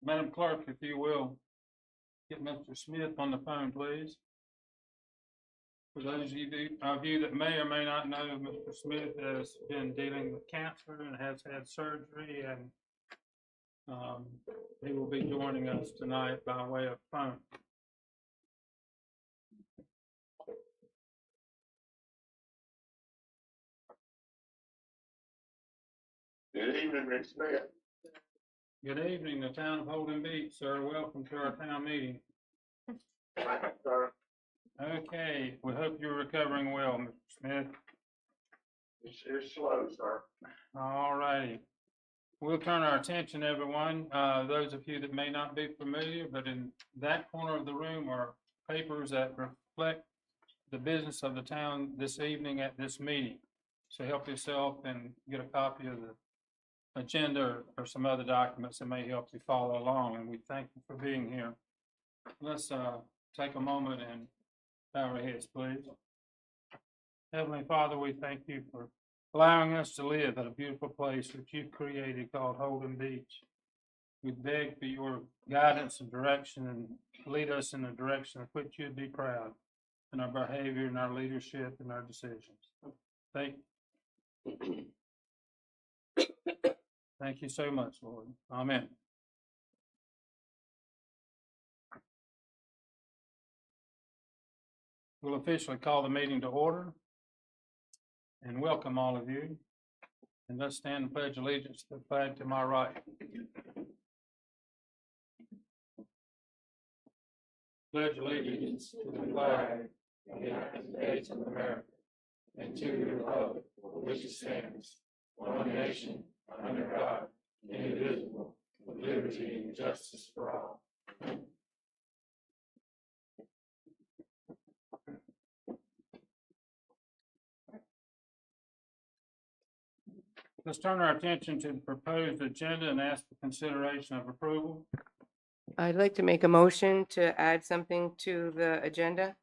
Madam Clerk, if you will, get Mr. Smith on the phone, please. For those of you that may or may not know, Mr. Smith has been dealing with cancer and has had surgery, and he will be joining us tonight by way of phone. Good evening, Mr. Smith. Good evening, the town of Holden Beach, sir. Welcome to our town meeting. Thank you, sir. Okay, we hope you're recovering well, Mr. Smith. It's slow, sir. All righty. We'll turn our attention, everyone. Those of you that may not be familiar, but in that corner of the room are papers that reflect the business of the town this evening at this meeting. So help yourself and get a copy of the agenda or some other documents that may help you follow along. And we thank you for being here. Let's take a moment and bow our heads, please. Heavenly Father, we thank you for allowing us to live at a beautiful place that you've created called Holden Beach. We beg for your guidance and direction and lead us in a direction of which you'd be proud in our behavior, in our leadership, and our decisions. Thank you so much, Lord. Amen. We'll officially call the meeting to order and welcome all of you. And let's stand and pledge allegiance to the flag to my right. Pledge allegiance to the flag of the United States of America and to the republic for which it stands, one nation, under God, indivisible, with liberty and justice for all. Let's turn our attention to the proposed agenda and ask for consideration of approval. I'd like to make a motion to add something to the agenda.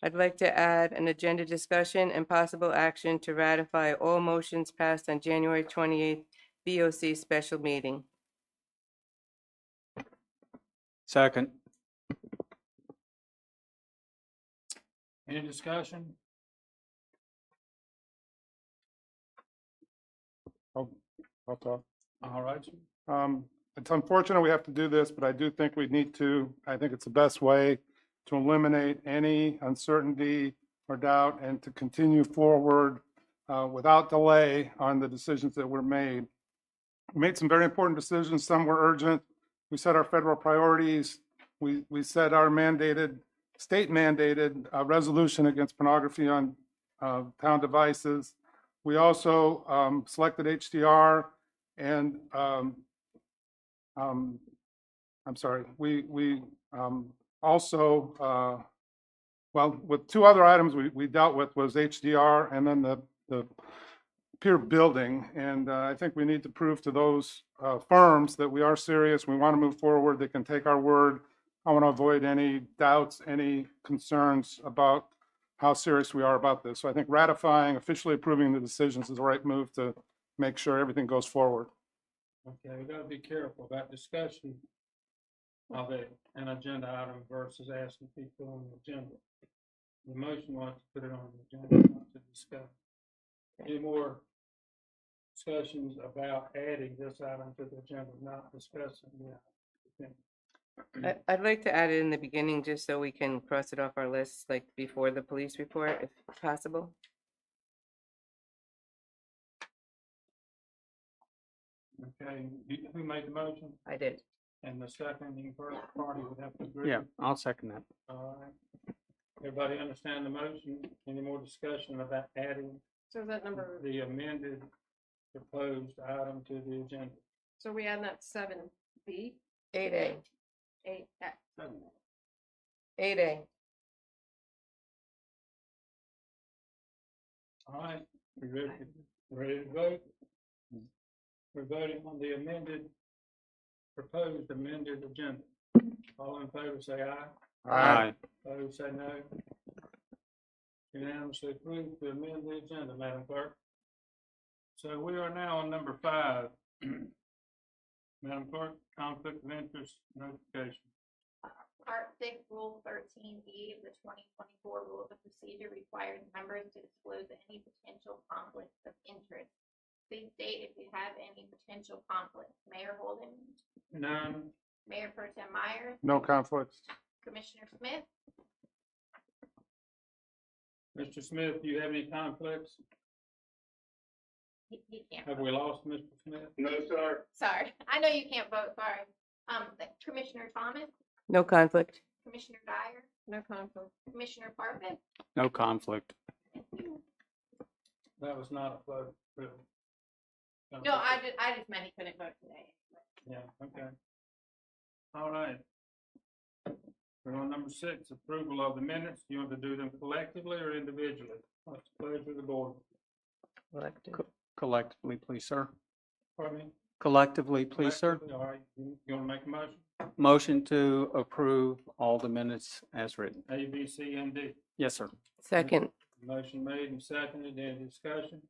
I'd like to add an agenda discussion and possible action to ratify all motions passed on January 28th BOC special meeting. Second. Any discussion? I'll talk. All right. It's unfortunate we have to do this, but I do think we need to, I think it's the best way to eliminate any uncertainty or doubt and to continue forward without delay on the decisions that were made. We made some very important decisions. Some were urgent. We set our federal priorities. We set our state mandated resolution against pornography on town devices. We also selected HDR and I'm sorry, we also, well, with two other items we dealt with was HDR and then the peer building. And I think we need to prove to those firms that we are serious. We want to move forward. They can take our word. I want to avoid any doubts, any concerns about how serious we are about this. So I think ratifying, officially approving the decisions is the right move to make sure everything goes forward. Okay, we got to be careful about discussion of an agenda item versus asking people on the agenda. The motion wants to put it on the agenda, not to discuss. Any more discussions about adding this item to the agenda, not discussing the item? I'd like to add it in the beginning just so we can cross it off our list, like before the police report, if possible. Okay, who made the motion? I did. And the second party would have to agree? Yeah, I'll second that. All right. Everybody understand the motion? Any more discussion about adding? So is that number, The amended proposed item to the agenda? so we add that 7B, 8A. 8, 8A. All right, we ready to vote? We're voting on the proposed amended agenda. All in favor, say aye. Aye. Opposed, say no. Unanimously approved to amend the agenda, Madam Clerk. So we are now on number 5. Madam Clerk, conflict of interest notification. Part 6, Rule 13B of the 2024 Rules of Procedure requires members to disclose any potential conflicts of interest. Please state if you have any potential conflicts. Mayor Holden, None. Mayor Pro Tem Myers, No conflicts. Commissioner Smith, Mr. Smith, do you have any conflicts? he can't Have vote. we lost Mr. Smith? No, sir. Sorry, I know you can't vote, sorry. Commissioner Thomas, No conflict. Commissioner Dyer, No conflict. Commissioner Parfit. No conflict. That was not a vote, really. No, I just meant he couldn't vote today. Yeah, okay. All right. We're on number 6, approval of the minutes. You want to do them collectively or individually? What's the pleasure of the board? Collectively, please, sir. Pardon me? Collectively, please, sir. Collectively, all right. You want to make a motion? Motion to approve all the minutes as written. A, B, C, and D. Yes, sir. Second. Motion made and seconded. Any discussion?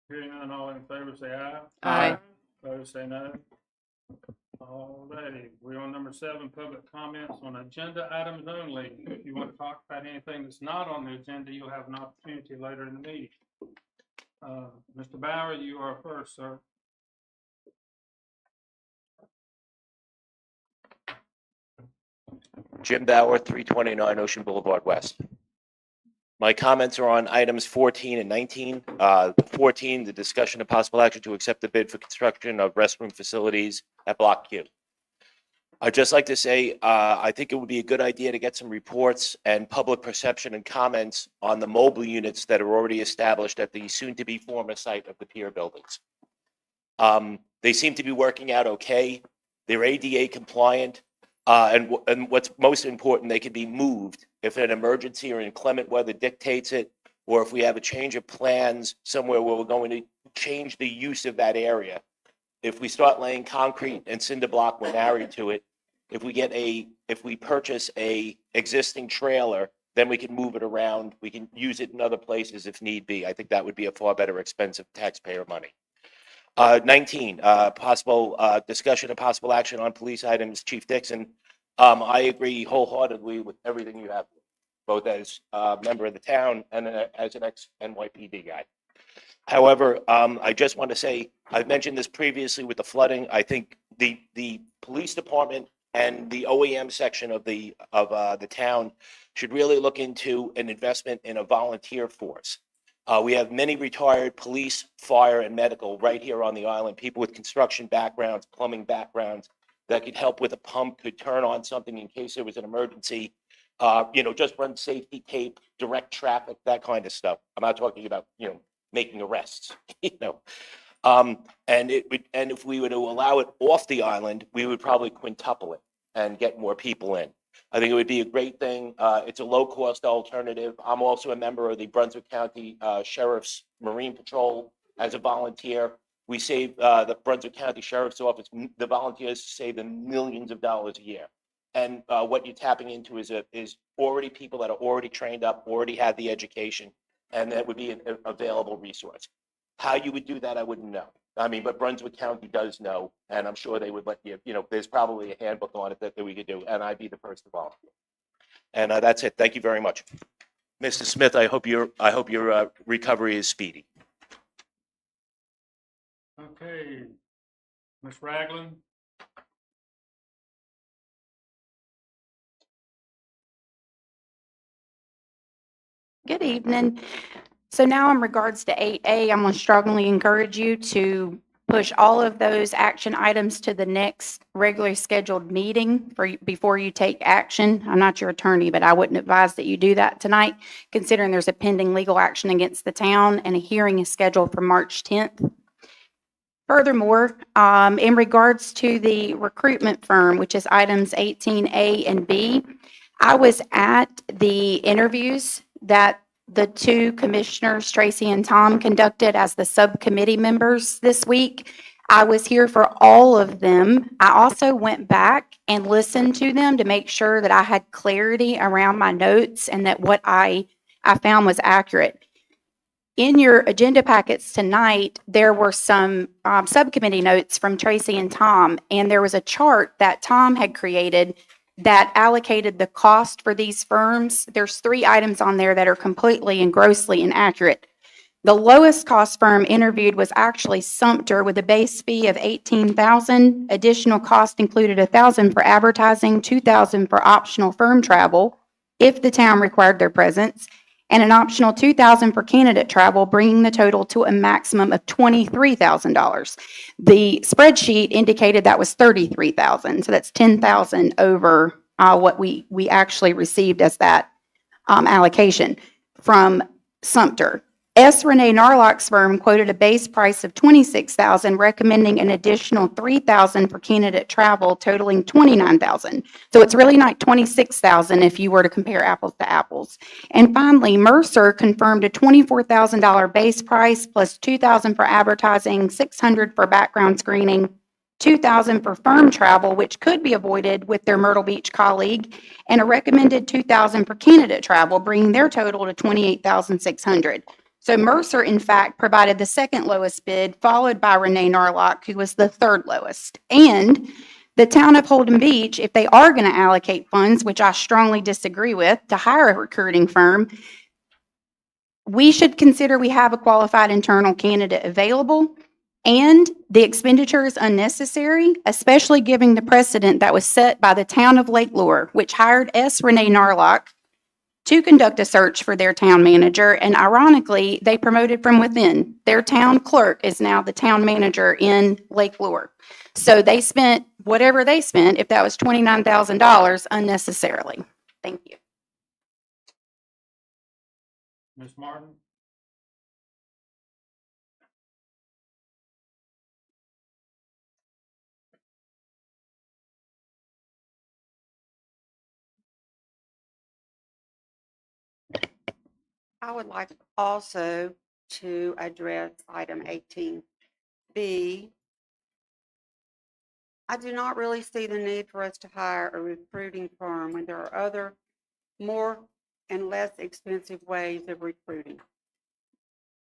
Hearing none, all in favor say aye. Aye. Opposed say no. All righty. We're on number 7, public comments on agenda items only. If you want to talk about anything that's not on the agenda, you'll have an opportunity later in the meeting. Mr. Bauer, you are first, sir. Jim Bauer, 329 Ocean Boulevard West. My comments are on items 14 and 19. 14, the discussion of possible action to accept the bid for construction of restroom facilities at Block Q. I'd just like to say, I think it would be a good idea to get some reports and public perception and comments on the mobile units that are already established at the soon-to-be former site of the pier buildings. They seem to be working out okay. They're ADA compliant. And what's most important, they can be moved if an emergency or inclement weather dictates it, or if we have a change of plans somewhere where we're going to change the use of that area. If we start laying concrete and cinder block, we're married to it. If we purchase a existing trailer, then we can move it around. We can use it in other places if need be. I think that would be a far better expense of taxpayer money. 19, possible discussion of possible action on police items. Chief Dixon, I agree wholeheartedly with everything you have, both as a member of the town and as an ex-NYPD guy. However, I just want to say, I've mentioned this previously with the flooding. I think the police department and the OEM section of the town should really look into an investment in a volunteer force. We have many retired police, fire, and medical right here on the island, people with construction backgrounds, plumbing backgrounds that could help with a pump, could turn on something in case there was an emergency, just run safety tape, direct traffic, that kind of stuff. I'm not talking about, making arrests, and if we were to allow it off the island, we would probably quintuple it and get more people in. I think it would be a great thing. It's a low-cost alternative. I'm also a member of the Brunswick County Sheriff's Marine Patrol as a volunteer. We save the Brunswick County Sheriff's Office, the volunteers save them millions of dollars a year. And what you're tapping into is already people that are already trained up, already have the education, and that would be an available resource. How you would do that, I wouldn't know. But Brunswick County does know, and I'm sure they would let you, there's probably a handbook on it that we could do, and I'd be the first to volunteer. And that's it. Thank you very much. Mr. Smith, I hope your recovery is speedy. Okay. Ms. Ragland? Good evening. So now in regards to 8A, I'm going to strongly encourage you to push all of those action items to the next regularly scheduled meeting before you take action. I'm not your attorney, but I wouldn't advise that you do that tonight, considering there's a pending legal action against the town and a hearing is scheduled for March 10th. Furthermore, in regards to the recruitment firm, which is items 18A and B, I was at the interviews that the two commissioners, Tracy and Tom, conducted as the subcommittee members this week. I was here for all of them. I also went back and listened to them to make sure that I had clarity around my notes and that what I found was accurate. In your agenda packets tonight, there were some subcommittee notes from Tracy and Tom, and there was a chart that Tom had created that allocated the cost for these firms. There's 3 items on there that are completely and grossly inaccurate. The lowest cost firm interviewed was actually Sumter with a base fee of $18,000. Additional cost included $1,000 for advertising, $2,000 for optional firm travel if the town required their presence, and an optional $2,000 for candidate travel, bringing the total to a maximum of $23,000. The spreadsheet indicated that was $33,000, so that's $10,000 over what we actually received as that allocation from Sumter. S. Renee Narlock's firm quoted a base price of $26,000, recommending an additional $3,000 for candidate travel, totaling $29,000. So it's really not $26,000 if you were to compare apples to apples. And finally, Mercer confirmed a $24,000 base price plus $2,000 for advertising, $600 for background screening, $2,000 for firm travel, which could be avoided with their Myrtle Beach colleague, and a recommended $2,000 for candidate travel, bringing their total to $28,600. So Mercer, in fact, provided the second lowest bid, followed by Renee Narlock, who was the third lowest. And the town of Holden Beach, if they are going to allocate funds, which I strongly disagree with, to hire a recruiting firm, we should consider we have a qualified internal candidate available, and the expenditure is unnecessary, especially given the precedent that was set by the town of Lake Lure, which hired S. Renee Narlock to conduct a search for their town manager, and ironically, they promoted from within. Their town clerk is now the town manager in Lake Lure. So they spent whatever they spent, if that was $29,000, unnecessarily. Thank you. Ms. Martin? I would like also to address item 18B. I do not really see the need for us to hire a recruiting firm when there are other more and less expensive ways of recruiting.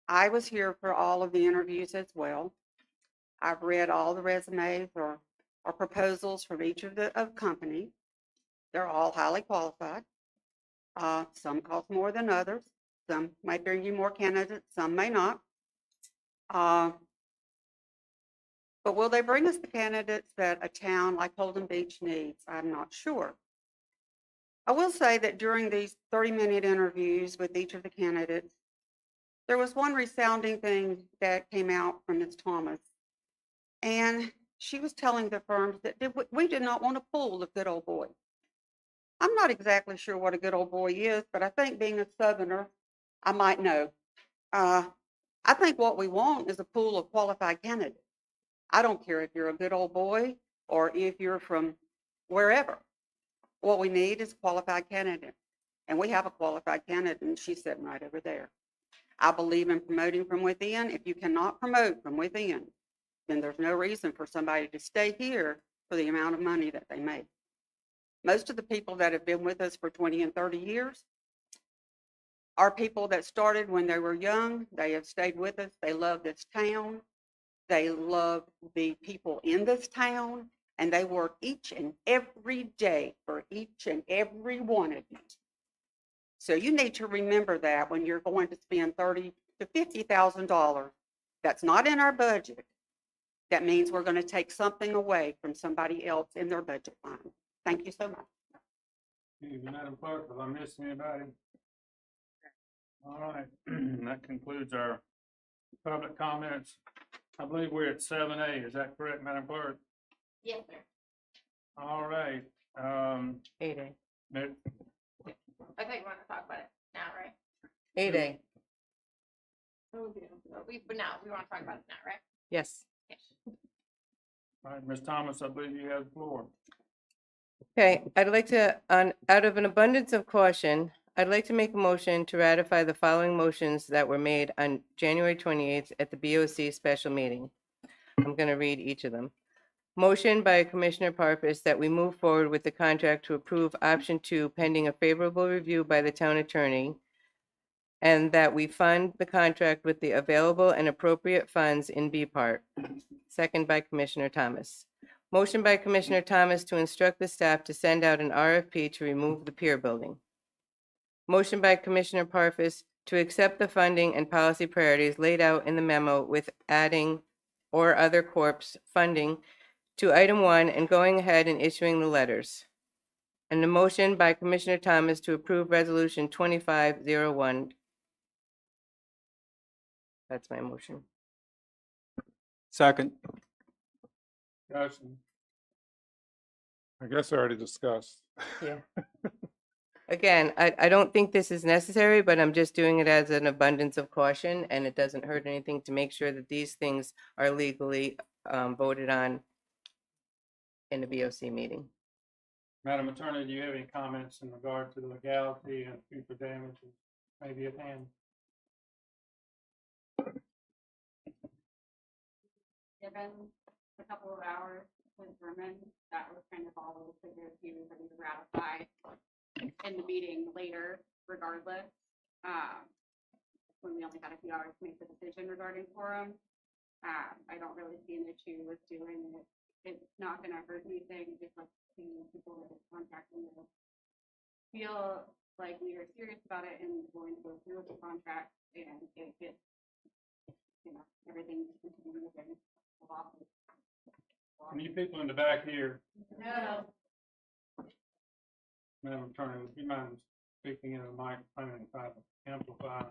I was here for all of the interviews as well. I've read all the resumes or proposals from each of the companies. They're all highly qualified. Some cost more than others. Some might bring you more candidates, some may not. But will they bring us the candidates that a town like Holden Beach needs? I'm not sure. I will say that during these 30-minute interviews with each of the candidates, there was one resounding thing that came out from Ms. Thomas. And she was telling the firms that we did not want to pull the good old boy. I'm not exactly sure what a good old boy is, but I think being a Southerner, I might know. I think what we want is a pool of qualified candidates. I don't care if you're a good old boy or if you're from wherever. What we need is a qualified candidate. And we have a qualified candidate, and she's sitting right over there. I believe in promoting from within. If you cannot promote from within, then there's no reason for somebody to stay here for the amount of money that they make. Most of the people that have been with us for 20 and 30 years are people that started when they were young. They have stayed with us. They love this town. They love the people in this town, and they work each and every day for each and every one of you. So you need to remember that when you're going to spend $30,000 to $50,000. That's not in our budget. That means we're going to take something away from somebody else in their budget line. Thank you so much. Thank you, Madam Clerk. Have I missed anybody? All right, that concludes our public comments. I believe we're at 7A. Is that correct, Madam Clerk? Yes, sir. All right. 8A. I think we want to talk about it now, right? 8A. But now, we want to talk about it now, right? Yes. Yes. All right, Ms. Thomas, I believe you have the floor. Okay, I'd like to, out of an abundance of caution, I'd like to make a motion to ratify the following motions that were made on January 28th at the BOC special meeting. I'm going to read each of them. Motion by Commissioner Parfus that we move forward with the contract to approve option 2 pending a favorable review by the town attorney and that we fund the contract with the available and appropriate funds in B part. Second by Commissioner Thomas. Motion by Commissioner Thomas to instruct the staff to send out an RFP to remove the pier building. Motion by Commissioner Parfus to accept the funding and policy priorities laid out in the memo with adding or other corps funding to item 1 and going ahead and issuing the letters. And the motion by Commissioner Thomas to approve Resolution 2501. That's my motion. Second. Discussion. I guess I already discussed. Yeah. Again, I don't think this is necessary, but I'm just doing it as an abundance of caution, and it doesn't hurt anything to make sure that these things are legally voted on in the BOC meeting. Madam Attorney, do you have any comments in regard to the legality and future damages maybe at hand? Given a couple of hours with Vermin, that was kind of all the figures he was going to ratify in the meeting later, regardless. When we only had a few hours to make the decision regarding quorum, I don't really see an issue with doing it. It's not going to hurt anything, just like seeing people that are contacting us feel like we are serious about it and going to go through with the contract, and it gets, everything continuing moving along. And you people in the back here, No. Madam Attorney, would you mind speaking in the microphone and try to amplify?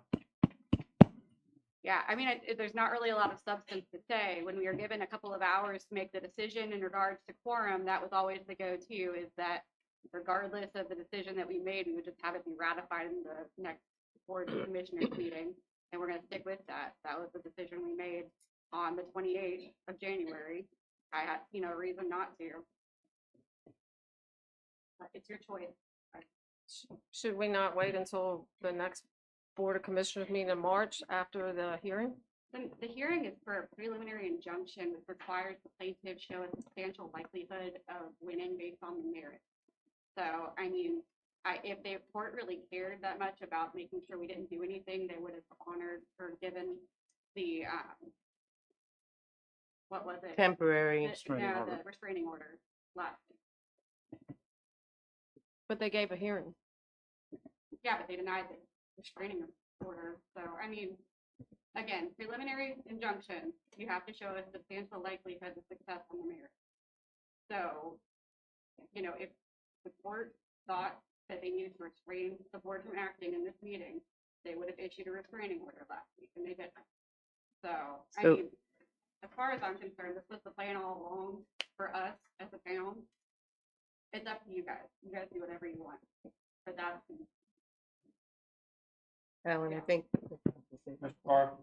Yeah, I mean, there's not really a lot of substance to say. When we are given a couple of hours to make the decision in regards to quorum, that was always the go-to, is that regardless of the decision that we made, we would just have it be ratified in the next board of commissioners meeting. And we're going to stick with that. That was the decision we made on the 28th of January. I had, a reason not to. But it's your choice. Should we not wait until the next Board of Commissioners meeting in March after the hearing? The hearing is for a preliminary injunction, which requires the plaintiff show a substantial likelihood of winning based on the merits. So, I mean, if the court really cared that much about making sure we didn't do anything, they would have honored or given the, what was it? Temporary. The restraining order last. But they gave a hearing. Yeah, but they denied the restraining order. So, I mean, again, preliminary injunction, you have to show a substantial likelihood of success on the merits. So, if the court thought that they needed to restrain the board from acting in this meeting, they would have issued a restraining order last week, and they didn't. So, I mean, as far as I'm concerned, this was the plan all along for us as a town. It's up to you guys. You guys do whatever you want. But that's Alan, I think. Mr. Parker?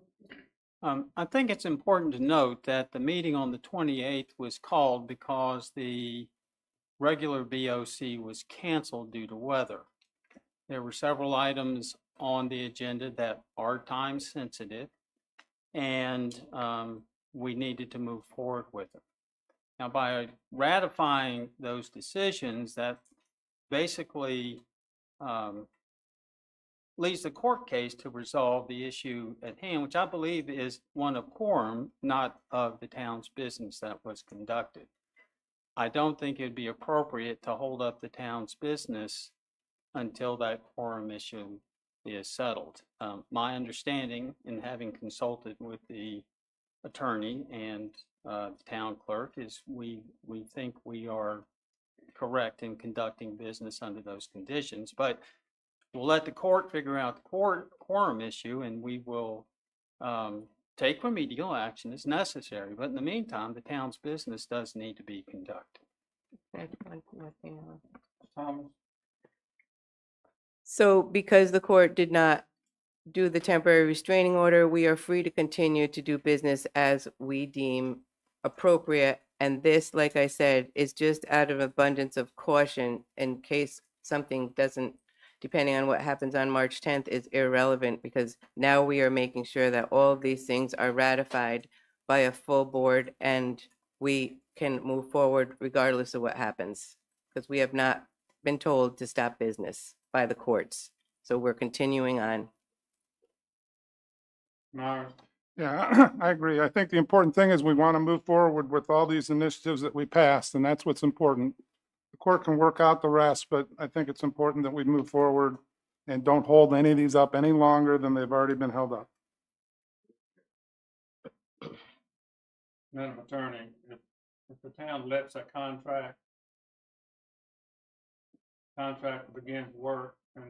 I think it's important to note that the meeting on the 28th was called because the regular BOC was canceled due to weather. There were several items on the agenda that are time sensitive, and we needed to move forward with them. Now, by ratifying those decisions, that basically leaves the court case to resolve the issue at hand, which I believe is one of quorum, not of the town's business that was conducted. I don't think it'd be appropriate to hold up the town's business until that quorum issue is settled. My understanding, in having consulted with the attorney and the town clerk, is we think we are correct in conducting business under those conditions, but we'll let the court figure out the quorum issue, and we will take remedial action as necessary. But in the meantime, the town's business does need to be conducted. Thomas? So because the court did not do the temporary restraining order, we are free to continue to do business as we deem appropriate. And this, like I said, is just out of abundance of caution in case something doesn't, depending on what happens on March 10th, is irrelevant, because now we are making sure that all of these things are ratified by a full board and we can move forward regardless of what happens, because we have not been told to stop business by the courts. So we're continuing on. Myers, Yeah, I agree. I think the important thing is we want to move forward with all these initiatives that we passed, and that's what's important. The court can work out the rest, but I think it's important that we move forward and don't hold any of these up any longer than they've already been held up. Madam Attorney, if the town lets a contract begins work and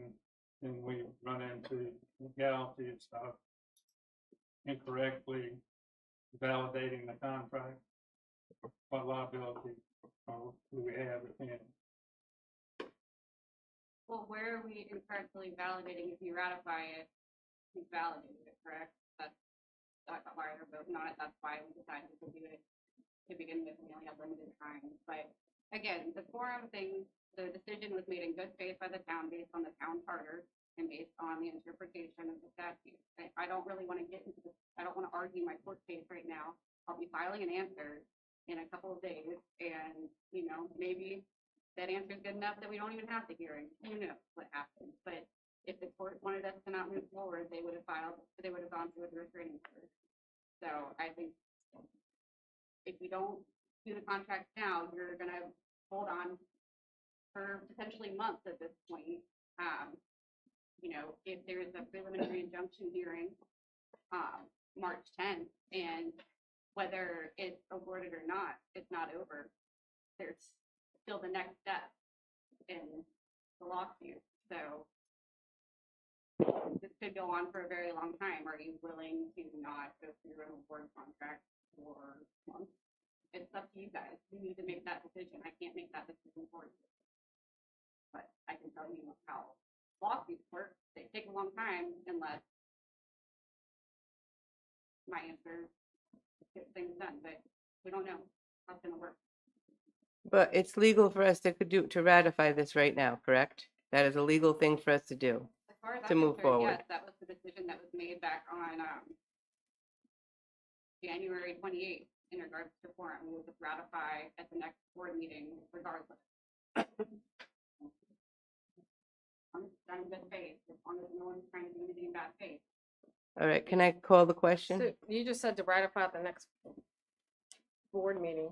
we run into legalities of incorrectly validating the contract, what liability do we have at hand? Well, where are we incorrectly validating? If you ratify it, you validated it, correct? That's why we're voting on it. That's why we decided to do it to begin with. We only have limited time. But again, the forum thing, the decision was made in good faith by the town based on the town charter and based on the interpretation of the statute. I don't really want to get into this. I don't want to argue my court case right now. I'll be filing an answer in a couple of days, and maybe that answer is good enough that we don't even have the hearing. Who knows what happens? But if the court wanted us to not move forward, they would have gone through a restraining order. So I think if we don't do the contract now, you're gonna hold on for potentially months at this point. If there's a preliminary injunction hearing, March 10th, and whether it's awarded or not, it's not over. There's still the next step in the lawsuit. So this could go on for a very long time. Are you willing to not go through an award contract for months? It's up to you guys. You need to make that decision. I can't make that decision for you. But I can tell you how lawsuits work. They take a long time unless my answer gets things done. But we don't know how it's going to work. But it's legal for us to ratify this right now, correct? That is a legal thing for us to do. As far as To I'm move concerned, forward. yes, that was the decision that was made back on January 28th in regards to forum. We would ratify at the next board meeting regardless. I'm done in good faith, as long as no one's trying to do anything in bad faith. All right, can I call the question? So you just said to ratify at the next board meeting.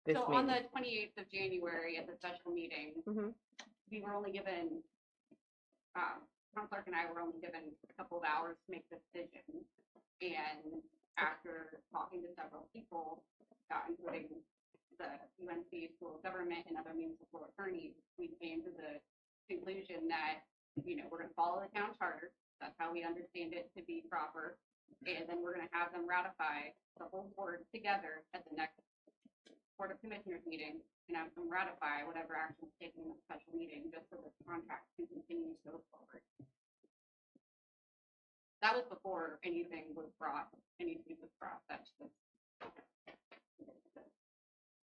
This So on meeting. the 28th of January at the special meeting, Mhm. we were only given, town clerk and I were only given a couple of hours to make the decision. And after talking to several people, including the UNC School of Government and other municipal attorneys, we came to the conclusion that, we're going to follow the town charter. That's how we understand it to be proper. And then we're going to have them ratify the whole board together at the next Board of Commissioners meeting and have them ratify whatever action is taken in the special meeting, just so the contract can continue to go forward. That was before anything was brought, that's just.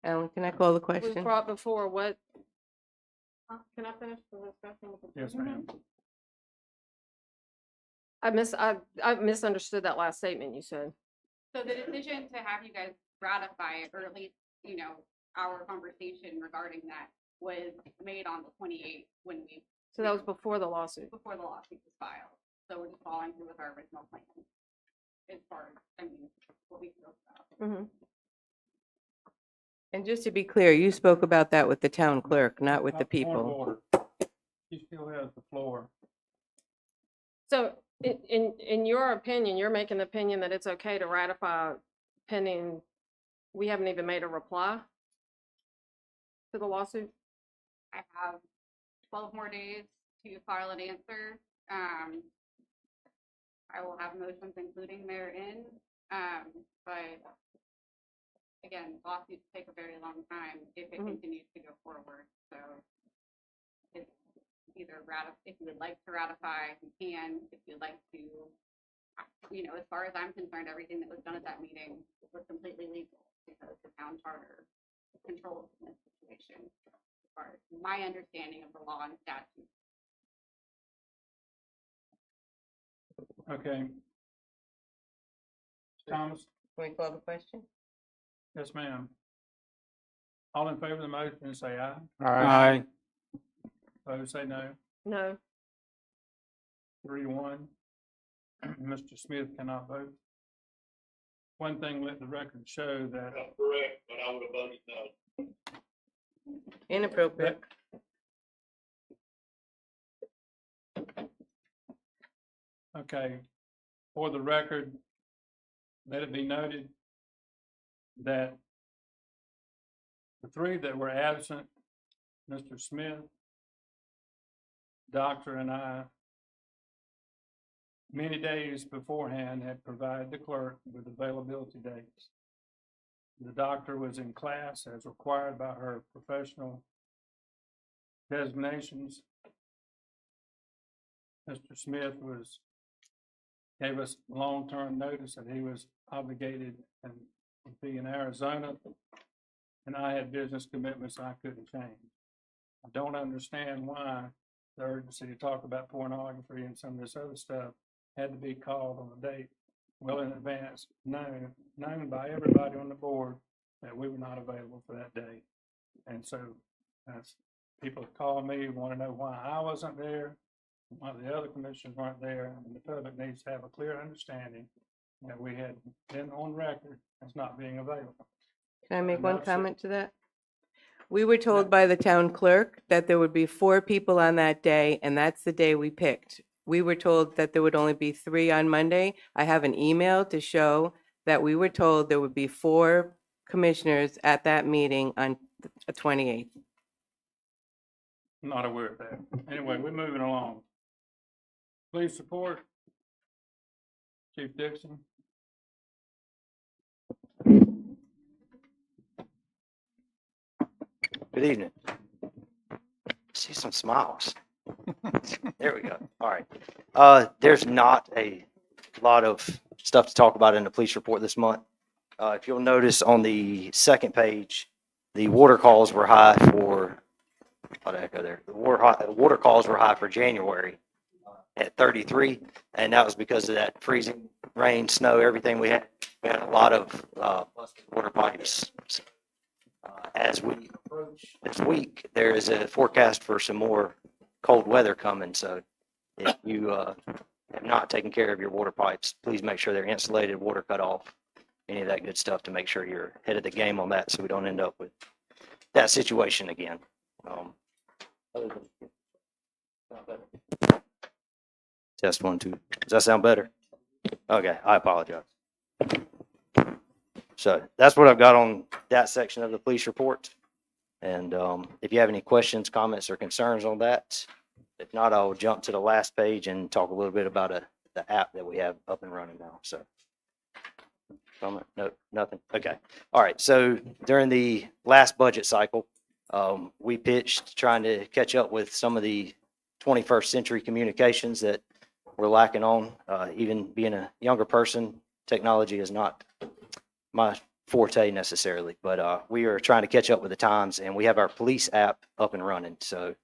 Alan, can I call the We question? brought before what? Can I finish the discussion? with the- Yes, ma'am. I misunderstood that last statement you said. So the decision to have you guys ratify it, or at least, our conversation regarding that was made on the 28th So that was before the lawsuit. before the lawsuit was filed. So we're just following through with our original plan. As far as, what we spoke about. Mhm. And just to be clear, you spoke about that with the town clerk, not with the Point of people. order. He still has the floor. So in your opinion, you're making the opinion that it's okay to ratify pending, we haven't even made a reply to the lawsuit? I have 12 more days to file an answer. I will have motions including therein, but again, lawsuits take a very long time if it continues to go forward. So it's either if you would like to ratify, you can. If you'd like to, as far as I'm concerned, everything that was done at that meeting was completely legal because the town charter controls this situation. As far as my understanding of the law and statute. Okay. Thomas? Can we call the question? Yes, ma'am. All in favor of the motion, say aye. All right. Opposed, say no. No. 3-1. Mr. Smith cannot vote. One thing, let the record show that Correct, but I would have voted no. Inappropriate. Okay, for the record, let it be noted that the three that were absent, Mr. Smith, Doctor, and I, many days beforehand had provided the clerk with availability dates. The doctor was in class as required by her professional designations. Mr. Smith gave us long-term notice that he was obligated and would be in Arizona, and I had business commitments I couldn't change. I don't understand why the urgency to talk about pornography and some of this other stuff had to be called on a date well in advance, known by everybody on the board that we were not available for that day. And so, people call me, want to know why I wasn't there, why the other commissioners weren't there, and the public needs to have a clear understanding that we had been on record as not being available. Can I make And one that's it. comment to that? We were told by the town clerk that there would be 4 people on that day, and that's the day we picked. We were told that there would only be 3 on Monday. I have an email to show that we were told there would be 4 commissioners at that meeting on the 28th. I'm not aware of that. Anyway, we're moving along. Please support Chief Dixon. Good evening. See some smiles. There we go. All right. There's not a lot of stuff to talk about in the police report this month. If you'll notice on the second page, the water calls were high for, how'd I go there? The water calls were high for January at 33, and that was because of that freezing rain, snow, everything we had. We had a lot of busted water pipes. As we approach this week, there is a forecast for some more cold weather coming. So if you have not taken care of your water pipes, please make sure they're insulated, water cut off, any of that good stuff to make sure you're ahead of the game on that so we don't end up with that situation again. Test 1, 2. Does that sound better? Okay, I apologize. So that's what I've got on that section of the police report. And if you have any questions, comments, or concerns on that, if not, I'll jump to the last page and talk a little bit about the app that we have up and running now. So, comment? No, nothing. Okay. All right. So during the last budget cycle, we pitched trying to catch up with some of the 21st century communications that we're lacking on. Even being a younger person, technology is not my forte necessarily, but we are trying to catch up with the times, and we have our police app up and running. So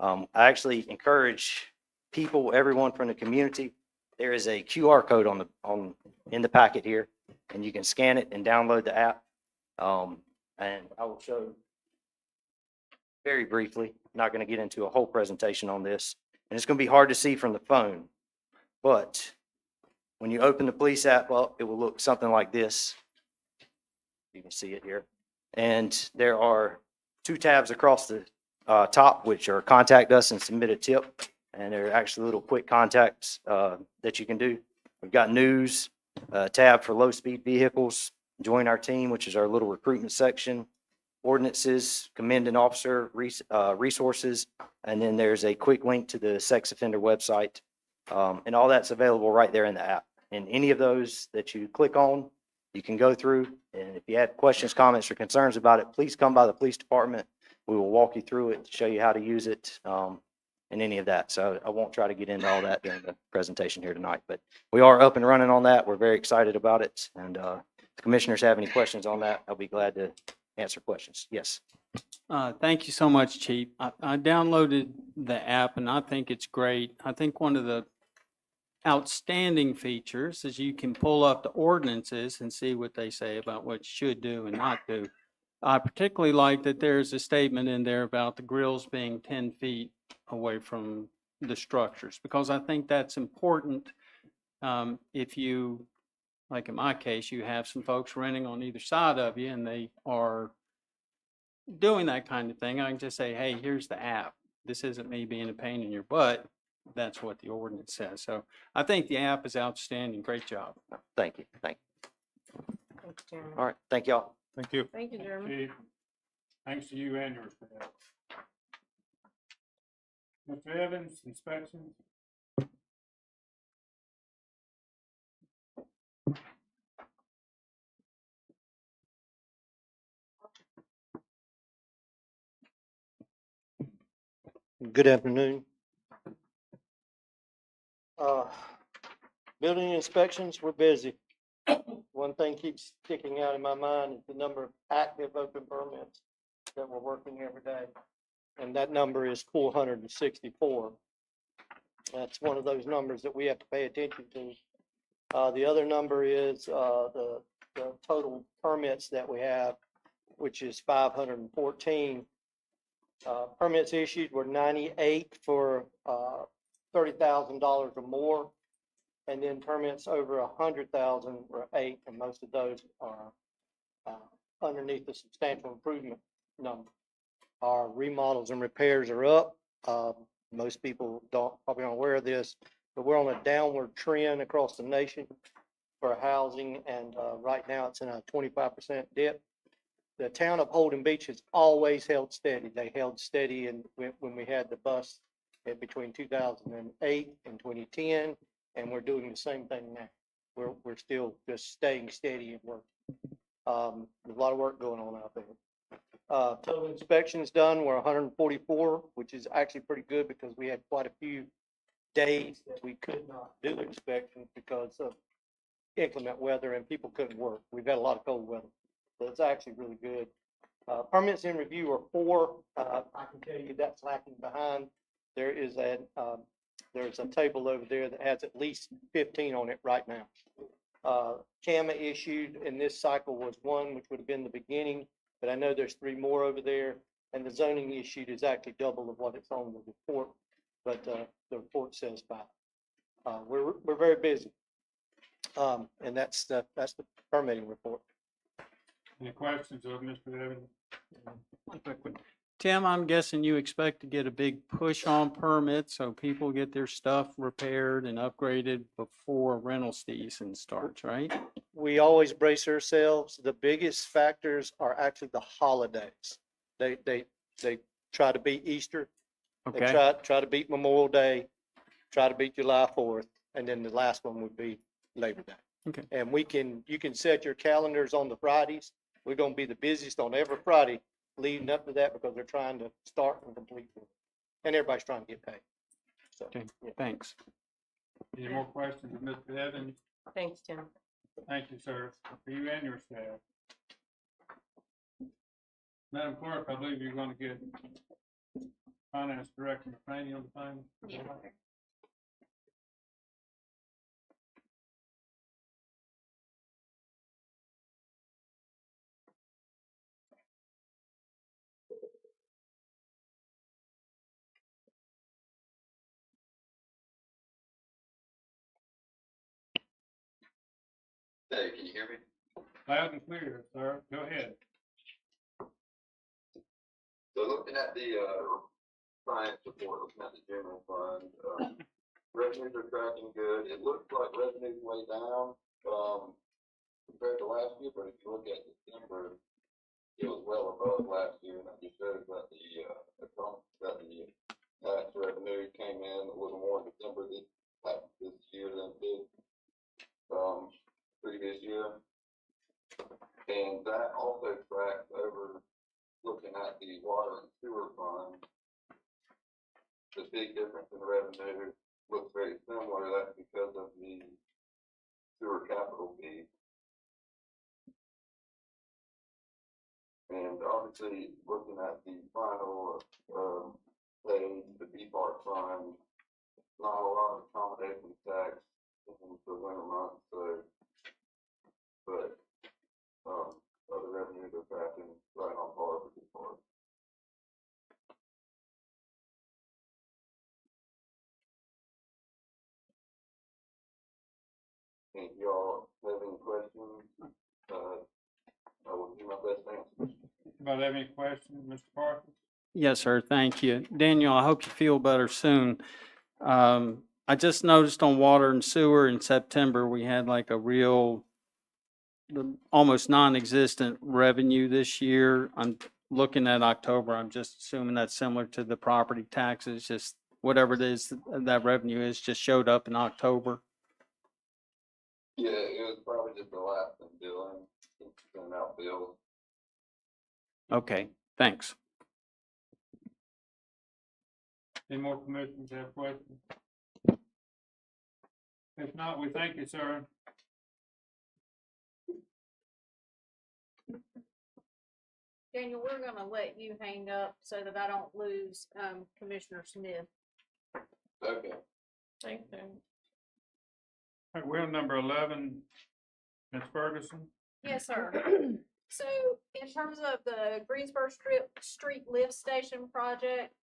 I actually encourage people, everyone from the community, there is a QR code in the packet here, and you can scan it and download the app. And I will show very briefly, not going to get into a whole presentation on this, and it's going to be hard to see from the phone, but when you open the police app up, it will look something like this. You can see it here. And there are 2 tabs across the top, which are contact us and submit a tip. And there are actually little quick contacts that you can do. We've got news, a tab for low-speed vehicles, join our team, which is our little recruitment section, ordinances, commend an officer, resources, and then there's a quick link to the sex offender website. And all that's available right there in the app. And any of those that you click on, you can go through, and if you have questions, comments, or concerns about it, please come by the police department. We will walk you through it, show you how to use it, and any of that. So I won't try to get into all that during the presentation here tonight, but we are up and running on that. We're very excited about it, and if the commissioners have any questions on that, I'll be glad to answer questions. Yes. Thank you so much, Chief. I downloaded the app, and I think it's great. I think one of the outstanding features is you can pull up the ordinances and see what they say about what you should do and not do. I particularly like that there's a statement in there about the grills being 10 feet away from the structures, because I think that's important If you, like in my case, you have some folks renting on either side of you and they are doing that kind of thing, I can just say, hey, here's the app. This isn't me being a pain in your butt. That's what the ordinance says. So I think the app is outstanding. Great job. Thank you. Thank Thanks, Jeremy. you. All right. Thank y'all. Thank you. Thank you, Jeremy. Chief, thanks to you and your staff. Mr. Evans, inspections? Good afternoon. Building inspections, we're busy. One thing keeps sticking out in my mind is the number of active open permits that we're working every day. And that number is 464. That's one of those numbers that we have to pay attention to. The other number is the total permits that we have, which is 514. Permits issued were 98 for $30,000 or more. And then permits over 100,000 were 8, and most of those are underneath the substantial improvement number. Our remodels and repairs are up. Most people probably aren't aware of this, but we're on a downward trend across the nation for housing, and right now it's in a 25% dip. The town of Holden Beach has always held steady. They held steady when we had the bust between 2008 and 2010. And we're doing the same thing now. We're still just staying steady and working. There's a lot of work going on out there. Total inspections done were 144, which is actually pretty good because we had quite a few days that we could not do inspections because of inclement weather and people couldn't work. We've had a lot of cold weather, so it's actually really good. Permits in review are 4. I can tell you that's lacking behind. There's a table over there that has at least 15 on it right now. CAMA issued in this cycle was 1, which would have been the beginning, but I know there's 3 more over there, and the zoning issued is actually double of what it's on the report, but the report says 5. We're very busy, and that's the permitting report. Any questions of Mr. Evans? One quick one. Tim, I'm guessing you expect to get a big push on permits so people get their stuff repaired and upgraded before rental season starts, right? We always brace ourselves. The biggest factors are actually the holidays. They try to beat Easter. They Okay, try to beat Memorial Day, try to beat July 4th, and then the last one would be Labor Day. Okay. And you can set your calendars on the Fridays. We're gonna be the busiest on every Friday leading up to that because they're trying to start and complete them. And everybody's trying to get paid. So, okay, yeah. thanks. Any more questions of Mr. Evans? Thanks, Tim. Thank you, sir, for you and your staff. Madam Clerk, I believe you're gonna get Finance Director McCraney on the phone. Yes, sir. Hey, can you hear me? Loud and clear, sir. Go ahead. So looking at the, finance report, looking at the general fund, revenues are tracking good. It looks like revenue's way down, compared to last year, but if you look at December, it was well above last year, and that just shows that the tax revenue came in a little more in December this year than it did, previous year. And that also tracks over, looking at the water and sewer fund, the big difference in revenue looks very similar. That's because of the sewer capital fee. And obviously, looking at the final page, the B part fund, not a lot of accommodation tax in the winter months, so, but other revenues are tracking right on par with the part. y'all have any questions, I will do my best to answer. Anybody have any questions, Mr. Parker? Yes, sir. Thank you. Daniel, I hope you feel better soon. I just noticed on water and sewer in September, we had like a real, almost non-existent revenue this year. I'm looking at October. I'm just assuming that's similar to the property taxes, just whatever it is that revenue is just showed up in October. Yeah, it was probably just the last in billing, sending out bills. Okay, thanks. Any more commissioners have questions? If not, we thank you, sir. Daniel, we're gonna let you hang up so that I don't lose, Commissioner Smith. Okay. Thank you. All right, we're on number 11, Ms. Ferguson. Yes, sir. So in terms of the Greensboro Street Lift Station project,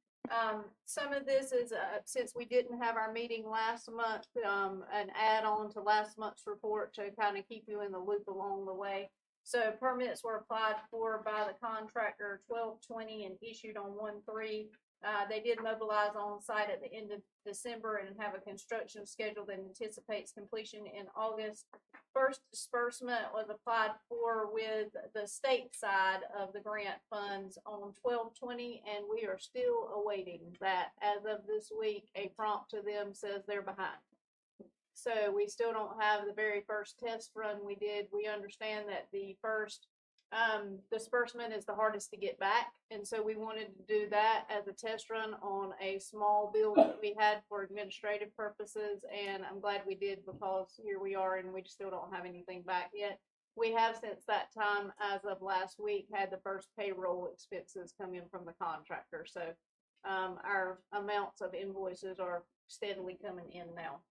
some of this is, since we didn't have our meeting last month, an add-on to last month's report to kind of keep you in the loop along the way. So permits were applied for by the contractor 12/20 and issued on 1/3. They did mobilize on site at the end of December and have a construction schedule that anticipates completion in August. First disbursement was applied for with the state side of the grant funds on 12/20, and we are still awaiting that. As of this week, a prompt to them says they're behind. So we still don't have the very first test run we did. We understand that the first disbursement is the hardest to get back. And so we wanted to do that as a test run on a small bill that we had for administrative purposes. And I'm glad we did, because here we are and we still don't have anything back yet. We have since that time, as of last week, had the first payroll expenses come in from the contractor. So our amounts of invoices are steadily coming in now.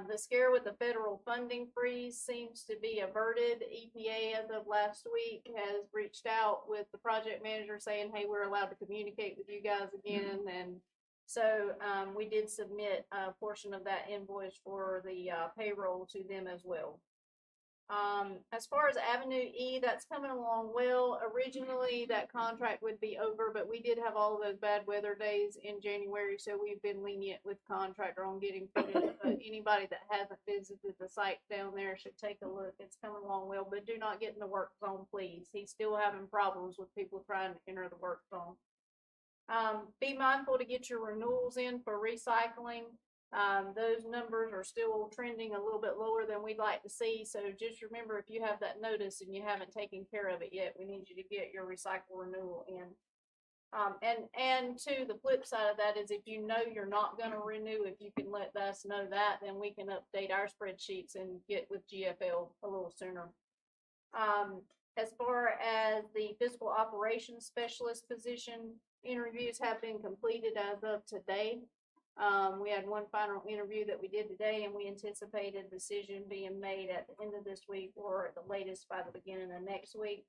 The scare with the federal funding freeze seems to be averted. EPA, as of last week, has reached out with the project manager saying, hey, we're allowed to communicate with you guys again. And so we did submit a portion of that invoice for the payroll to them as well. As far as Avenue E, that's coming along well. Originally, that contract would be over, but we did have all of those bad weather days in January, so we've been lenient with contractor on getting footage. But anybody that hasn't visited the site down there should take a look. It's coming along well, but do not get in the work zone, please. He's still having problems with people trying to enter the work zone. Be mindful to get your renewals in for recycling. Those numbers are still trending a little bit lower than we'd like to see. So just remember, if you have that notice and you haven't taken care of it yet, we need you to get your recycle renewal in. And to the flip side of that is, if you know you're not going to renew, if you can let us know that, then we can update our spreadsheets and get with GFL a little sooner. As far as the fiscal operations specialist position, interviews have been completed as of today. We had one final interview that we did today, and we anticipate a decision being made at the end of this week, or at the latest by the beginning of next week.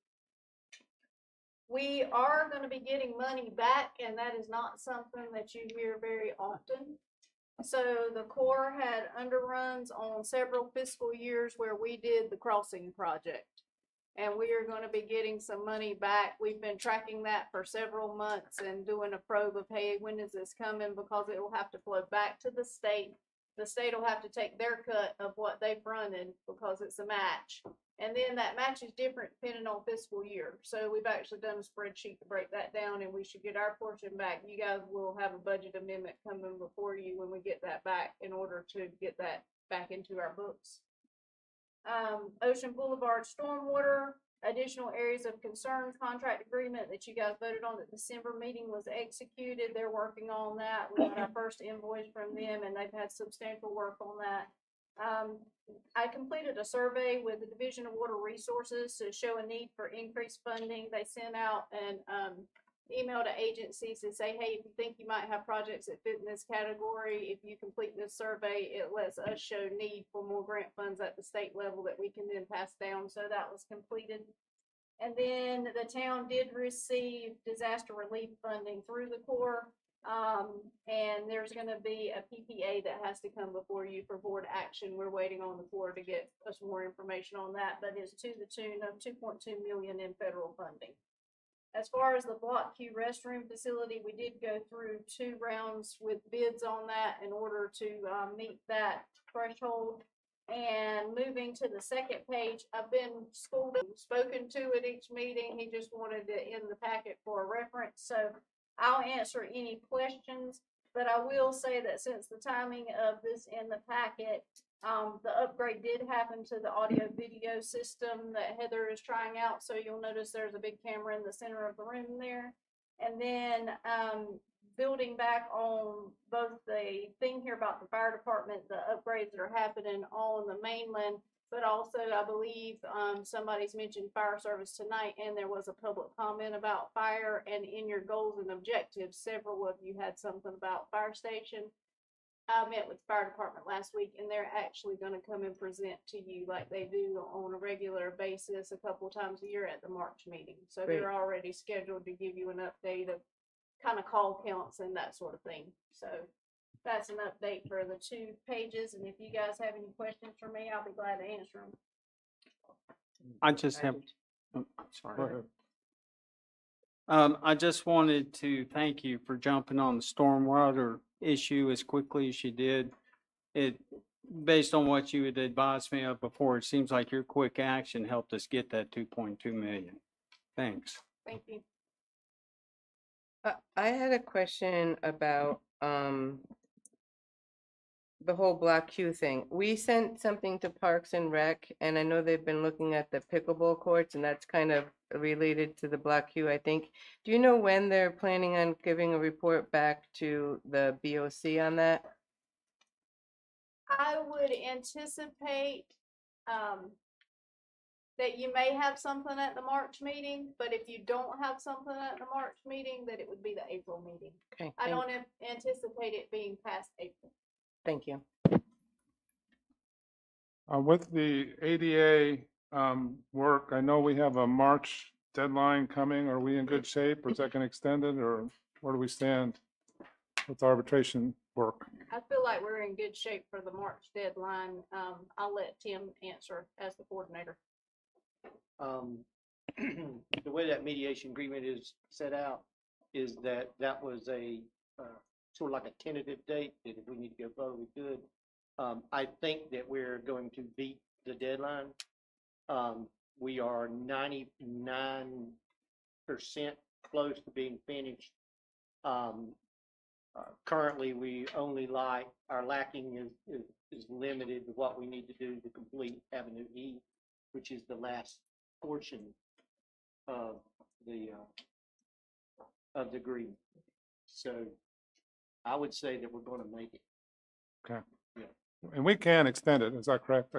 We are going to be getting money back, and that is not something that you hear very often. So the Corps had underruns on several fiscal years where we did the crossing project. And we are going to be getting some money back. We've been tracking that for several months and doing a probe of, hey, when is this coming? Because it will have to flow back to the state. The state will have to take their cut of what they've fronted, because it's a match. And then that match is different depending on fiscal year. So we've actually done a spreadsheet to break that down, and we should get our portion back. You guys will have a budget amendment coming before you when we get that back, in order to get that back into our books. Ocean Boulevard stormwater, additional areas of concern contract agreement that you guys voted on at the December meeting was executed. They're working on that. We got our first invoice from them, and they've had substantial work on that. I completed a survey with the Division of Water Resources to show a need for increased funding. They sent out an email to agencies to say, hey, if you think you might have projects that fit in this category, if you complete this survey, it lets us show need for more grant funds at the state level that we can then pass down. So that was completed. And then the town did receive disaster relief funding through the Corps. And there's gonna be a PPA that has to come before you for board action. We're waiting on the floor to get us more information on that, but it's to the tune of 2.2 million in federal funding. As far as the Block Q restroom facility, we did go through 2 rounds with bids on that in order to meet that threshold. And moving to the second page, I've been spoken to at each meeting. He just wanted it in the packet for a reference. So I'll answer any questions, but I will say that since the timing of this in the packet, the upgrade did happen to the audio video system that Heather is trying out. So you'll notice there's a big camera in the center of the room there. And then, building back on both the thing here about the fire department, the upgrades that are happening on the mainland, but also I believe, somebody's mentioned fire service tonight, and there was a public comment about fire, and in your goals and objectives, several of you had something about fire station. I met with the fire department last week, and they're actually gonna come and present to you like they do on a regular basis a couple times a year at the March meeting. So Great. they're already scheduled to give you an update of kind of call counts and that sort of thing. So that's an update for the 2 pages, and if you guys have any questions for me, I'll be glad to answer them. I just have, oh, Go sorry. ahead. I just wanted to thank you for jumping on the stormwater issue as quickly as you did. It, based on what you had advised me of before, it seems like your quick action helped us get that 2.2 million. Thanks. Thank you. I had a question about the whole Block Q thing. We sent something to Parks and Rec, and I know they've been looking at the pickleball courts, and that's kind of related to the Block Q, I think. Do you know when they're planning on giving a report back to the BOC on that? I would anticipate, that you may have something at the March meeting, but if you don't have something at the March meeting, that it would be the April meeting. Okay, I don't anticipate it being past April. thank you. With the ADA work, I know we have a March deadline coming. Are we in good shape, or is that going to extend it, or where do we stand with arbitration work? I feel like we're in good shape for the March deadline. I'll let Tim answer as the coordinator. The way that mediation agreement is set out is that that was a sort of like a tentative date, that if we need to go forward, we could. I think that we're going to beat the deadline. We are 99% close to being finished. Currently, we only our lacking is limited to what we need to do to complete Avenue E, which is the last portion of the agreement. So I would say that we're going to make it. Okay. Yeah. And we can extend it, is that correct?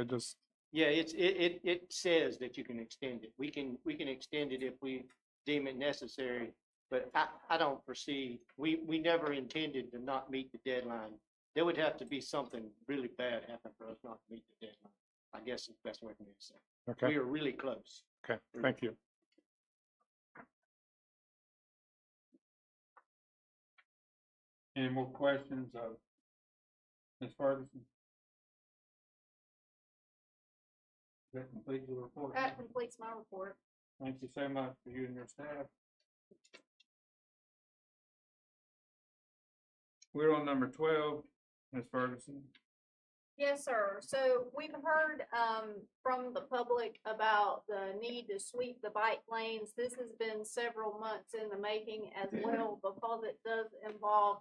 Yeah, it says that you can extend it. We can extend it if we deem it necessary, but I don't foresee, we never intended to not meet the deadline. There would have to be something really bad happen for us not to meet the deadline. I guess is the best way for me to say. Okay. We are really close. Okay, thank you. Any more questions of Ms. Ferguson? That completes your report. That completes my report. Thank you so much for you and your staff. We're on number 12, Ms. Ferguson. Yes, sir. So we've heard from the public about the need to sweep the bike lanes. This has been several months in the making as well, because it does involve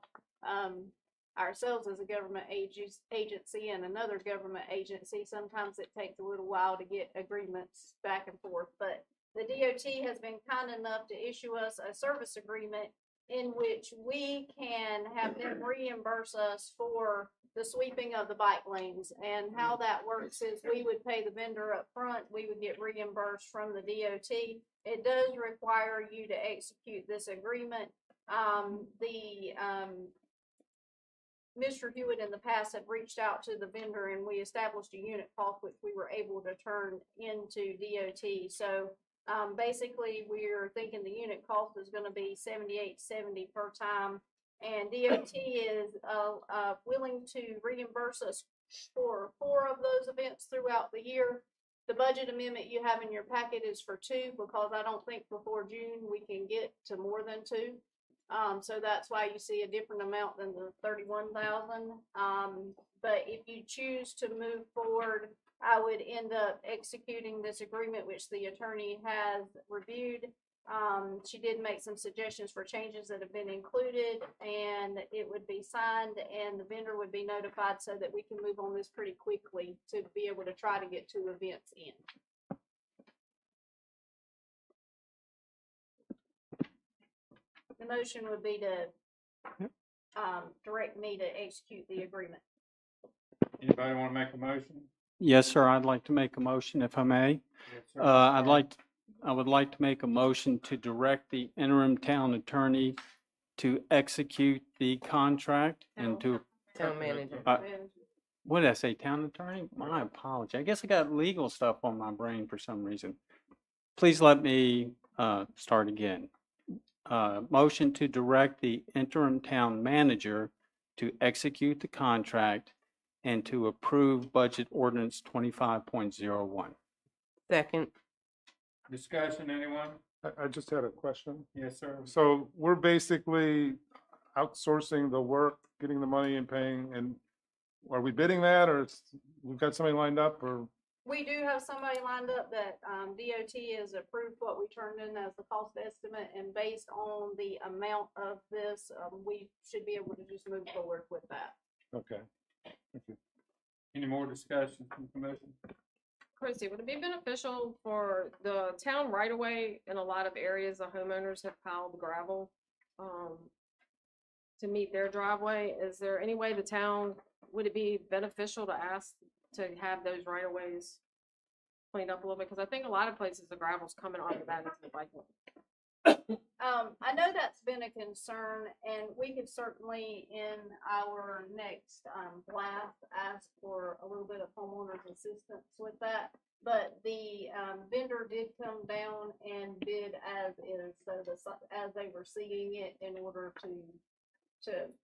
ourselves as a government agency and another government agency. Sometimes it takes a little while to get agreements back and forth, but the DOT has been kind enough to issue us a service agreement in which we can have them reimburse us for the sweeping of the bike lanes. And how that works is we would pay the vendor up front, we would get reimbursed from the DOT. It does require you to execute this agreement. Mr. Hewitt in the past had reached out to the vendor, and we established a unit cost which we were able to turn into DOT. So basically we're thinking the unit cost is going to be $78.70 per time. And DOT is, willing to reimburse us for 4 of those events throughout the year. The budget amendment you have in your packet is for 2, because I don't think before June we can get to more than 2. So that's why you see a different amount than the 31,000. But if you choose to move forward, I would end up executing this agreement, which the attorney has reviewed. She did make some suggestions for changes that have been included, and it would be signed, and the vendor would be notified so that we can move on this pretty quickly to be able to try to get 2 events in. The motion would be to direct me to execute the agreement. Anybody want to make a motion? Yes, sir, I'd like to make a motion if I may. Yes, sir. I would like to make a motion to direct the interim town attorney to execute the contract and to, Town manager. what did I say, town attorney? My apology. I guess I got legal stuff on my brain for some reason. Please let me start again. Motion to direct the interim town manager to execute the contract and to approve budget ordinance 25.01. Second. Discussion, anyone? I just had a question. Yes, sir. So we're basically outsourcing the work, getting the money and paying, and are we bidding that, or we've got somebody lined up, or? We do have somebody lined up that DOT has approved what we turned in as the cost estimate, and based on the amount of this, we should be able to just move forward with that. Okay. Thank you. Any more discussion from the commission? Chrissy, would it be beneficial for the town right away in a lot of areas, the homeowners have piled gravel to meet their driveway? Is there any way the town, would it be beneficial to ask to have those right of ways cleaned up a little bit? Because I think a lot of places the gravel's coming off of that into the bike lane. I know that's been a concern, and we could certainly in our next blast ask for a little bit of homeowners assistance with that. But the vendor did come down and bid as is, so as they were seeing it, in order to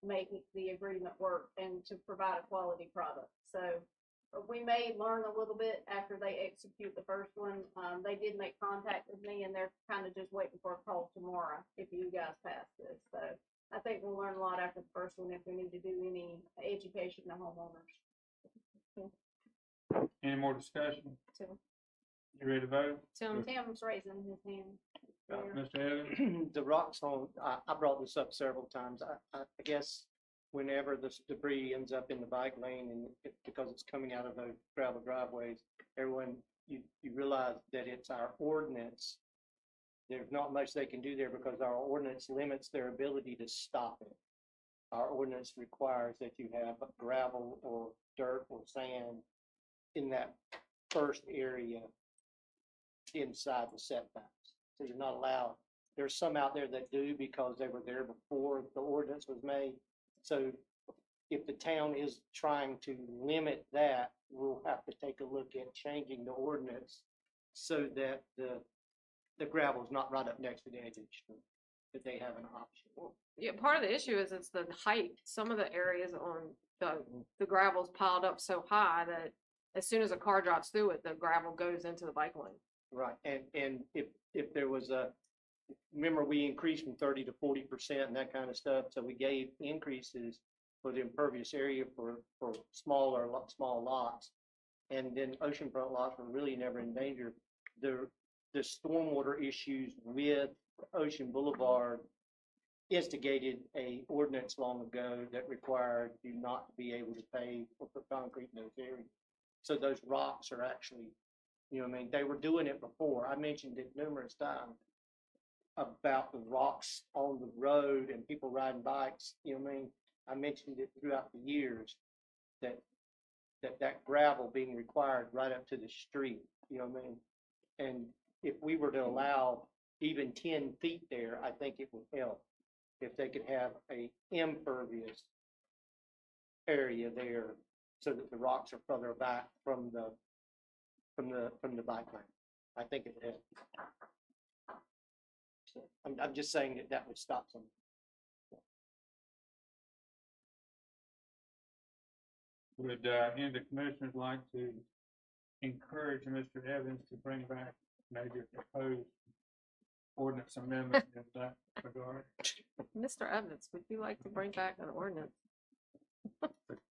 make the agreement work and to provide a quality product. So we may learn a little bit after they execute the first one. They did make contact with me, and they're kind of just waiting for a call tomorrow if you guys pass this. So I think we'll learn a lot after the first one if we need to do any education to homeowners. Any more discussion? Tim. You ready to vote? Tim's raising his hand. Mr. Evans? The rocks on, I brought this up several times. I guess whenever this debris ends up in the bike lane and because it's coming out of those gravel driveways, everyone, you realize that it's our ordinance. There's not much they can do there because our ordinance limits their ability to stop it. Our ordinance requires that you have gravel or dirt or sand in that first area inside the setbacks. So you're not allowed. There's some out there that do because they were there before the ordinance was made. So if the town is trying to limit that, we'll have to take a look at changing the ordinance so that the gravel is not right up next to the edge of the street, that they have an option. Yeah, part of the issue is it's the height. Some of the areas on the gravel's piled up so high that as soon as a car drives through it, the gravel goes into the bike lane. Right, and if there was remember we increased from 30 to 40% and that kind of stuff, so we gave increases for the impervious area for small lots, and then oceanfront lots were really never in danger. The stormwater issues with Ocean Boulevard instigated a ordinance long ago that required you not to be able to pave or put concrete in those areas. So those rocks are actually, you know what I mean, they were doing it before. I mentioned it numerous times about the rocks on the road and people riding bikes, you know what I mean? I mentioned it throughout the years that gravel being required right up to the street, you know what I mean? And if we were to allow even 10 feet there, I think it would help if they could have a impervious area there so that the rocks are further back from the bike lane. I think it would help. I'm just saying that would stop some. Would, any of the commissioners like to encourage Mr. Evans to bring back maybe a proposed ordinance amendment in that regard? Mr. Evans, would you like to bring back an ordinance?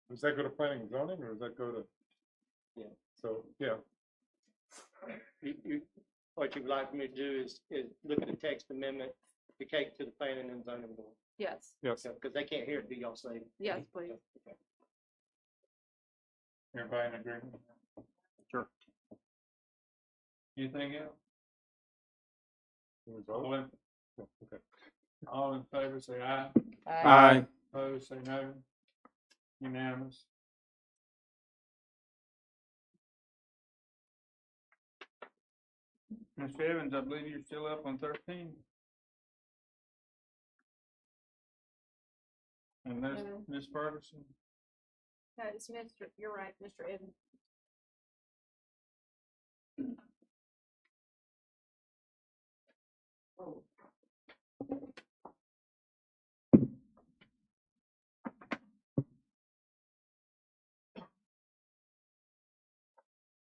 Does that go to planning and zoning, or does that go to? Yeah. So, yeah, What you would like me to do is look at a text amendment to take to the planning and zoning board. Yes, yes. Because they can't hear it, do y'all say? yes, please. Everybody in agreement? Sure. Anything else? Can we vote? All in, Yeah, okay. all in favor, say aye. Aye. Opposed, say no. Unanimous. Mr. Evans, I believe you're still up on 13. And that's No. Ms. Ferguson. It's Mr., you're right, Mr. Evans.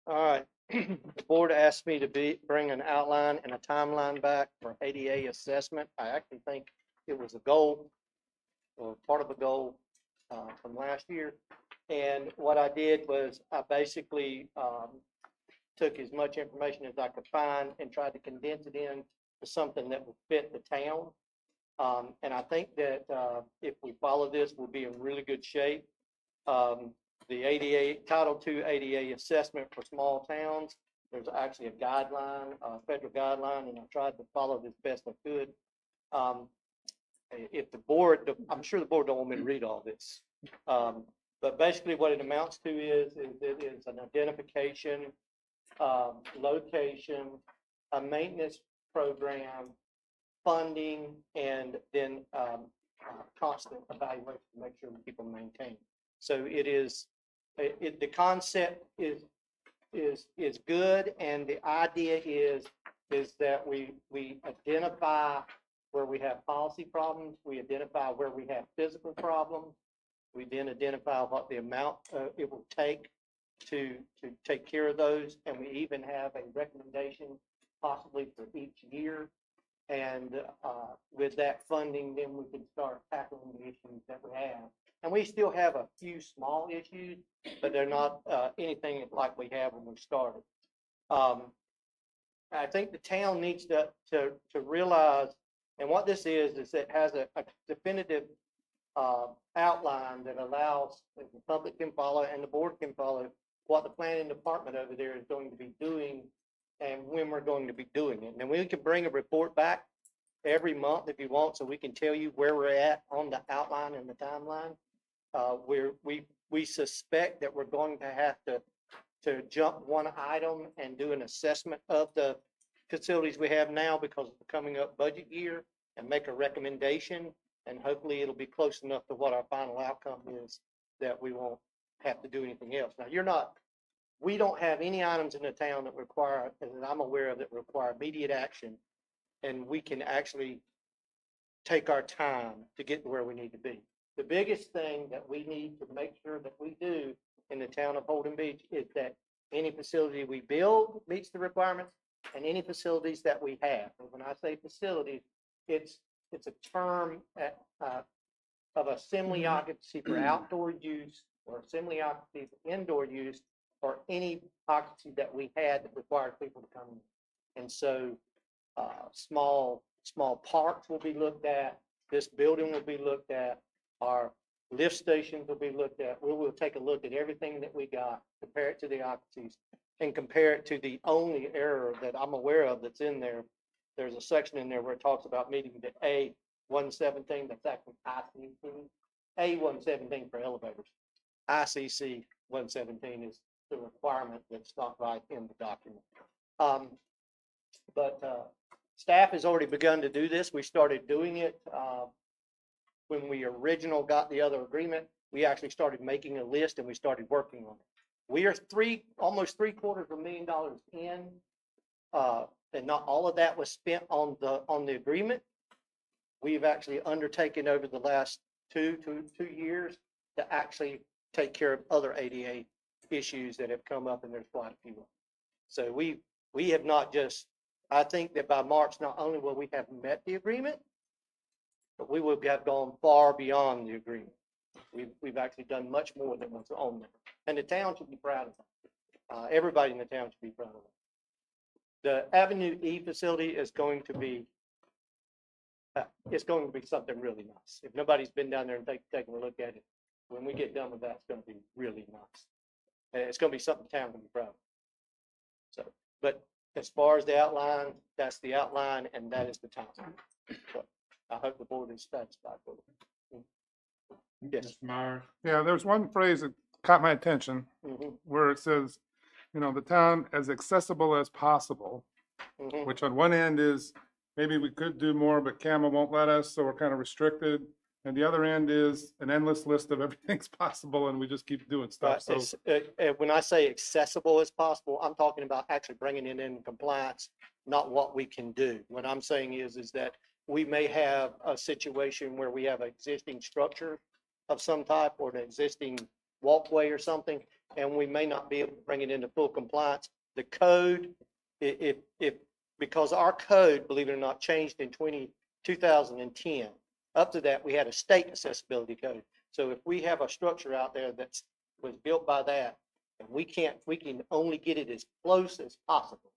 All right. The board asked me to bring an outline and a timeline back for ADA assessment. I actually think it was a goal, or part of a goal, from last year. And what I did was I basically, took as much information as I could find and tried to condense it in to something that would fit the town. And I think that, if we follow this, we'll be in really good shape. The ADA, Title II ADA assessment for small towns, there's actually a guideline, a federal guideline, and I tried to follow this best I could. If the board, I'm sure the board don't want me to read all this. But basically what it amounts to is it is an identification, location, a maintenance program, funding, and then, constant evaluation to make sure we keep them maintained. So it is, the concept is good, and the idea is that we identify where we have policy problems, we identify where we have physical problems, we then identify what the amount it will take to take care of those, and we even have a recommendation possibly for each year. And with that funding, then we can start tackling the issues that we have. And we still have a few small issues, but they're not anything like we have when we started. I think the town needs to realize, and what this is it has a definitive outline that allows the public can follow and the board can follow what the planning department over there is going to be doing and when we're going to be doing it. And we can bring a report back every month if you want, so we can tell you where we're at on the outline and the timeline. We suspect that we're going to have to jump one item and do an assessment of the facilities we have now because of the coming up budget year and make a recommendation. And hopefully it'll be close enough to what our final outcome is that we won't have to do anything else. Now, we don't have any items in the town that require, that I'm aware of, that require immediate action. And we can actually take our time to get to where we need to be. The biggest thing that we need to make sure that we do in the town of Holden Beach is that any facility we build meets the requirements, and any facilities that we have. And when I say facilities, it's a term of assembly occupancy for outdoor use or assembly occupancy for indoor use, or any occupancy that we had that required people to come in. And so small parks will be looked at. This building will be looked at. Our lift stations will be looked at. We will take a look at everything that we got, compare it to the occupancies, and compare it to the only error that I'm aware of that's in there. There's a section in there where it talks about meeting the A117, that's actually ICC. A117 for elevators. ICC 117 is the requirement that's not right in the document. But staff has already begun to do this. We started doing it when we originally got the other agreement. We actually started making a list and we started working on it. We are almost $750,000 in, and not all of that was spent on the agreement. We've actually undertaken over the last two years to actually take care of other ADA issues that have come up, and there's quite a few. So we have not just, I think that by March, not only will we have met the agreement, but we will have gone far beyond the agreement. We've actually done much more than what's on there. And the town should be proud of that. Everybody in the town should be proud of it. The Avenue E facility is going to be, it's going to be something really nice. If nobody's been down there and taken a look at it, when we get done with that, it's going to be really nice. And it's going to be something the town can be proud of. So, but as far as the outline, that's the outline, and that is the timeline. So I hope the board is satisfied with it. Yes. Mr. Myers? Yeah, there's one phrase that caught my attention Mhm, where it says, the town as accessible as possible, mhm. which on one end is maybe we could do more, but CAMA won't let us, so we're kind of restricted. And the other end is an endless list of everything's possible and we just keep doing stuff. So When I say accessible as possible, I'm talking about actually bringing it in compliance, not what we can do. What I'm saying is that we may have a situation where we have an existing structure of some type or an existing walkway or something, and we may not be able to bring it into full compliance. The code, because our code, believe it or not, changed in 2010. Up to that, we had a state accessibility code. So if we have a structure out there that was built by that, and we can only get it as close as possible,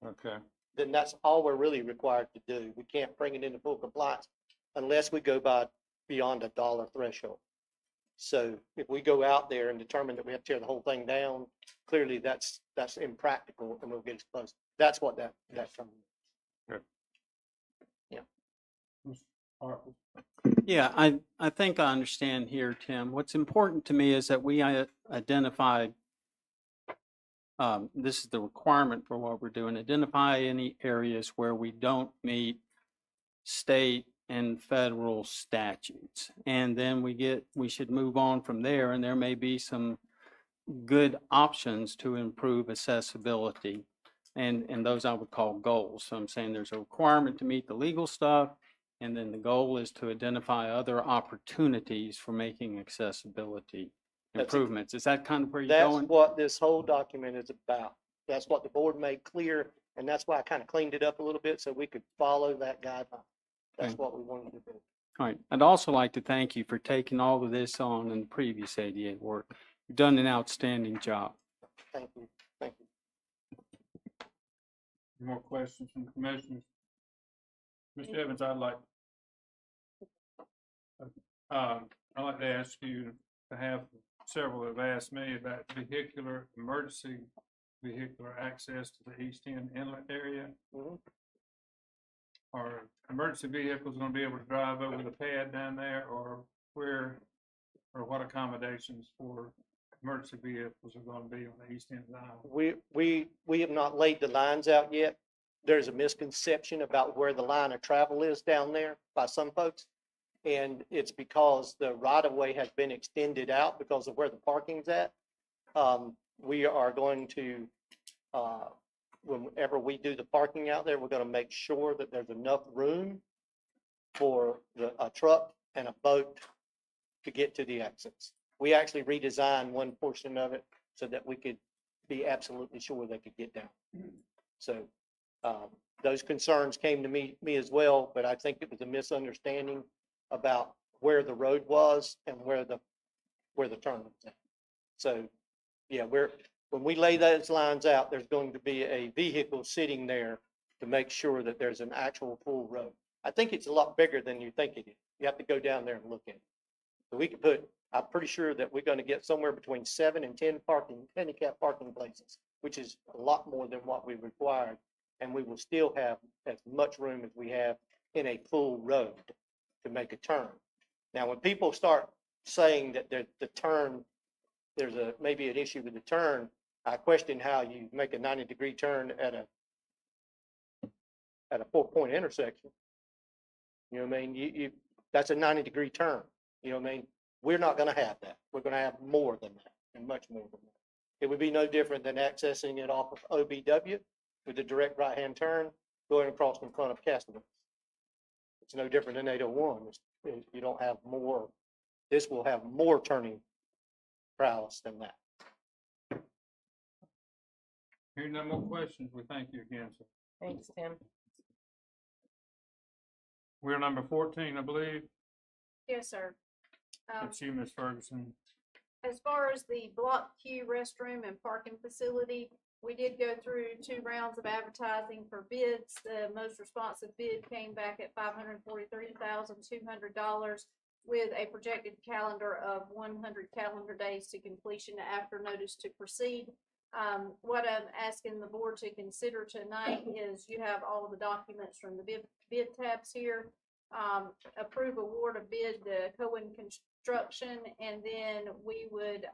okay. then that's all we're really required to do. We can't bring it into full compliance unless we go beyond $1 threshold. So if we go out there and determine that we have to tear the whole thing down, clearly that's impractical, and we'll get as close. That's what that's from. Good. Yeah. Harper? Yeah, I think I understand here, Tim. What's important to me is that we identify, this is the requirement for what we're doing, identify any areas where we don't meet state and federal statutes. And then we should move on from there, and there may be some good options to improve accessibility. And those I would call goals. So I'm saying there's a requirement to meet the legal stuff, and then the goal is to identify other opportunities for making accessibility improvements. Is that kind of where you're That's going? what this whole document is about. That's what the board made clear, and that's why I kind of cleaned it up a little bit so we could follow that guideline. That's what we wanted to do. All right. I'd also like to thank you for taking all of this on in the previous ADA work. You've done an outstanding job. Thank you. Thank you. More questions from commissioners? Mr. Evans, I'd like to ask you to have, several have asked me about emergency vehicular access to the East End Inlet area. Mhm. Are emergency vehicles going to be able to drive over the pad down there, or what accommodations for emergency vehicles are going to be on the East End of the island? We have not laid the lines out yet. There's a misconception about where the line of travel is down there by some folks. And it's because the right of way has been extended out because of where the parking's at. We are going to, whenever we do the parking out there, we're going to make sure that there's enough room for a truck and a boat to get to the exits. We actually redesigned one portion of it so that we could be absolutely sure they could get down. So those concerns came to me as well, but I think it was a misunderstanding about where the road was and where the turn was at. So, yeah, when we lay those lines out, there's going to be a vehicle sitting there to make sure that there's an actual full road. I think it's a lot bigger than you think it is. You have to go down there and look at it. So we could I'm pretty sure that we're going to get somewhere between 7 and 10 handicap parking places, which is a lot more than what we required. And we will still have as much room as we have in a full road to make a turn. Now, when people start saying that the turn, there's maybe an issue with the turn, I question how you make a 90-degree turn at a 4-point intersection. You know what I mean? That's a 90-degree turn. You know what I mean? We're not going to have that. We're going to have more than that, and much more than that. It would be no different than accessing it off of OBW with a direct right-hand turn going across in front of Castaway. It's no different than 801. You don't have more. This will have more turning prowess than that. Hearing no more questions, we thank you again, sir. Thanks, Tim. We're number 14, I believe. Yes, sir. That's you, Ms. Ferguson. As far as the Block Q restroom and parking facility, we did go through 2 rounds of advertising for bids. The most responsive bid came back at $543,200 with a projected calendar of 100 calendar days to completion after notice to proceed. What I'm asking the board to consider tonight is you have all of the documents from the bid tabs here. Approve award of bid to Cohen Construction, and then we would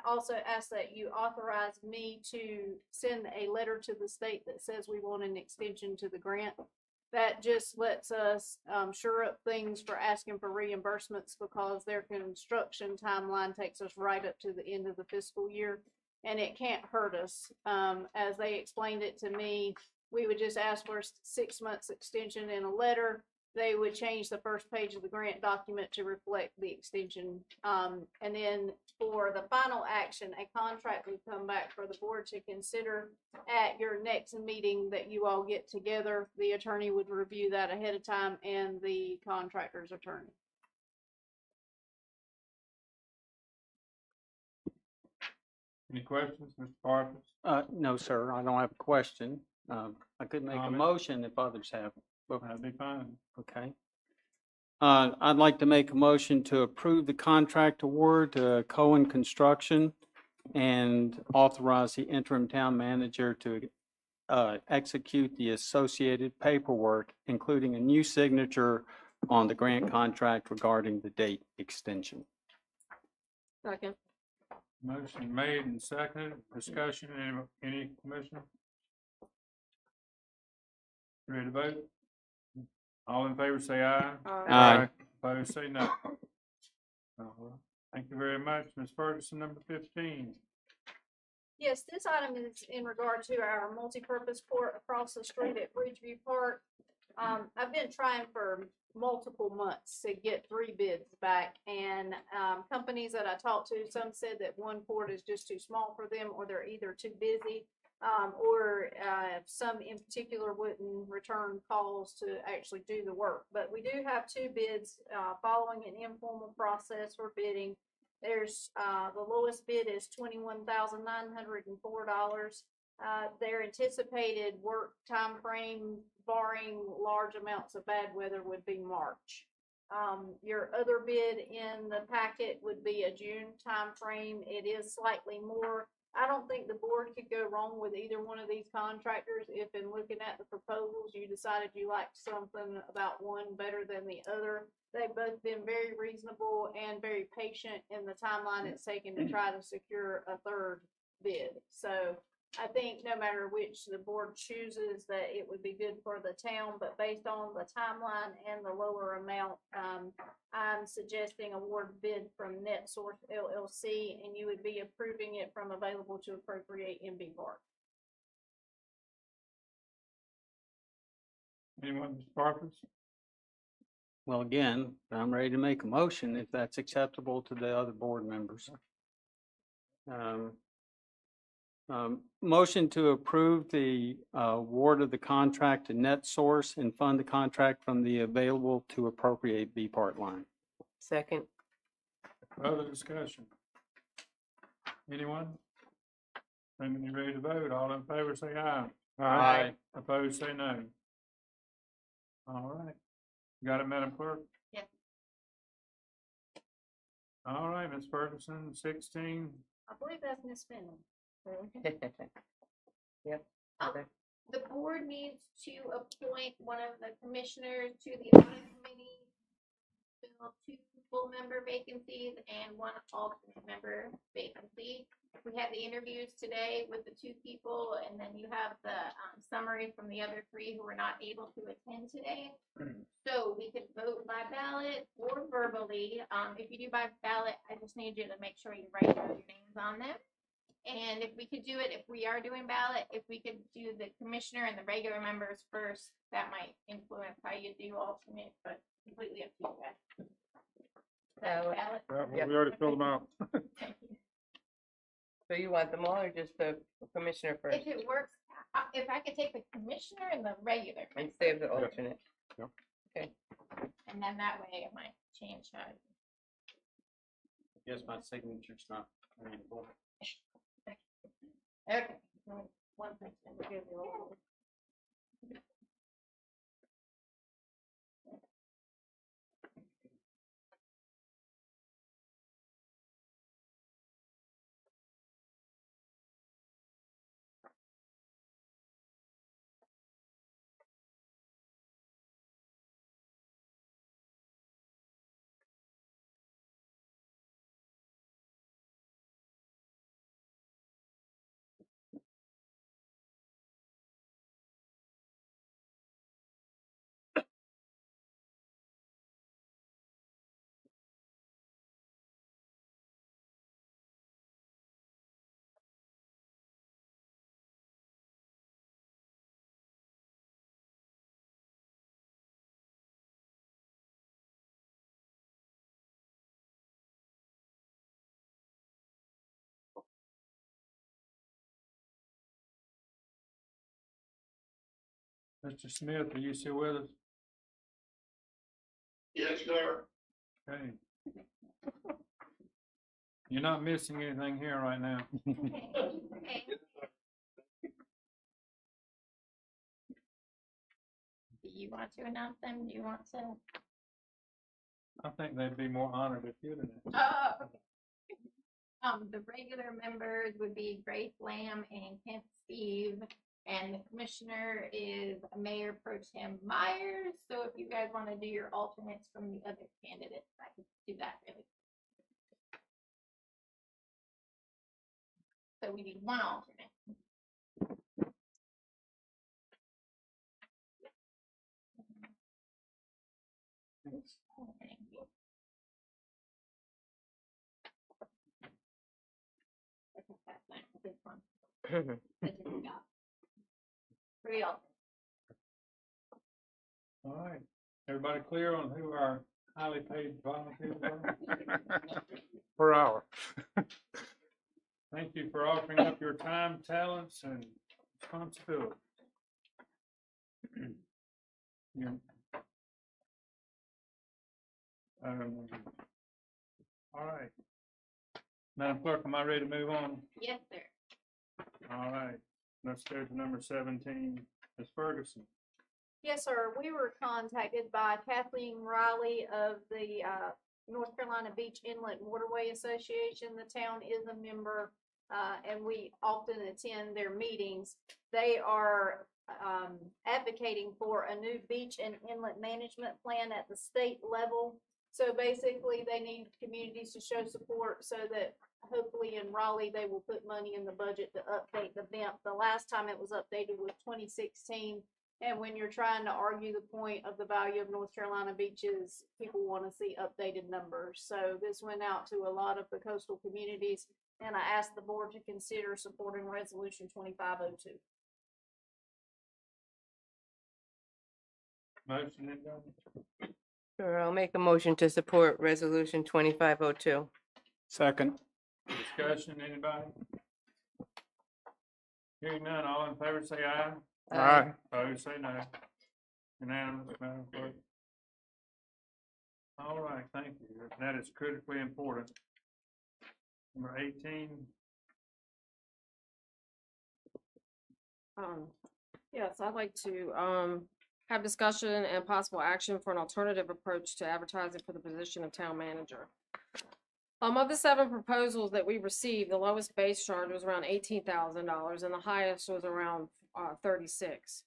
also ask that you authorize me to send a letter to the state that says we want an extension to the grant. That just lets us shore up things for asking for reimbursements, because their construction timeline takes us right up to the end of the fiscal year, and it can't hurt us. As they explained it to me, we would just ask for a 6 months extension in a letter. They would change the first page of the grant document to reflect the extension. And then for the final action, a contract would come back for the board to consider at your next meeting that you all get together. The attorney would review that ahead of time, and the contractor's attorney. Any questions, Mr. Parker? No, sir, I don't have a question. I could make a Comment? motion if others have. That'd be fine. Okay. I'd like to make a motion to approve the contract award to Cohen Construction and authorize the interim town manager to execute the associated paperwork, including a new signature on the grant contract regarding the date extension. Second. Motion made and seconded. Discussion, any commissioner? Ready to vote? All in favor say aye. Aye. Opposed say no. All right. Thank you very much. Ms. Ferguson, number 15. Yes, this item is in regard to our multipurpose court across the street at Bridgeview Park. I've been trying for multiple months to get 3 bids back, and companies that I talked to, some said that one court is just too small for them, or they're either too busy, or some in particular wouldn't return calls to actually do the work. But we do have 2 bids following an informal process for bidding. There's the lowest bid is $21,904. Their anticipated work time frame, barring large amounts of bad weather, would be March. Your other bid in the packet would be a June time frame. It is slightly more. I don't think the board could go wrong with either one of these contractors if, in looking at the proposals, you decided you liked something about one better than the other. They've both been very reasonable and very patient in the timeline it's taken to try to secure a 3rd bid. So I think no matter which the board chooses, that it would be good for the town, but based on the timeline and the lower amount, I'm suggesting award bid from NetSource LLC, and you would be approving it from available to appropriate MB Park. Anyone, Mr. Parker? Well, again, I'm ready to make a motion if that's acceptable to the other board members. Motion to approve the award of the contract to NetSource and fund the contract from the available to appropriate B part line. Second. Other discussion? Anyone? When you're ready to vote, all in favor say aye. Aye. Opposed say no. All right. Got it, Madam Clerk? Yes. All right, Ms. Ferguson, 16. I believe that's Ms. Finley. Yep. Okay. The board needs to appoint one of the commissioners to the audit committee, fill 2 full member vacancies and 1 alternate member vacancy. We had the interviews today with the 2 people, and then you have the summary from the other 3 who were not able to attend today. So we could vote by ballot or verbally. If you do by ballot, I just need you to make sure you write down your names on them. And if we could do it, if we are doing ballot, if we could do the commissioner and the regular members first, that might influence how you do alternate, but completely up to you guys. Ballot. Ballot? Yeah, we already filled them out. Thank you. So you want them all or just the commissioner first? If it works, if I could take the commissioner and the regular. And save the alternate. And then that way I might change how. Guess my signature's not readable. Okay. One person. Mr. Smith, are you still with us? Yes, sir. Okay. You're not missing anything here right now. Okay. Do you want to announce them? Do you want to? I think they'd be more honored if you'd announced. Oh, okay. The regular members would be Grace Lamb and Kent Steve, and the commissioner is Mayor Pro Tem Myers. So if you guys want to do your alternates from the other candidates, I could do that really. So we need one alternate. Thank you. This one. This is we got. 3 alternates. All right. Everybody clear on who our highly paid volunteers are? Per hour. Thank you for offering up your time, talents, and responsibility. Yeah. All right. Madam Clerk, am I ready to move on? Yes, sir. All right. Let's go to number 17, Ms. Ferguson. Yes, sir. We were contacted by Kathleen Riley of the North Carolina Beach Inlet Waterway Association. The town is a member, and we often attend their meetings. They are advocating for a new beach and inlet management plan at the state level. So basically, they need communities to show support so that hopefully in Raleigh, they will put money in the budget to update the BIMP. The last time it was updated was 2016. And when you're trying to argue the point of the value of North Carolina beaches, people want to see updated numbers. So this went out to a lot of the coastal communities, and I asked the board to consider supporting Resolution 2502. Motion, anybody? Sure, I'll make a motion to support Resolution 2502. Second. Discussion, anybody? Hearing none, all in favor say aye. Aye. Opposed, say no. Unanimous, Madam Clerk. All right, thank you. That is critically important. Number 18, Yes, I'd like to have discussion and possible action for an alternative approach to advertising for the position of town manager. Of the 7 proposals that we received, the lowest base charge was around $18,000 and the highest was around $36,000.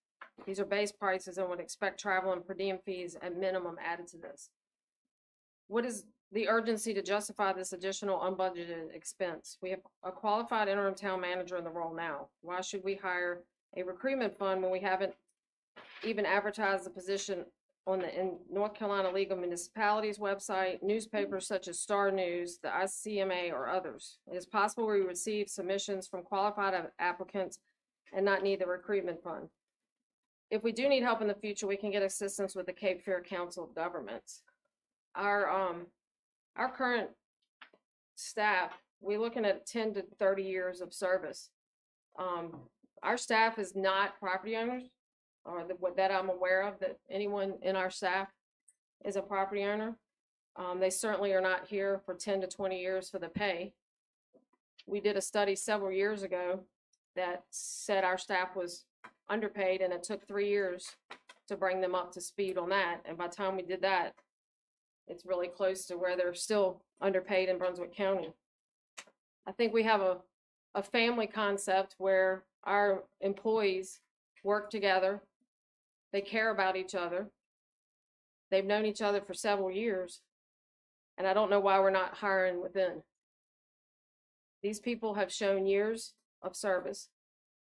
These are base prices and would expect travel and per diem fees at minimum added to this. What is the urgency to justify this additional unbudgeted expense? We have a qualified interim town manager in the role now. Why should we hire a recruitment fund when we haven't even advertised the position on the North Carolina League of Municipalities website, newspapers such as Star News, the ICMA, or others? It is possible we receive submissions from qualified applicants and not need the recruitment fund. If we do need help in the future, we can get assistance with the Cape Fear Council of Governments. I our current staff, we're looking at 10 to 30 years of service. Our staff is not property owners, or that I'm aware of, that anyone in our staff is a property owner. They certainly are not here for 10 to 20 years for the pay. We did a study several years ago that said our staff was underpaid, and it took 3 years to bring them up to speed on that. And by the time we did that, it's really close to where they're still underpaid in Brunswick County. I think we have a family concept where our employees work together. They care about each other. They've known each other for several years. And I don't know why we're not hiring within. These people have shown years of service,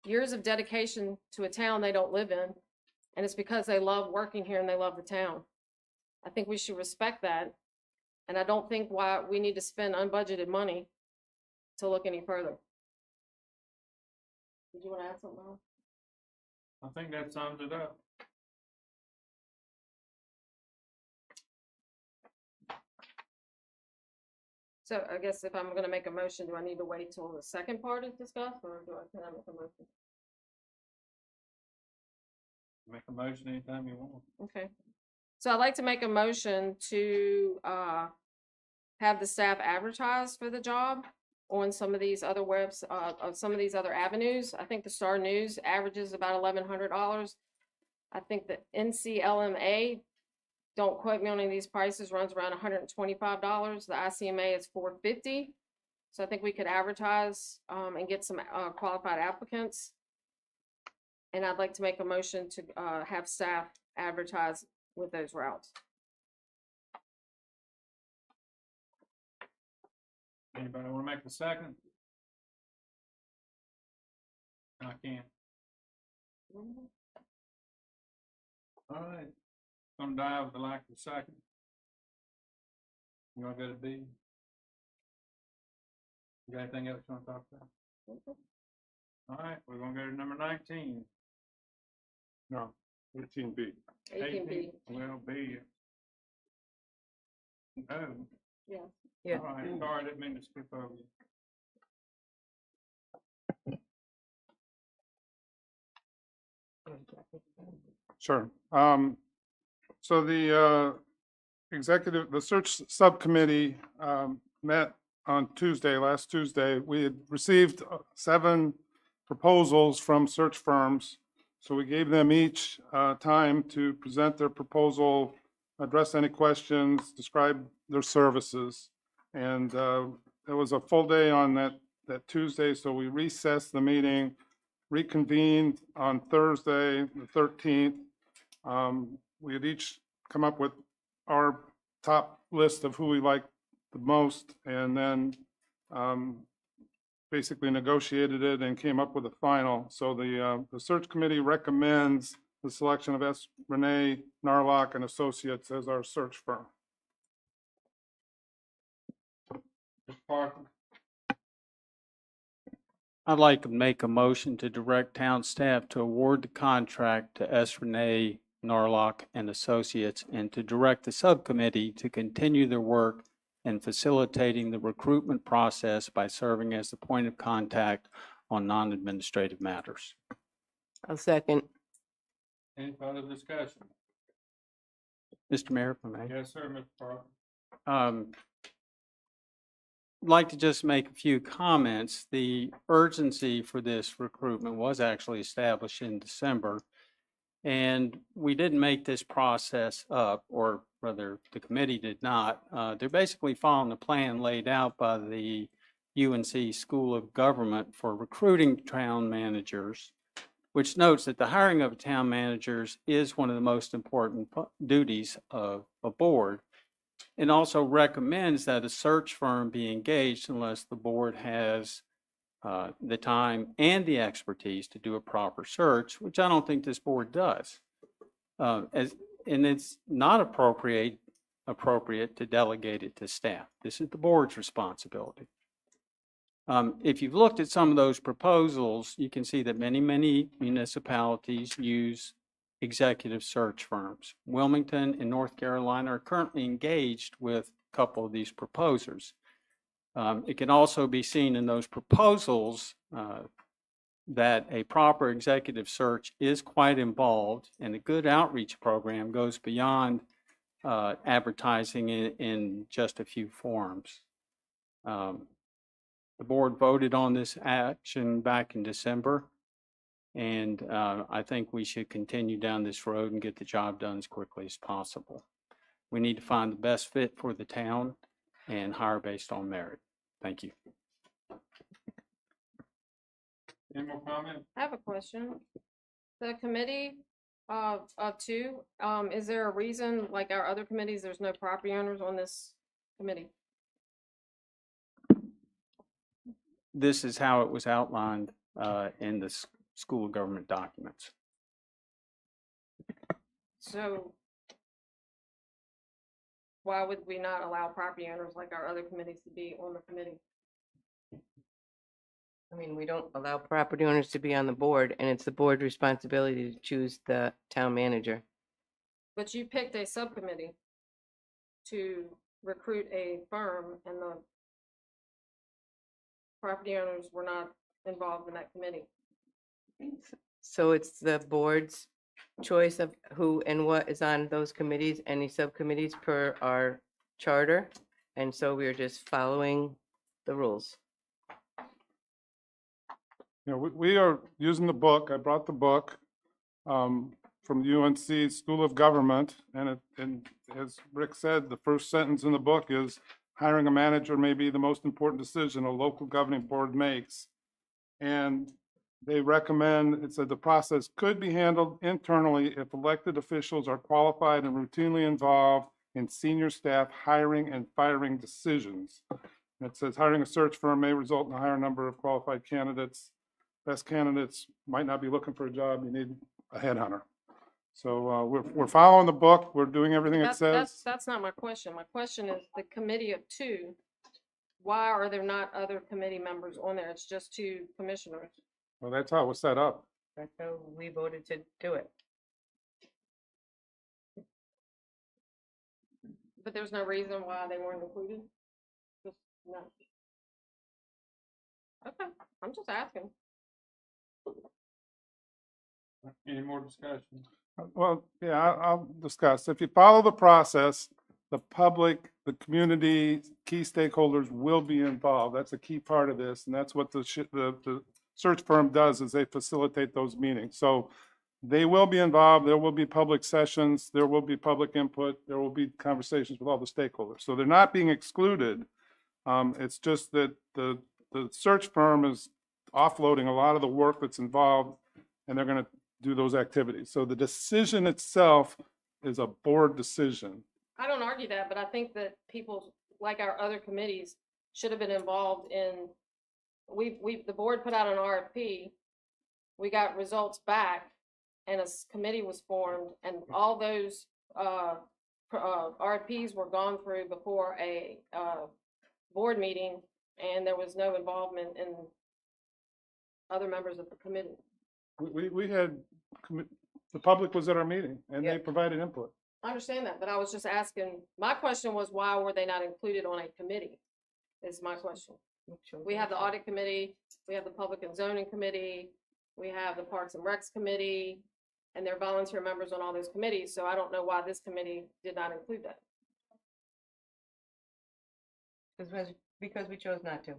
years of dedication to a town they don't live in. And it's because they love working here and they love the town. I think we should respect that. And I don't think why we need to spend unbudgeted money to look any further. Did you want to add something else? I think that sums it up. So I guess if I'm going to make a motion, do I need to wait till the second part is discussed, or can I make a motion? Make a motion anytime you want. Okay. So I'd like to make a motion to have the staff advertise for the job on some of these other some of these other avenues. I think the Star News averages about $1,100. I think the NCLMA, don't quote me on any of these prices, runs around $125. The ICMA is $450. So I think we could advertise and get some qualified applicants. And I'd like to make a motion to have staff advertise with those routes. Anybody want to make a second? I can't. All right. Gonna die with the lack of a second. You want to go to B? You got anything else you want to talk about? All right, we're gonna go to number 19. No, 18B. 18B. Well, B. Oh. Yeah. Yeah. All right, sorry, I didn't mean to skip over you. Sure. So the the search subcommittee met on last Tuesday. We had received 7 proposals from search firms. So we gave them each time to present their proposal, address any questions, describe their services. And there was a full day on that Tuesday, so we recessed the meeting, reconvened on Thursday, the 13th. We had each come up with our top list of who we liked the most, and then basically negotiated it and came up with a final. So the search committee recommends the selection of S. Renee Narlock and Associates as our search firm. Mr. Parker? I'd like to make a motion to direct town staff to award the contract to S. Renee Narlock and Associates, and to direct the subcommittee to continue their work in facilitating the recruitment process by serving as the point of contact on non-administrative matters. I'll second. Any further discussion? Mr. Mayor, if I may. Yes, sir, Mr. Parker. I'd like to just make a few comments. The urgency for this recruitment was actually established in December, and we didn't make this process up, or rather the committee did not. They're basically following the plan laid out by the UNC School of Government for recruiting town managers, which notes that the hiring of town managers is one of the most important duties of a board, and also recommends that a search firm be engaged unless the board has the time and the expertise to do a proper search, which I don't think this board does. And it's not appropriate to delegate it to staff. This is the board's responsibility. If you've looked at some of those proposals, you can see that many municipalities use executive search firms. Wilmington and North Carolina are currently engaged with a couple of these proposers. It can also be seen in those proposals that a proper executive search is quite involved, and a good outreach program goes beyond advertising in just a few forums. The board voted on this action back in December, and I think we should continue down this road and get the job done as quickly as possible. We need to find the best fit for the town and hire based on merit. Thank you. Any more comments? I have a question. The committee of two, is there a reason, like our other committees, there's no property owners on this committee? This is how it was outlined in the school of government documents. So why would we not allow property owners like our other committees to be on the committee? I mean, we don't allow property owners to be on the board, and it's the board's responsibility to choose the town manager. But you picked a subcommittee to recruit a firm, and the property owners were not involved in that committee. So it's the board's choice of who and what is on those committees, any subcommittees per our charter. And so we're just following the rules. You know, we are using the book. I brought the book from UNC School of Government. And as Rick said, the first sentence in the book is hiring a manager may be the most important decision a local governing board makes. And they recommend, it said the process could be handled internally if elected officials are qualified and routinely involved in senior staff hiring and firing decisions. And it says hiring a search firm may result in a higher number of qualified candidates. Best candidates might not be looking for a job. You need a headhunter. So we're following the book. We're doing everything it says. That's not my question. My question is the committee of two, why are there not other committee members on there? It's just two commissioners. Well, that's how it was set up. That's how we voted to do it. But there's no reason why they weren't included? Just no. Okay, I'm just asking. Any more discussion? Well, yeah, I'll discuss. If you follow the process, the public, the community, key stakeholders will be involved. That's a key part of this. And that's what the search firm does, is they facilitate those meetings. So they will be involved. There will be public sessions. There will be public input. There will be conversations with all the stakeholders. So they're not being excluded. It's just that the search firm is offloading a lot of the work that's involved, and they're going to do those activities. So the decision itself is a board decision. I don't argue that, but I think that people, like our other committees, should have been involved in, the board put out an RFP, we got results back, and a committee was formed, and all those RFPs were gone through before a board meeting, and there was no involvement in other members of the committee. We had, the public was at our meeting, and they provided input. I understand that, but I was just asking, my question was, why were they not included on a committee, is my question. We have the audit committee, we have the public and zoning committee, we have the parks and recs committee, and they're volunteer members on all those committees, so I don't know why this committee did not include that. Because we chose not to.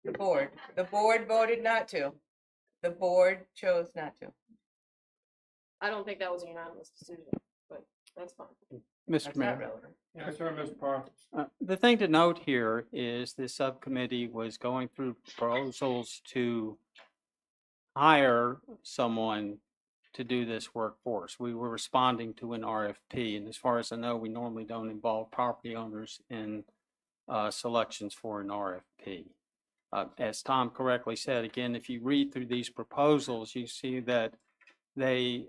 The board voted not to. The board chose not to. I don't think that was a unanimous decision, but that's fine. Mr. Mayor. relevant. Yes, sir, Mr. Parker. The thing to note here is this subcommittee was going through proposals to hire someone to do this work for us. We were responding to an RFP, and as far as I know, we normally don't involve property owners in selections for an RFP. As Tom correctly said, again, if you read through these proposals, you see that they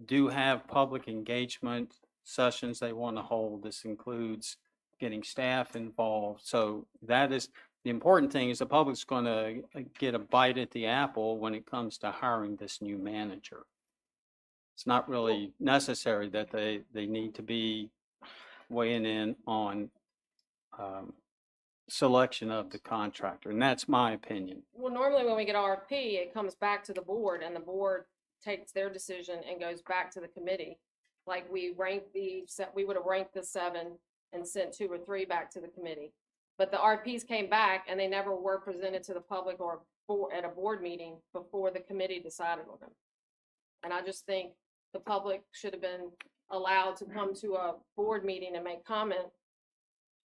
do have public engagement sessions they want to hold. This includes getting staff involved. So that is, the important thing is the public's going to get a bite at the apple when it comes to hiring this new manager. It's not really necessary that they need to be weighing in on selection of the contractor, and that's my opinion. Well, normally when we get RFP, it comes back to the board and the board takes their decision and goes back to the committee. Like we would have ranked the 7 and sent 2 or 3 back to the committee. But the RFPs came back and they never were presented to the public or at a board meeting before the committee decided on them. And I just think the public should have been allowed to come to a board meeting and make comment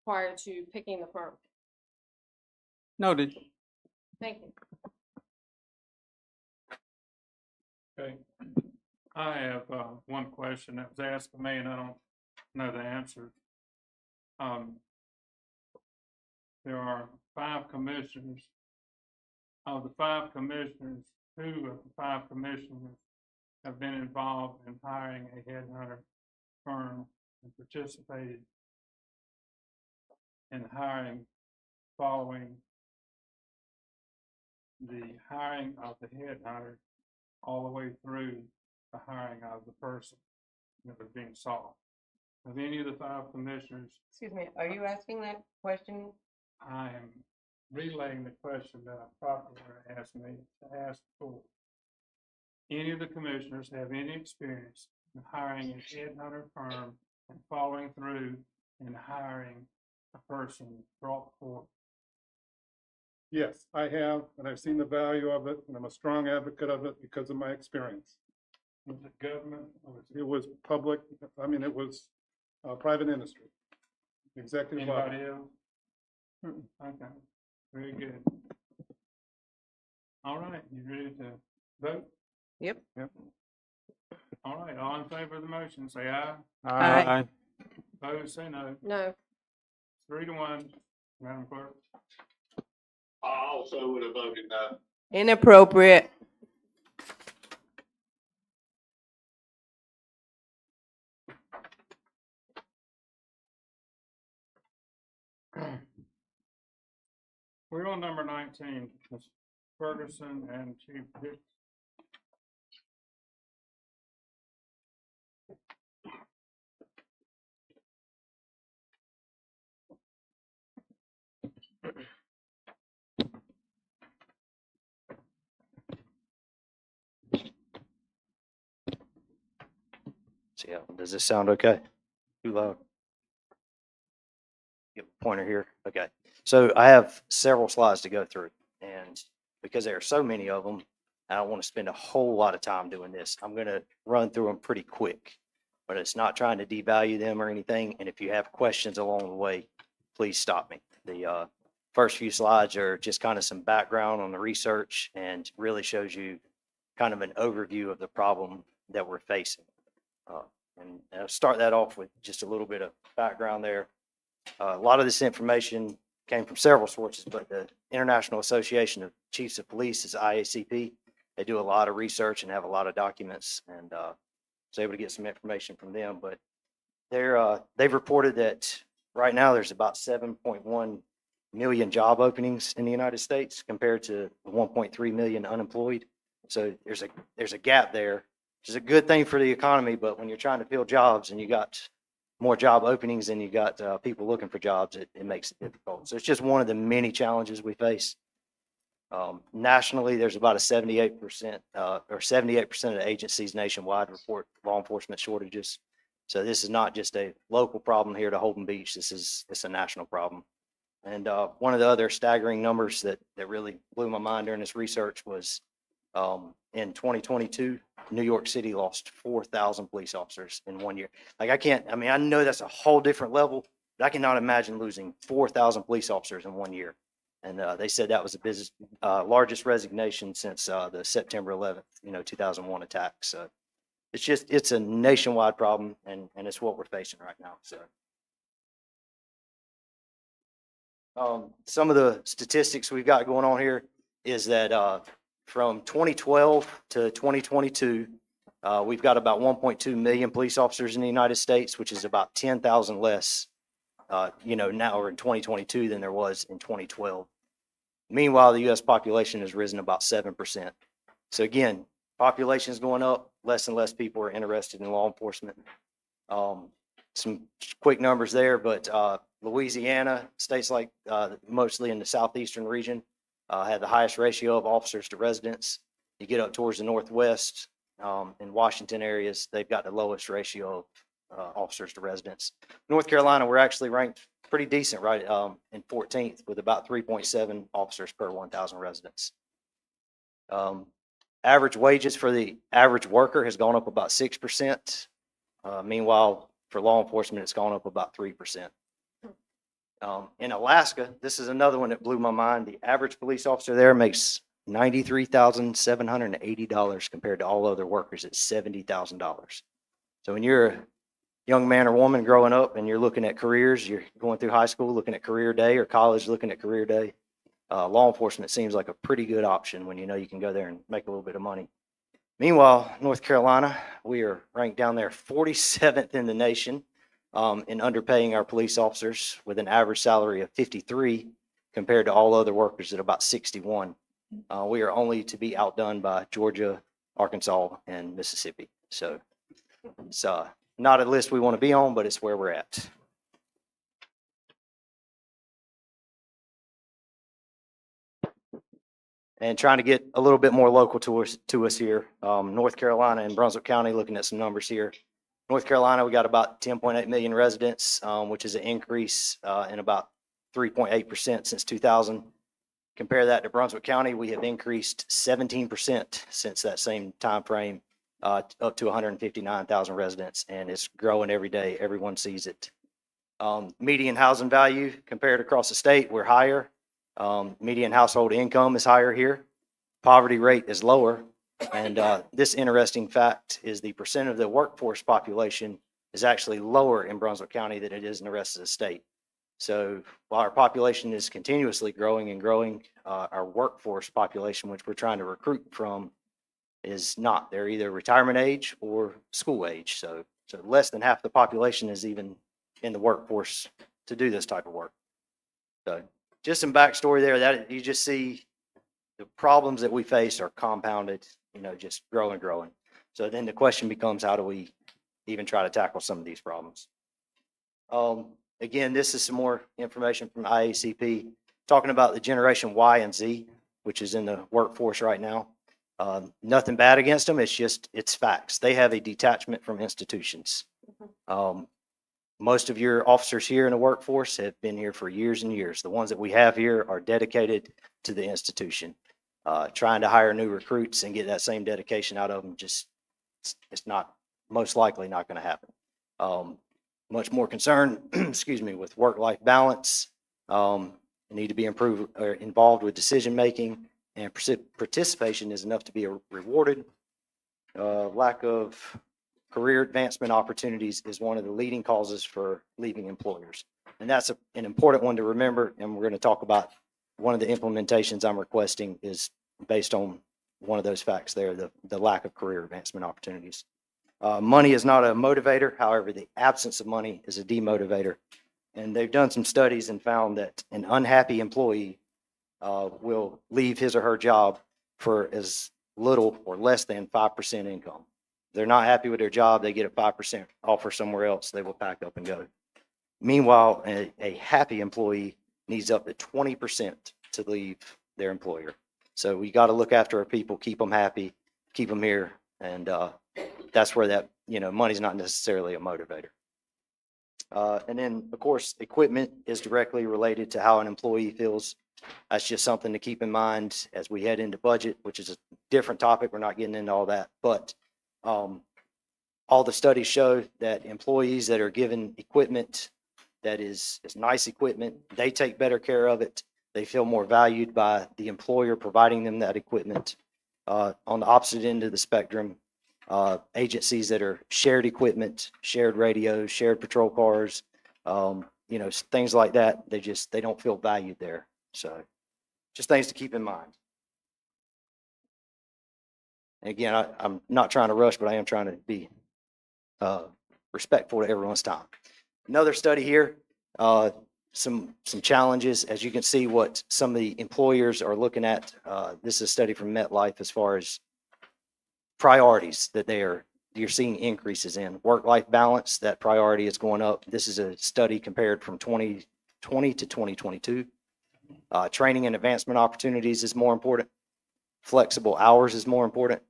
prior to picking the firm. Noted. Thank you. Okay. I have one question that was asked of me and I don't know the answer. There are 5 commissioners. Of the 5 commissioners, 2 of the 5 commissioners have been involved in hiring a headhunter firm and participated in hiring following the hiring of the headhunter all the way through the hiring of the person that was being sought. Of any of the 5 commissioners, Excuse me, are you asking that question? I am relaying the question that a prosecutor asked me to ask for. Any of the commissioners have any experience in hiring a headhunter firm and following through and hiring a person brought forth? Yes, I have, and I've seen the value of it, and I'm a strong advocate of it because of my experience. Was it government or was It was public, I mean, it was private industry. it Executive level. anybody else? Okay, very good. All right, you ready to vote? Yep. All right, all in favor of the motion, say aye. Aye. Opposed, say no. No. 3-1, Madam Clerk. I also would have voted no. Inappropriate. We're on number 19, Ms. Ferguson and Chief Hicks. So yeah, does this sound okay? Too loud? Get a pointer here. Okay. So I have several slides to go through, and because there are so many of them, I don't want to spend a whole lot of time doing this. I'm going to run through them pretty quick, but it's not trying to devalue them or anything. And if you have questions along the way, please stop me. The first few slides are just kind of some background on the research and really shows you kind of an overview of the problem that we're facing. And I'll start that off with just a little bit of background there. A lot of this information came from several sources, but the International Association of Chiefs of Police is IACP. They do a lot of research and have a lot of documents, and I was able to get some information from them. But they've reported that right now there's about 7.1 million job openings in the United States compared to 1.3 million unemployed. So there's a gap there, which is a good thing for the economy. But when you're trying to fill jobs and you got more job openings than you got people looking for jobs, it makes it difficult. So it's just one of the many challenges we face. Nationally, there's about a 78% or 78% of the agencies nationwide report law enforcement shortages. So this is not just a local problem here to Holden Beach. It's a national problem. And one of the other staggering numbers that really blew my mind during this research was in 2022, New York City lost 4,000 police officers in 1 year. Like I know that's a whole different level, but I cannot imagine losing 4,000 police officers in 1 year. And they said that was the largest resignation since the September 11th, 2001 attack. So it's a nationwide problem, and it's what we're facing right now. So some of the statistics we've got going on here is that from 2012 to 2022, we've got about 1.2 million police officers in the United States, which is about 10,000 less, now or in 2022 than there was in 2012. Meanwhile, the U.S. population has risen about 7%. So again, Population is going up, less and less people are interested in law enforcement. Some quick numbers there, but Louisiana, states like mostly in the southeastern region, had the highest ratio of officers to residents. You get up towards the northwest, in Washington areas, they've got the lowest ratio of officers to residents. North Carolina, we're actually ranked pretty decent, right, in 14th with about 3.7 officers per 1,000 residents. Average wages for the average worker has gone up about 6%. Meanwhile, for law enforcement, it's gone up about 3%. In Alaska, this is another one that blew my mind. The average police officer there makes $93,780 compared to all other workers at $70,000. So when you're a young man or woman growing up and you're looking at careers, you're going through high school looking at career day or college looking at career day, law enforcement seems like a pretty good option when you know you can go there and make a little bit of money. Meanwhile, North Carolina, we are ranked down there 47th in the nation in underpaying our police officers with an average salary of 53 compared to all other workers at about 61. We are only to be outdone by Georgia, Arkansas, and Mississippi. So it's not a list we want to be on, but it's where we're at. And trying to get a little bit more local to us here. North Carolina and Brunswick County, looking at some numbers here. North Carolina, we got about 10.8 million residents, which is an increase in about 3.8% since 2000. Compare that to Brunswick County, we have increased 17% since that same time frame, up to 159,000 residents, and it's growing every day. Everyone sees it. Median housing value compared across the state, we're higher. Median household income is higher here. Poverty rate is lower. And this interesting fact is the percent of the workforce population is actually lower in Brunswick County than it is in the rest of the state. So while our population is continuously growing and growing, our workforce population, which we're trying to recruit from, is not. They're either retirement age or school age. So less than half the population is even in the workforce to do this type of work. So just some backstory there. That you just see the problems that we face are compounded, just growing. So then the question becomes, how do we even try to tackle some of these problems? Again, this is some more information from IACP talking about the generation Y and Z, which is in the workforce right now. Nothing bad against them. It's facts. They have a detachment from institutions. Most of your officers here in the workforce have been here for years and years. The ones that we have here are dedicated to the institution. Trying to hire new recruits and get that same dedication out of them, it's not, most likely not going to happen. Much more concerned, excuse me, with work-life balance. Need to be improved or involved with decision-making, and participation is enough to be rewarded. Lack of career advancement opportunities is one of the leading causes for leaving employers. And that's an important one to remember. And we're going to talk about one of the implementations I'm requesting is based on one of those facts there, the lack of career advancement opportunities. Money is not a motivator. However, the absence of money is a demotivator. And they've done some studies and found that an unhappy employee will leave his or her job for as little or less than 5% income. If they're not happy with their job, they get a 5% offer somewhere else, they will pack up and go. Meanwhile, a happy employee needs up to 20% to leave their employer. So we got to look after our people, keep them happy, keep them here. And that's where that, money's not necessarily a motivator. And then, of course, equipment is directly related to how an employee feels. That's just something to keep in mind as we head into budget, which is a different topic. We're not getting into all that. But all the studies show that employees that are given equipment that is nice equipment, they take better care of it. They feel more valued by the employer providing them that equipment. On the opposite end of the spectrum, agencies that are shared equipment, shared radios, shared patrol cars, things like that, they don't feel valued there. So just things to keep in mind. And again, I'm not trying to rush, but I am trying to be respectful to everyone's time. Another study here, some challenges. As you can see, what some of the employers are looking at. This is a study from MetLife as far as priorities that you're seeing increases in. Work-life balance, that priority is going up. This is a study compared from 2020 to 2022. Training and advancement opportunities is more important. Flexible hours is more important.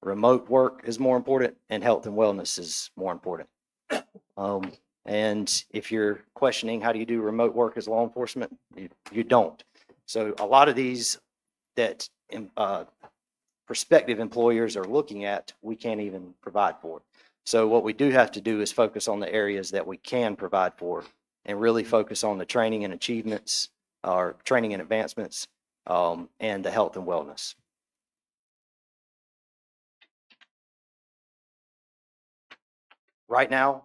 Remote work is more important, and health and wellness is more important. And if you're questioning how do you do remote work as law enforcement, you don't. So a lot of these that prospective employers are looking at, we can't even provide for. So what we do have to do is focus on the areas that we can provide for and really focus on the training and achievements, or training and advancements, and the health and wellness. Right now,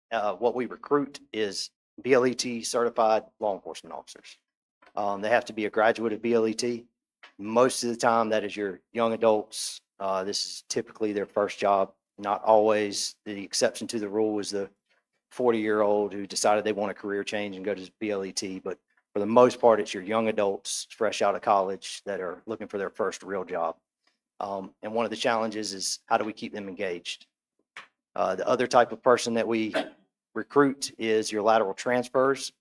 what we recruit is BLET certified law enforcement officers. They have to be a graduate of BLET. Most of the time, that is your young adults. This is typically their first job. Not always. The exception to the rule is the 40-year-old who decided they want a career change and go to BLET. But for the most part, it's your young adults fresh out of college that are looking for their first real job. And one of the challenges is how do we keep them engaged? The other type of person that we recruit is your lateral transfers.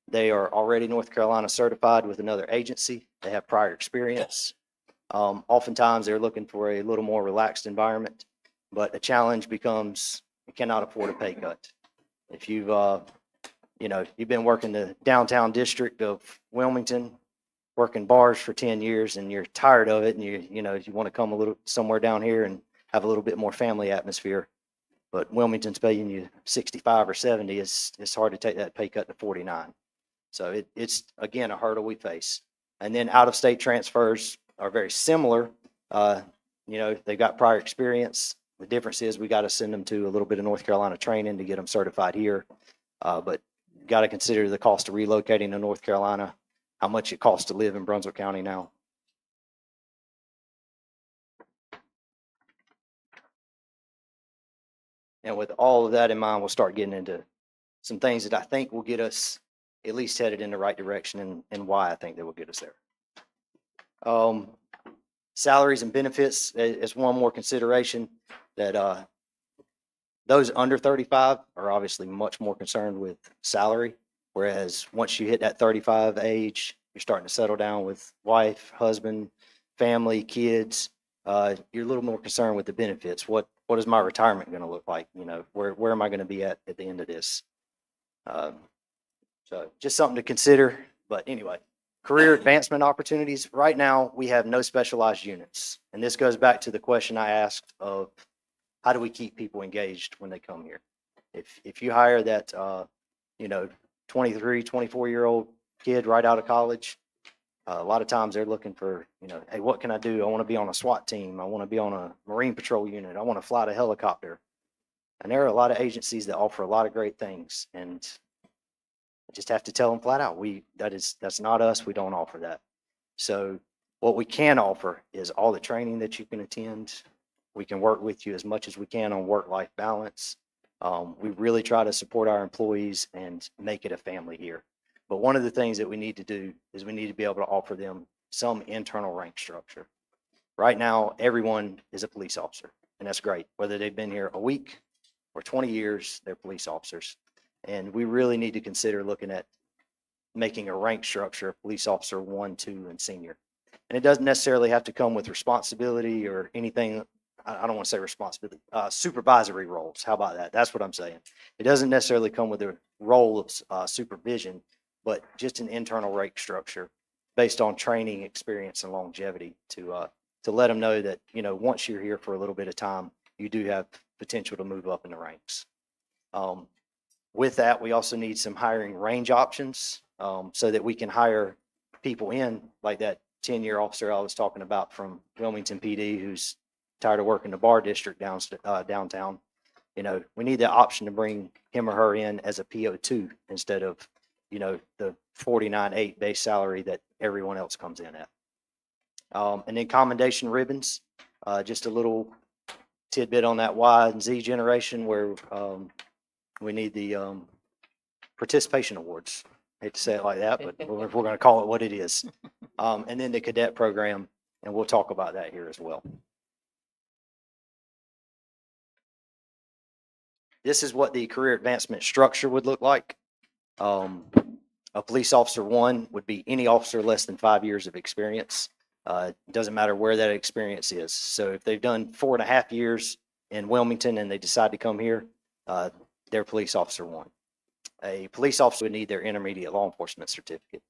They are already North Carolina certified with another agency. They have prior experience. Oftentimes they're looking for a little more relaxed environment, but a challenge becomes you cannot afford a pay cut. If you've been working the downtown district of Wilmington, working bars for 10 years and you're tired of it and you want to come a little somewhere down here and have a little bit more family atmosphere, but Wilmington's paying you 65 or 70, it's hard to take that pay cut to 49. So it's again, a hurdle we face. And then out-of-state transfers are very similar. They've got prior experience. The difference is we got to send them to a little bit of North Carolina training to get them certified here. But got to consider the cost of relocating to North Carolina, how much it costs to live in Brunswick County now. And with all of that in mind, we'll start getting into some things that I think will get us at least headed in the right direction and why I think that will get us there. Salaries and benefits is one more consideration that those under 35 are obviously much more concerned with salary, whereas once you hit that 35 age, you're starting to settle down with wife, husband, family, kids. You're a little more concerned with the benefits. What is my retirement going to look like? Where am I going to be at the end of this? So just something to consider. But anyway, career advancement opportunities. Right now, we have no specialized units. And this goes back to the question I asked of how do we keep people engaged when they come here? If you hire that, 23, 24-year-old kid right out of college, a lot of times they're looking for, hey, what can I do? I want to be on a SWAT team. I want to be on a Marine Patrol unit. I want to fly the helicopter. And there are a lot of agencies that offer a lot of great things. And I just have to tell them flat out, that's not us. We don't offer that. So what we can offer is all the training that you can attend. We can work with you as much as we can on work-life balance. We really try to support our employees and make it a family here. But one of the things that we need to do is we need to be able to offer them some internal rank structure. Right now, everyone is a police officer, and that's great. Whether they've been here a week or 20 years, they're police officers. And we really need to consider looking at making a rank structure of police officer 1, 2, and senior. And it doesn't necessarily have to come with responsibility or anything. I don't want to say responsibility, supervisory roles. How about that? That's what I'm saying. It doesn't necessarily come with a role of supervision, but just an internal rank structure based on training, experience, and longevity to let them know that, once you're here for a little bit of time, you do have potential to move up in the ranks. With that, we also need some hiring range options so that we can hire people in, like that 10-year officer I was talking about from Wilmington PD who's tired of working the bar district downtown. We need the option to bring him or her in as a PO2 instead of, the $49,800 base salary that everyone else comes in at. And then commendation ribbons, just a little tidbit on that Y and Z generation where we need the participation awards. I hate to say it like that, but we're going to call it what it is. And then the cadet program, and we'll talk about that here as well. this is what the career advancement structure would look like. A police officer one would be any officer less than 5 years of experience. It doesn't matter where that experience is. So if they've done 4.5 years in Wilmington and they decide to come here, they're police officer one. A police officer would need their intermediate law enforcement certificate.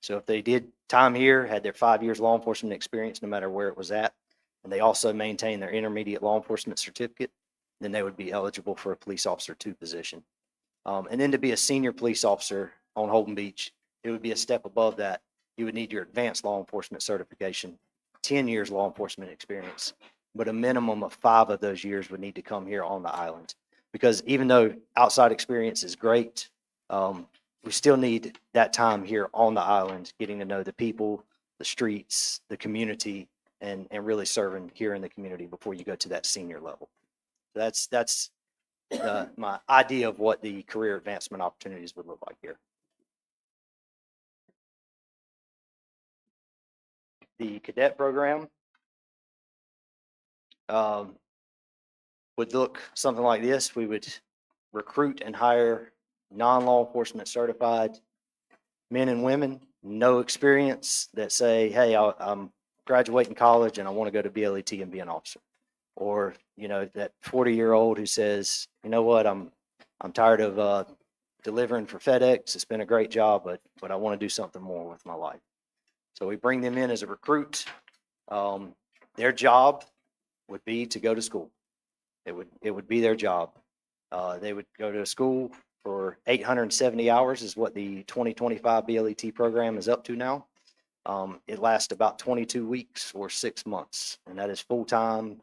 So if they did time here, had their 5 years law enforcement experience, no matter where it was at, and they also maintain their intermediate law enforcement certificate, then they would be eligible for a police officer two position. And then to be a senior police officer on Holden Beach, it would be a step above that. You would need your advanced law enforcement certification, 10 years law enforcement experience, but a minimum of 5 of those years would need to come here on the island. Because even though outside experience is great, we still need that time here on the island, getting to know the people, the streets, the community, and really serving here in the community before you go to that senior level. That's my idea of what the career advancement opportunities would look like here. The cadet program would look something like this. We would recruit and hire non-law enforcement certified men and women, no experience, that say, hey, I'm graduating college and I want to go to BLET and be an officer. Or, that 40-year-old who says, you know what, I'm tired of delivering for FedEx. It's been a great job, but I want to do something more with my life. So we bring them in as a recruit. Their job would be to go to school. It would be their job. They would go to school for 870 hours is what the 2025 BLET program is up to now. It lasts about 22 weeks or 6 months, and that is full-time.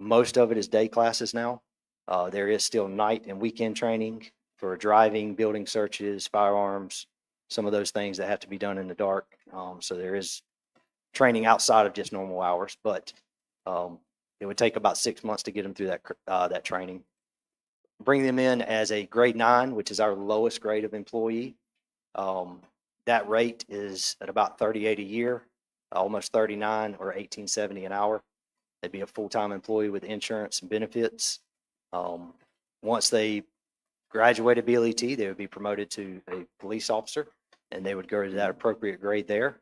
Most of it is day classes now. There is still night and weekend training for driving, building searches, firearms, some of those things that have to be done in the dark. So there is training outside of just normal hours, but it would take about 6 months to get them through that training. Bring them in as a grade 9, which is our lowest grade of employee. That rate is at about $38 a year, almost $39 or $18.70 an hour. They'd be a full-time employee with insurance and benefits. Once they graduated BLET, they would be promoted to a police officer, and they would go to that appropriate grade there.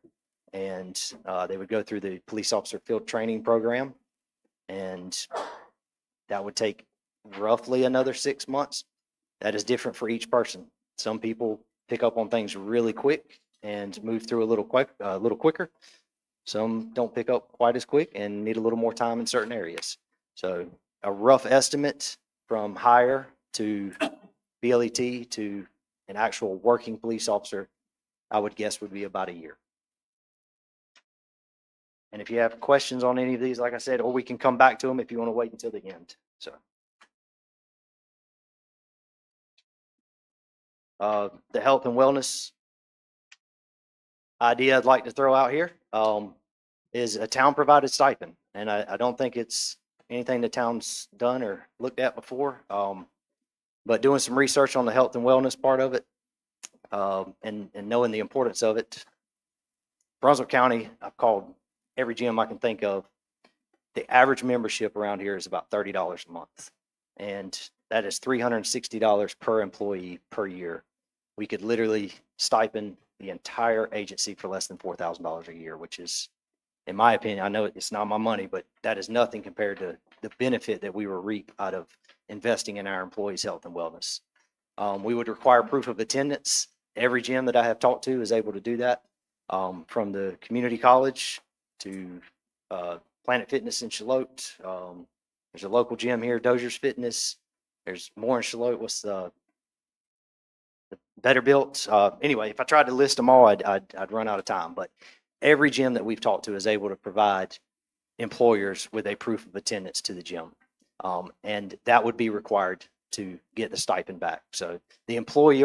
And they would go through the police officer field training program, and that would take roughly another 6 months. That is different for each person. Some people pick up on things really quick and move through a little quicker. Some don't pick up quite as quick and need a little more time in certain areas. So a rough estimate from hire to BLET to an actual working police officer, I would guess would be about a year. And if you have questions on any of these, like I said, or we can come back to them if you want to wait until the end. So the health and wellness idea I'd like to throw out here is a town provided stipend. And I don't think it's anything the town's done or looked at before. But doing some research on the health and wellness part of it and knowing the importance of it, Brunswick County, I've called every gym I can think of. The average membership around here is about $30 a month. And that is $360 per employee per year. We could literally stipend the entire agency for less than $4,000 a year, which is, in my opinion, I know it's not my money, but that is nothing compared to the benefit that we will reap out of investing in our employees' health and wellness. We would require proof of attendance. Every gym that I have talked to is able to do that, from the community college to Planet Fitness in Charlotte. There's a local gym here, Dozier's Fitness. There's more in Charlotte. What's the Better Built? Anyway, if I tried to list them all, I'd run out of time. But every gym that we've talked to is able to provide employers with a proof of attendance to the gym. And that would be required to get the stipend back. So the employee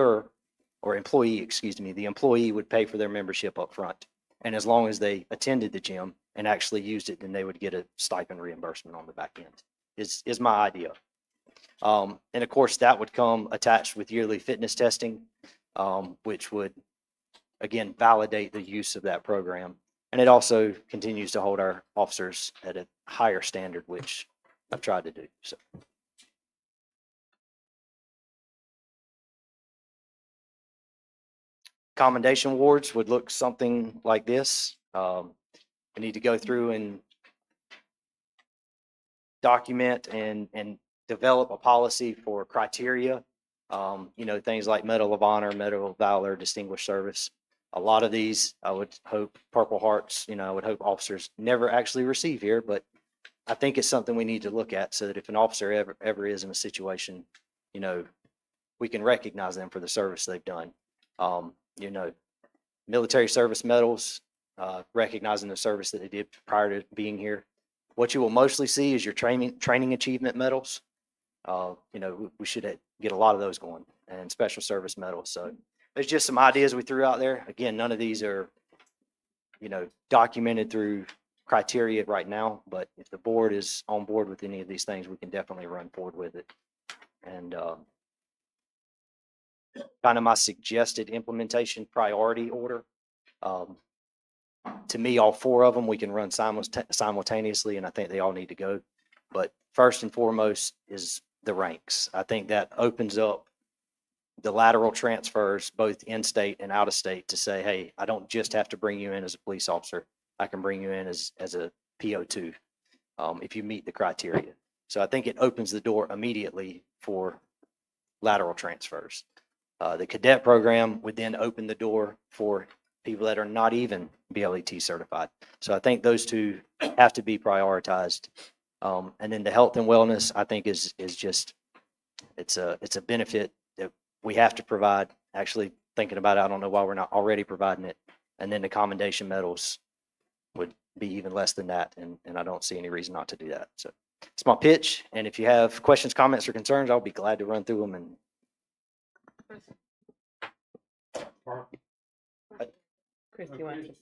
would pay for their membership up front. And as long as they attended the gym and actually used it, then they would get a stipend reimbursement on the back end, is my idea. And of course, that would come attached with yearly fitness testing, which would, again, validate the use of that program. And it also continues to hold our officers at a higher standard, which I've tried to do. So commendation awards would look something like this. We need to go through and document and develop a policy for criteria. Things like Medal of Honor, Medal of Valor, Distinguished Service. A lot of these, I would hope Purple Hearts, I would hope officers never actually receive here, but I think it's something we need to look at so that if an officer ever is in a situation, we can recognize them for the service they've done. Military service medals, recognizing the service that they did prior to being here. What you will mostly see is your training achievement medals. We should get a lot of those going, and special service medals. So there's just some ideas we threw out there. Again, none of these are, documented through criteria right now, but if the board is on board with any of these things, we can definitely run forward with it. And kind of my suggested implementation priority order. To me, all four of them, we can run simultaneously, and I think they all need to go. But first and foremost is the ranks. I think that opens up the lateral transfers, both in-state and out-of-state, to say, hey, I don't just have to bring you in as a police officer. I can bring you in as a PO2 if you meet the criteria. So I think it opens the door immediately for lateral transfers. The cadet program would then open the door for people that are not even BLET certified. So I think those two have to be prioritized. And then the health and wellness, I think is just, it's a benefit that we have to provide. Actually thinking about it, I don't know why we're not already providing it. And then the commendation medals would be even less than that. And I don't see any reason not to do that. So it's my pitch. And if you have questions, comments, or concerns, I'll be glad to run through them. And Chris, do you want to?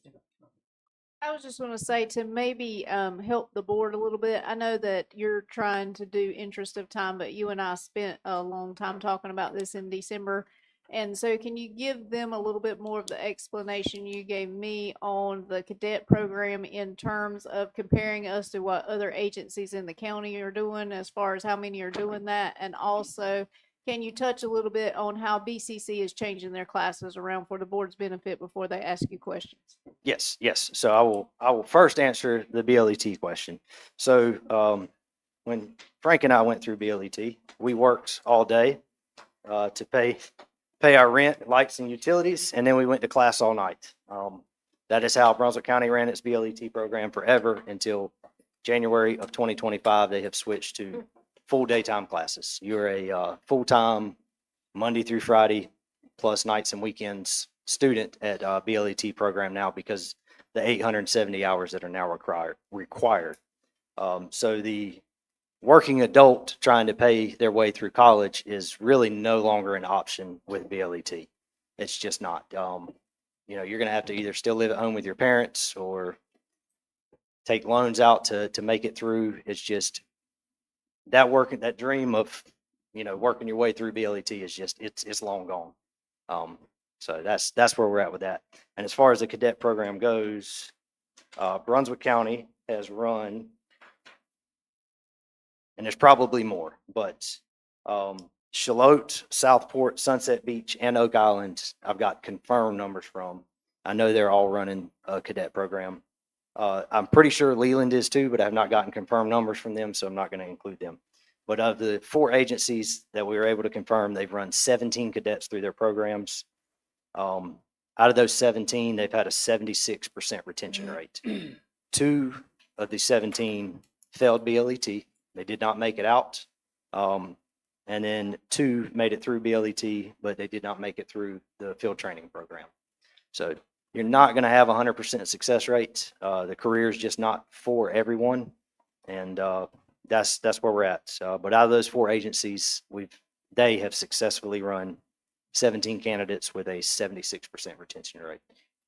I was just going to say to maybe help the board a little bit. I know that you're trying to do interest of time, but you and I spent a long time talking about this in December. And so can you give them a little bit more of the explanation you gave me on the cadet program in terms of comparing us to what other agencies in the county are doing as far as how many are doing that? And also, can you touch a little bit on how BCC is changing their classes around for the board's benefit before they ask you questions? Yes. So I will first answer the BLET question. So when Frank and I went through BLET, we worked all day to pay our rent, lights, and utilities, and then we went to class all night. That is how Brunswick County ran its BLET program forever until January of 2025. They have switched to full daytime classes. You're a full-time Monday through Friday plus nights and weekends student at BLET program now because the 870 hours that are now required. So the working adult trying to pay their way through college is really no longer an option with BLET. It's just not. You're going to have to either still live at home with your parents or take loans out to make it through. It's just that dream of, working your way through BLET is just, it's long gone. So that's where we're at with that. And as far as the cadet program goes, Brunswick County has run, and there's probably more, but Charlotte, Southport, Sunset Beach, and Oak Island, I've got confirmed numbers from. I know they're all running a cadet program. I'm pretty sure Leland is too, but I have not gotten confirmed numbers from them, so I'm not going to include them. But of the 4 agencies that we were able to confirm, they've run 17 cadets through their programs. Out of those 17, they've had a 76% retention rate. 2 of the 17 failed BLET. They did not make it out. And then 2 made it through BLET, but they did not make it through the field training program. So you're not going to have 100% success rate. The career is just not for everyone. And that's where we're at. But out of those 4 agencies, they have successfully run 17 candidates with a 76% retention rate.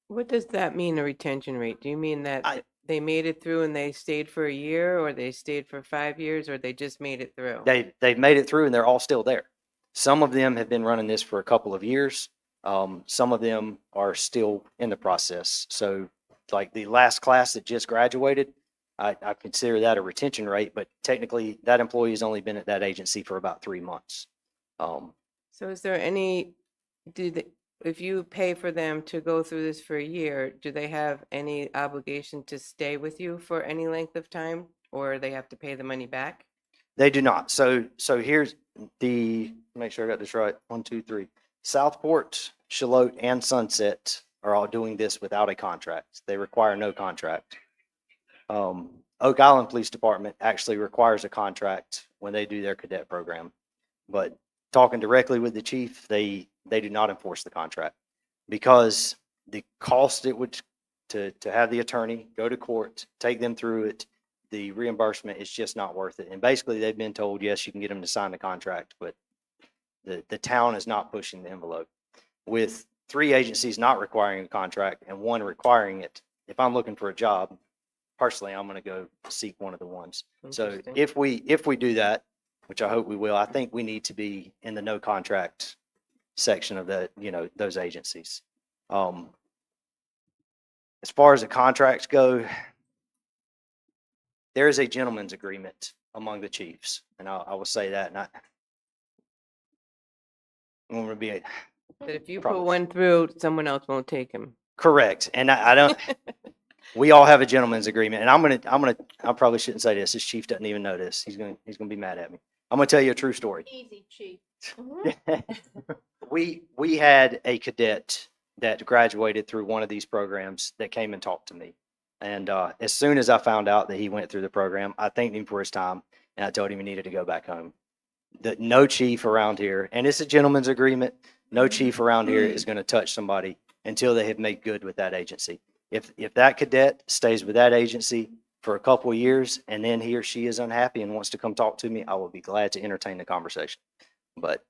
What does that mean, a retention rate? Do you mean that they made it through and they stayed for a year, or they stayed for 5 years, or they just made it through? They've made it through and they're all still there. Some of them have been running this for a couple of years. Some of them are still in the process. So like the last class that just graduated, I consider that a retention rate, but technically that employee has only been at that agency for about 3 months. So is there any, if you pay for them to go through this for a year, do they have any obligation to stay with you for any length of time? Or they have to pay the money back? They do not. So here's make sure I got this right. 1, 2, 3. Southport, Charlotte, and Sunset are all doing this without a contract. They require no contract. Oak Island Police Department actually requires a contract when they do their cadet program. But talking directly with the chief, they do not enforce the contract because the cost it would to have the attorney go to court, take them through it, the reimbursement is just not worth it. And basically they've been told, yes, you can get them to sign the contract, but the town is not pushing the envelope. With 3 agencies not requiring a contract and 1 requiring it, if I'm looking for a job, personally, I'm going to go seek one of the ones. So Interesting. if we do that, which I hope we will, I think we need to be in the no contract section of the, those agencies. As far as the contracts go, there is a gentleman's agreement among the chiefs, and I will say that. And I'm going to be That if you Probably. put one through, someone else won't take him. correct, and I don't. We all have a gentleman's agreement, and I probably shouldn't say this. This chief doesn't even know this. He's gonna be mad at me. I'm gonna tell you a true story. Easy, chief. We had a cadet that graduated through one of these programs that came and talked to me. And as soon as I found out that he went through the program, I thanked him for his time, and I told him he needed to go back home. That no chief around here, and it's a gentleman's agreement, no chief around here is going to touch somebody until they have made good with that agency. If that cadet stays with that agency for a couple of years and then he or she is unhappy and wants to come talk to me, I will be glad to entertain the conversation. But,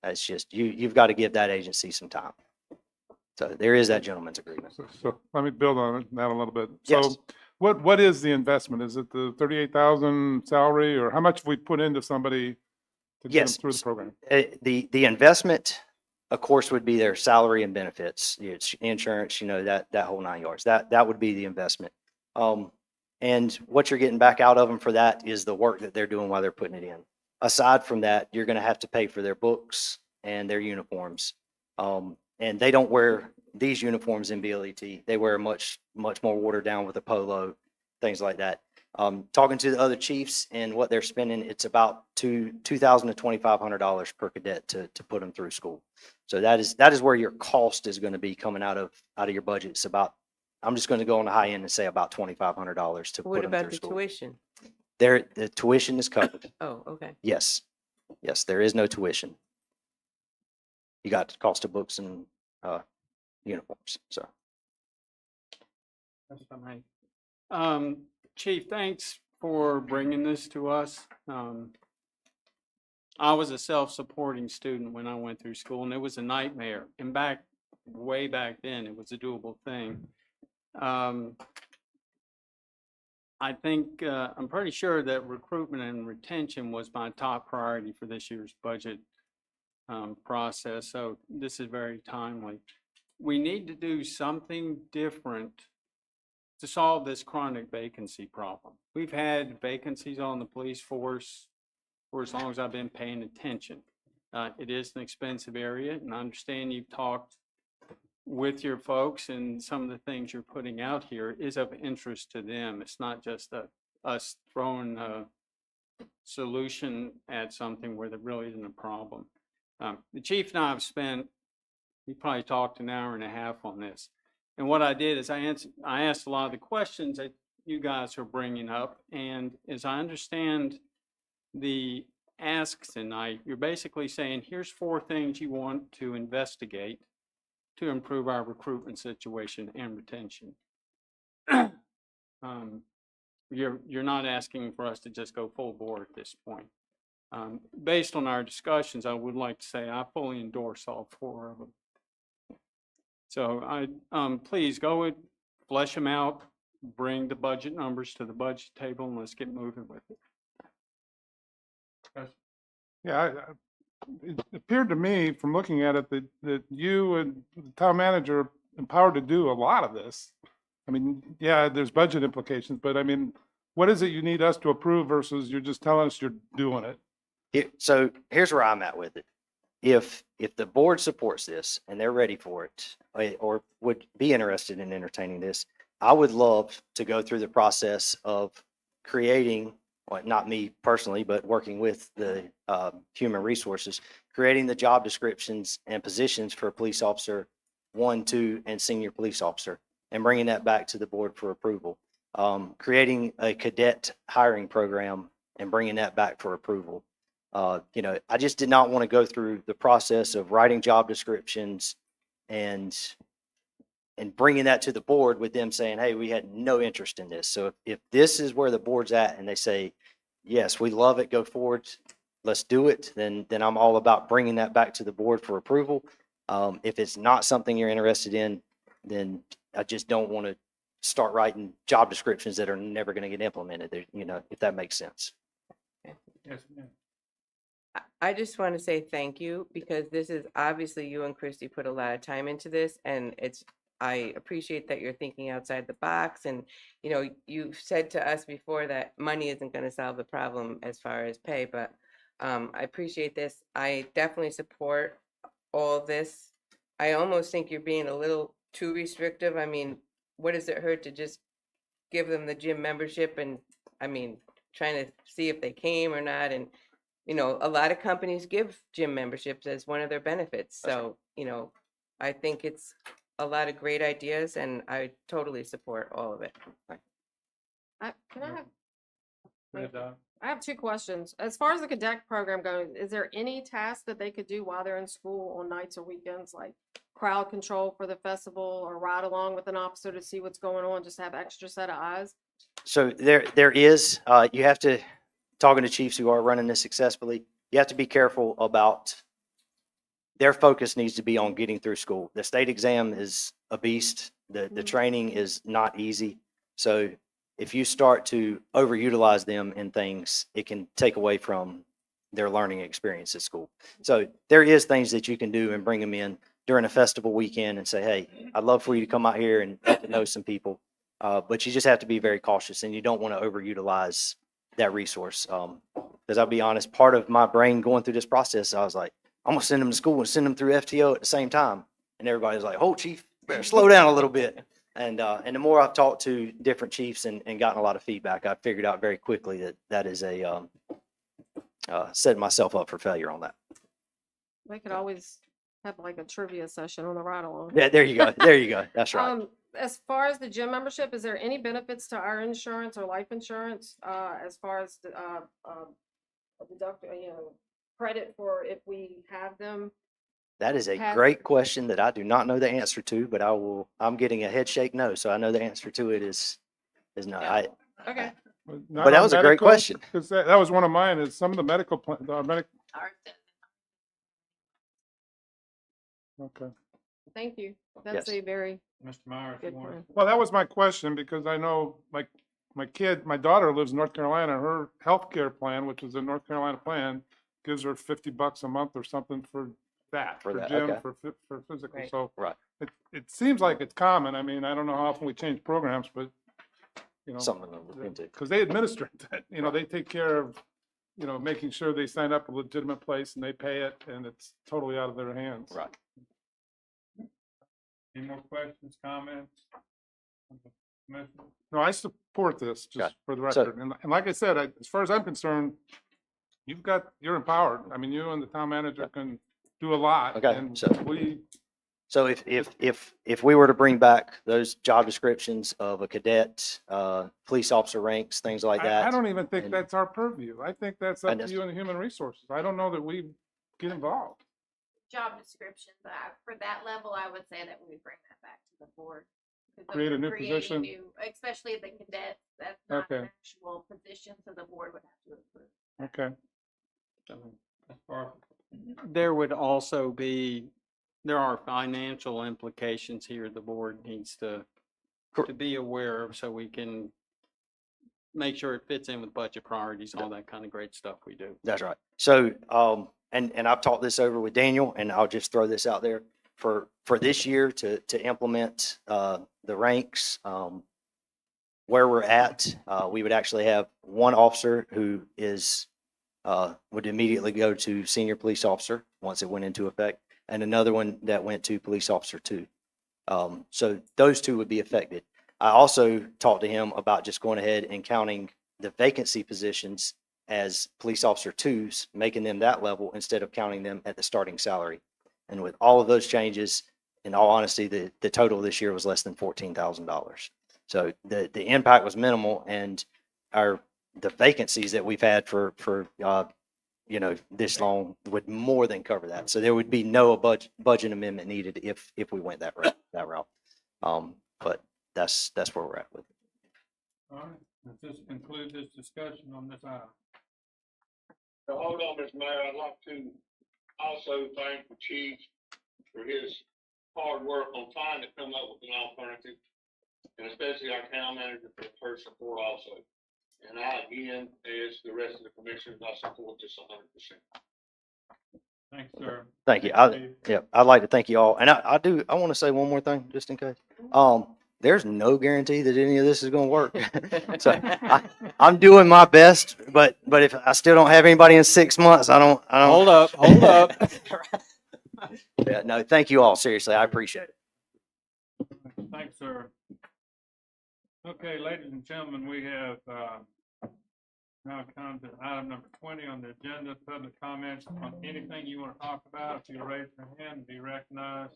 that's just, you've got to give that agency some time. So there is that gentleman's agreement. So let me build on that a little bit. Yes. So what is the investment? Is it the 38,000 salary, or how much we put into somebody to get them Yes. through the program? The investment, of course, would be their salary and benefits, it's insurance, that whole 9 yards. That would be the investment. And what you're getting back out of them for that is the work that they're doing while they're putting it in. Aside from that, you're going to have to pay for their books and their uniforms. And they don't wear these uniforms in BLET. They wear much more watered down with a polo, things like that. Talking to the other chiefs and what they're spending, it's about $2,000 to $2,500 per cadet to put them through school. So that is where your cost is going to be coming out of your budget. It's about, I'm just going to go on the high end and say about $2,500 to put What them about through the school. tuition? The tuition is covered. Oh, okay. Yes, there is no tuition. You got the cost of books and uniforms. So That's fine. Chief, thanks for bringing this to us. I was a self-supporting student when I went through school, and it was a nightmare. And way back then, it was a doable thing. I think, I'm pretty sure that recruitment and retention was my top priority for this year's budget process. So this is very timely. We need to do something different to solve this chronic vacancy problem. We've had vacancies on the police force for as long as I've been paying attention. It is an expensive area, and I understand you've talked with your folks, and some of the things you're putting out here is of interest to them. It's not just us throwing a solution at something where there really isn't a problem. The chief and I have we probably talked an hour and a half on this. And what I did is I asked a lot of the questions that you guys are bringing up. And as I understand the asks tonight, you're basically saying, here's 4 things you want to investigate to improve our recruitment situation and retention. You're not asking for us to just go full bore at this point. Based on our discussions, I would like to say I fully endorse all 4 of them. So please go and flesh them out, bring the budget numbers to the budget table, and let's get moving with it. Yeah, it appeared to me from looking at it that you and the town manager are empowered to do a lot of this. I mean, yeah, there's budget implications, but I mean, what is it you need us to approve versus you're just telling us you're doing it? so here's where I'm at with it. if the board supports this and they're ready for it, or would be interested in entertaining this, I would love to go through the process of creating, well, not me personally, but working with the human resources, creating the job descriptions and positions for police officer 1, 2, and senior police officer, and bringing that back to the board for approval. Creating a cadet hiring program and bringing that back for approval. I just did not want to go through the process of writing job descriptions and bringing that to the board with them saying, hey, we had no interest in this. So if this is where the board's at and they say, yes, we love it, go forward, let's do it, then I'm all about bringing that back to the board for approval. If it's not something you're interested in, then I just don't want to start writing job descriptions that are never going to get implemented, if that makes sense. Yes, ma'am. I just want to say thank you, because this is obviously, you and Christy put a lot of time into this, and I appreciate that you're thinking outside the box. And, you've said to us before that money isn't going to solve the problem as far as pay, but I appreciate this. I definitely support all this. I almost think you're being a little too restrictive. I mean, what does it hurt to just give them the gym membership and, trying to see if they came or not? And, a lot of companies give gym memberships as one of their benefits. So, I think it's a lot of great ideas, and I totally support all of it. Can I have, Go ahead, Doc. I have 2 questions. As far as the cadet program goes, is there any task that they could do while they're in school on nights or weekends, like crowd control for the festival, or ride along with an officer to see what's going on, just have extra set of eyes? So there is, you have to, talking to chiefs who are running this successfully, you have to be careful about, their focus needs to be on getting through school. The state exam is a beast. The training is not easy. So if you start to overutilize them in things, it can take away from their learning experience at school. So there is things that you can do and bring them in during a festival weekend and say, hey, I'd love for you to come out here and get to know some people. But you just have to be very cautious, and you don't want to overutilize that resource. Because I'll be honest, part of my brain going through this process, I was like, I'm gonna send them to school and send them through FTO at the same time. And everybody's like, oh, chief, better slow down a little bit. And the more I've talked to different chiefs and gotten a lot of feedback, I figured out very quickly that is setting myself up for failure on that. They could always have like a trivia session on the ride along. Yeah, there you go. There you go. That's right. As far as the gym membership, is there any benefits to our insurance or life insurance, as far as the, deduct, credit for if we have them? That is a great question that I do not know the answer to, but I'm getting a head shake no, so I know the answer to it is no. Okay. But that was a great question. Because that was one of mine, is some of the medical Okay. Thank you. That's a very Mr. Myers, you good want point. Well, that was my question, because I know, like, my daughter lives in North Carolina. Her healthcare plan, which is a North Carolina plan, gives her $50 a month or something for that, For for that, gym, okay. for physical. Right. So Right. it seems like it's common. I mean, I don't know how often we change programs, but, Something to look into. because they administer that, they take care of, making sure they sign up a legitimate place and they pay it, and it's totally out of their hands. Right. any more questions, comments? Commissioner? No, I support this, just Okay. for the So- record. And like I said, as far as I'm concerned, you're empowered. I mean, you and the town manager can do a lot. Okay, And so- we, So if we were to bring back those job descriptions of a cadet, police officer ranks, things like that. I don't even think and- that's our purview. I think that's up And to that's- you and the human resources. I don't know that we get involved. Job descriptions, for that level, I would say that we would bring that back to the board. 'Cause those Create a are new creating position. Especially the cadets, that's not an Okay. actual position, so the board would have to approve. Okay. As far- There would also be, there are financial implications here the board needs to be aware of, so we can make sure it fits in with budget priorities, all that kind of great stuff we do. That's right. So, and I've talked this over with Daniel, and I'll just throw this out there for this year to implement, the ranks, where we're at, we would actually have one officer who is, would immediately go to senior police officer once it went into effect, and another one that went to police officer 2. So those 2 would be affected. I also talked to him about just going ahead and counting the vacancy positions as police officer 2s, making them that level instead of counting them at the starting salary. And with all of those changes, in all honesty, the total this year was less than $14,000. So the impact was minimal, and the vacancies that we've had for this long would more than cover that. So there would be no budget amendment needed if we went that route. But that's where we're at with it. All right, let's just conclude this discussion on this item. So hold on, Mr. Mayor, I'd like to also thank the chief for his hard work on trying to come up with an alternative, and especially our town manager for her support also. And I, again, as the rest of the commissioners, I support this 100%. Thanks, sir. Thank you. Steve. I'd like to thank you all. And I want to say one more thing, just in case. There's no guarantee that any of this is going to work. So I'm doing my best, but if I still don't have anybody in 6 months, I don't. Hold up. Yeah, no, thank you all. Seriously, I appreciate it. Thanks, sir. Okay, ladies and gentlemen, we have now come to item number 20 on the agenda, public comments on anything you want to talk about. If you raise your hand and be recognized,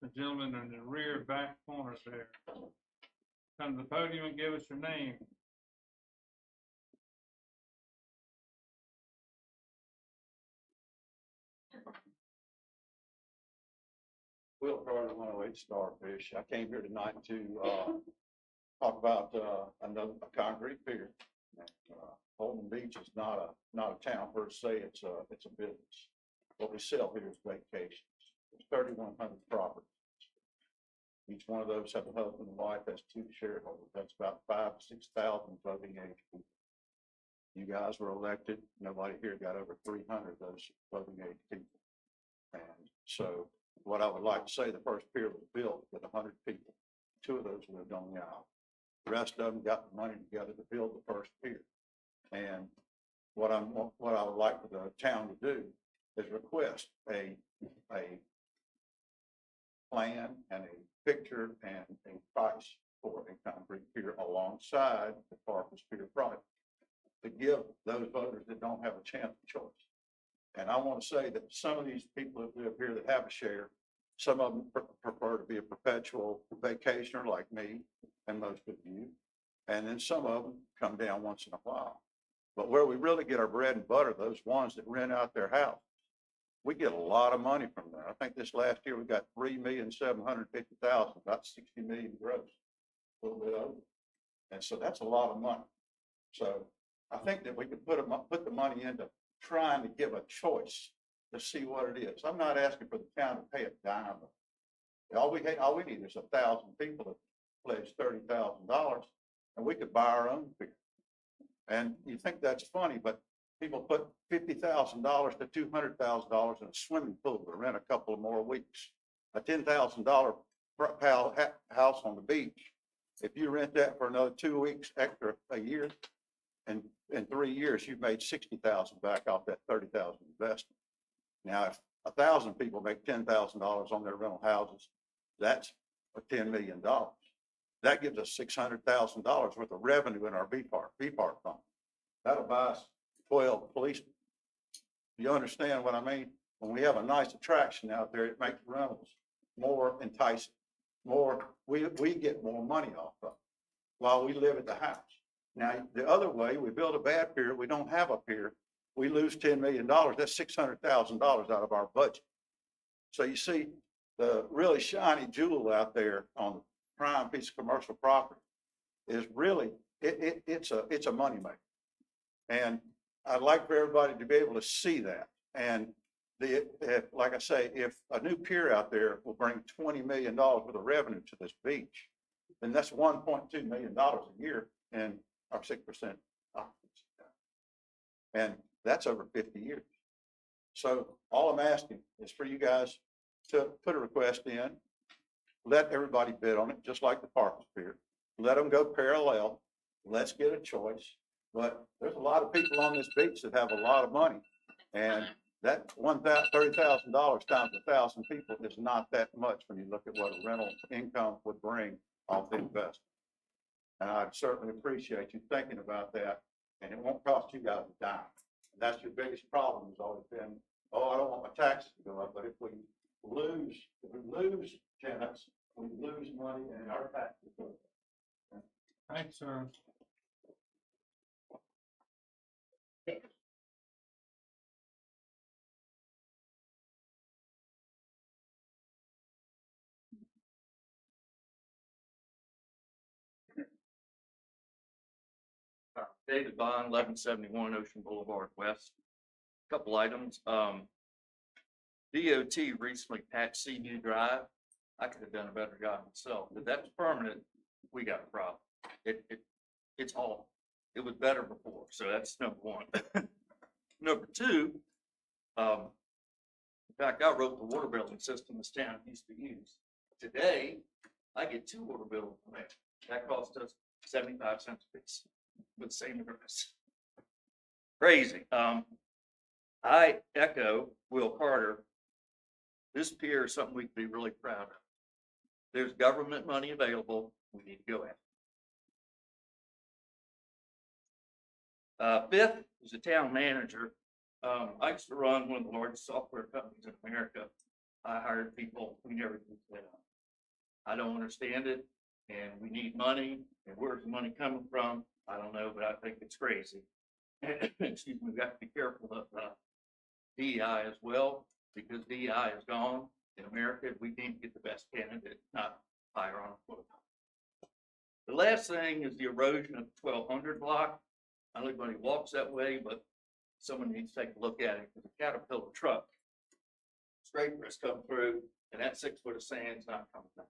the gentleman in the rear back corner there. Come to the podium and give us your name. Will Carter, 108 Starfish. I came here tonight to talk about another concrete pier. Holden Beach is not a town per se. It's a business. What we sell here is vacations. There's 3,100 properties. Each one of those have a husband and wife. That's 2 shareholders. That's about 5,000 to 6,000 voting age people. You guys were elected. Nobody here got over 300 of those voting age people. And so what I would like to say, the first pier was built with 100 people. 2 of those lived on the island. The rest of them got the money together to build the first pier. And what I would like for the town to do is request a plan and a picture and a price for a concrete pier alongside the Parkers Pier project to give those voters that don't have a chance of choice. And I want to say that some of these people that live here that have a share, some of them prefer to be a perpetual vacationer like me and most of you. And then some of them come down once in a while. But where we really get our bread and butter, those ones that rent out their house, we get a lot of money from there. I think this last year we got $3,750,000, about 60 million gross, a little bit over. And so that's a lot of money. So I think that we can put the money into trying to give a choice to see what it is. I'm not asking for the town to pay a dime. All we need is 1,000 people to pledge $30,000, and we could buy our own beer. And you think that's funny, but people put $50,000 to $200,000 in a swimming pool to rent a couple of more weeks. A $10,000 house on the beach, if you rent that for another 2 weeks extra a year, and in 3 years, you've made $60,000 back off that $30,000 investment. Now, if 1,000 people make $10,000 on their rental houses, that's $10 million. That gives us $600,000 worth of revenue in our BPART fund. That'll buy us 12 policemen. You understand what I mean? When we have a nice attraction out there, it makes rentals more enticing. We get more money off of it while we live at the house. Now, the other way, we build a bad pier, we don't have a pier, we lose $10 million. That's $600,000 out of our budget. So you see, the really shiny jewel out there on the prime piece of commercial property is really, it's a moneymaker. And I'd like for everybody to be able to see that. And like I say, if a new pier out there will bring $20 million worth of revenue to this beach, then that's $1.2 million a year in our 6% occupancy. And that's over 50 years. So all I'm asking is for you guys to put a request in, let everybody bid on it, just like the Parkers Pier. Let them go parallel. Let's get a choice. But there's a lot of people on this beach that have a lot of money. And that $30,000 times 1,000 people is not that much when you look at what a rental income would bring off the investment. And I certainly appreciate you thinking about that, and it won't cost you guys a dime. And that's your biggest problem, has always been, oh, I don't want my taxes to go up, but if we lose tenants, we lose money and our taxes go up. Thanks, sir. David Bond, 1171 Ocean Boulevard West. Couple items. DOT recently patched Seaview Drive. I could have done a better job myself, but that's permanent. We got a problem. It's awful. It was better before, so that's number one. Number two, in fact, I wrote the water billing system this town used to use. Today, I get 2 water bills from that. That cost us 75 cents a piece with the same address. Crazy. I echo Will Carter. This pier is something we can be really proud of. There's government money available. We need to go at it. Fifth is the town manager. I used to run one of the largest software companies in America. I hired people. We never did that. I don't understand it, and we need money. And where's the money coming from? I don't know, but I think it's crazy. Excuse me, we've got to be careful of DEI as well, because DEI is gone in America. We need to get the best candidate, not hire on a foot. The last thing is the erosion of the 1200 block. I don't know if anybody walks that way, but someone needs to take a look at it, because a Caterpillar truck scraper's come through, and that 6 foot of sand's not coming back.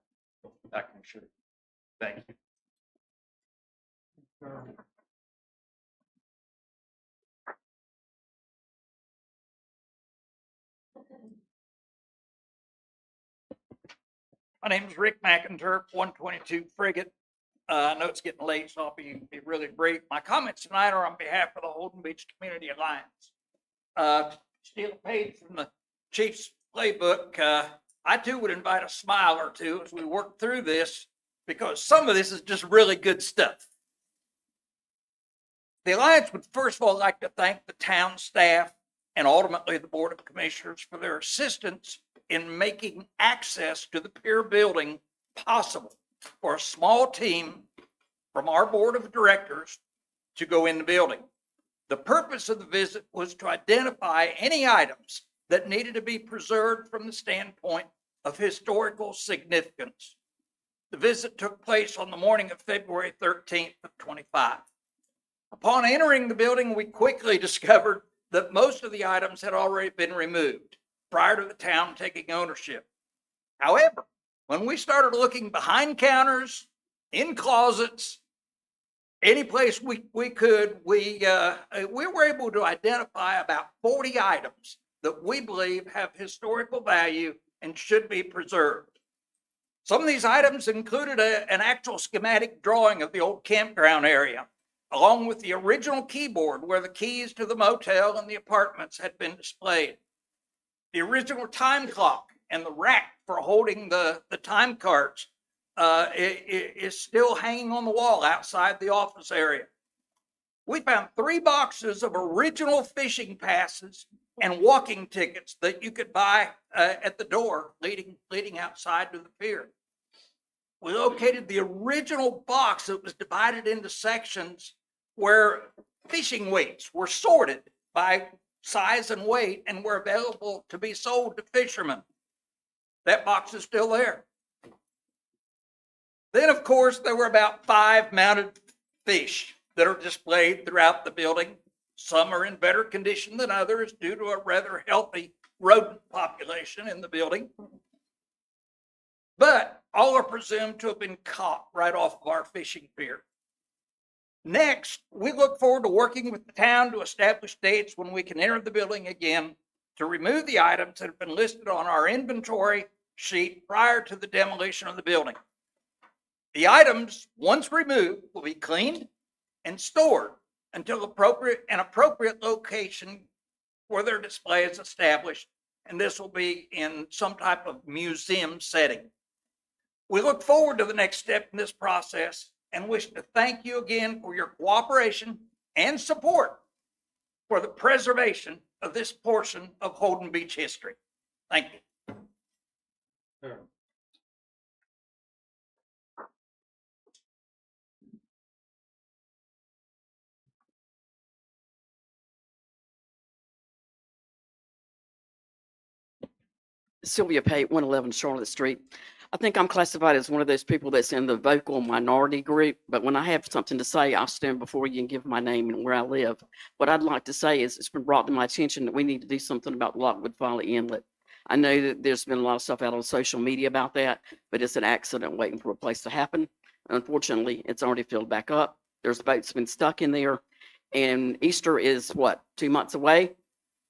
I can assure you. Thank you. My name is Rick McInturf, 122 Frigate. I know it's getting late, so I'll be really brief. My comments tonight are on behalf of the Holden Beach Community Alliance. Steal a page from the Chief's playbook. I too would invite a smile or two as we work through this, because some of this is just really good stuff. The Alliance would first of all like to thank the town staff and ultimately the Board of Commissioners for their assistance in making access to the pier building possible for a small team from our Board of Directors to go in the building. The purpose of the visit was to identify any items that needed to be preserved from the standpoint of historical significance. The visit took place on the morning of February 13th of 25. Upon entering the building, we quickly discovered that most of the items had already been removed prior to the town taking ownership. However, when we started looking behind counters, in closets, any place we could, we were able to identify about 40 items that we believe have historical value and should be preserved. Some of these items included an actual schematic drawing of the old campground area, along with the original keyboard where the keys to the motel and the apartments had been displayed. The original time clock and the rack for holding the time cards is still hanging on the wall outside the office area. We found 3 boxes of original fishing passes and walking tickets that you could buy at the door leading outside to the pier. We located the original box that was divided into sections where fishing weights were sorted by size and weight and were available to be sold to fishermen. That box is still there. Then, of course, there were about 5 mounted fish that are displayed throughout the building. Some are in better condition than others due to a rather healthy rodent population in the building. But all are presumed to have been caught right off of our fishing pier. Next, we look forward to working with the town to establish dates when we can enter the building again to remove the items that have been listed on our inventory sheet prior to the demolition of the building. The items, once removed, will be cleaned and stored until an appropriate location for their display is established, and this will be in some type of museum setting. We look forward to the next step in this process and wish to thank you again for your cooperation and support for the preservation of this portion of Holden Beach history. Thank you. Sure. Sylvia Pate, 111 Charlotte Street. I think I'm classified as one of those people that's in the vocal minority group, but when I have something to say, I'll stand before you and give my name and where I live. What I'd like to say is it's been brought to my attention that we need to do something about Lockwood Folly Inlet. I know that there's been a lot of stuff out on social media about that, but it's an accident waiting for a place to happen. Unfortunately, it's already filled back up. There's boats been stuck in there, and Easter is what, 2 months away?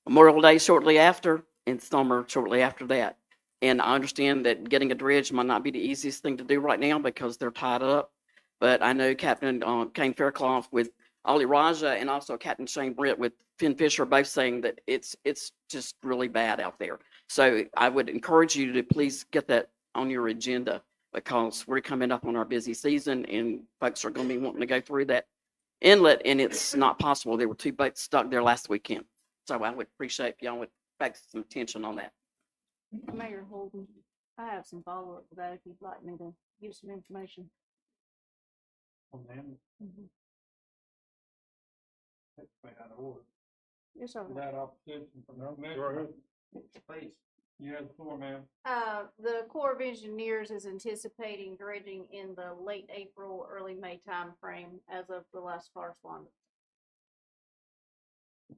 Memorial Day shortly after, and summer shortly after that. And I understand that getting a dredge might not be the easiest thing to do right now because they're tied up. But I know Captain Kane Fairclough with Ollie Raja and also Captain Shane Britt with Finn Fisher both saying that it's just really bad out there. So I would encourage you to please get that on your agenda because we're coming up on our busy season and folks are going to be wanting to go through that inlet and it's not possible. There were 2 boats stuck there last weekend. So I would appreciate if y'all would focus some attention on that. Mayor Holden, I have some follow-up to that if you'd like me to give some information. Oh, ma'am. That's way out of order. Yes, sir. Without opposition from no member. Please, you have the floor, ma'am. The Corps of Engineers is anticipating dredging in the late April, early May timeframe as of the last correspondence.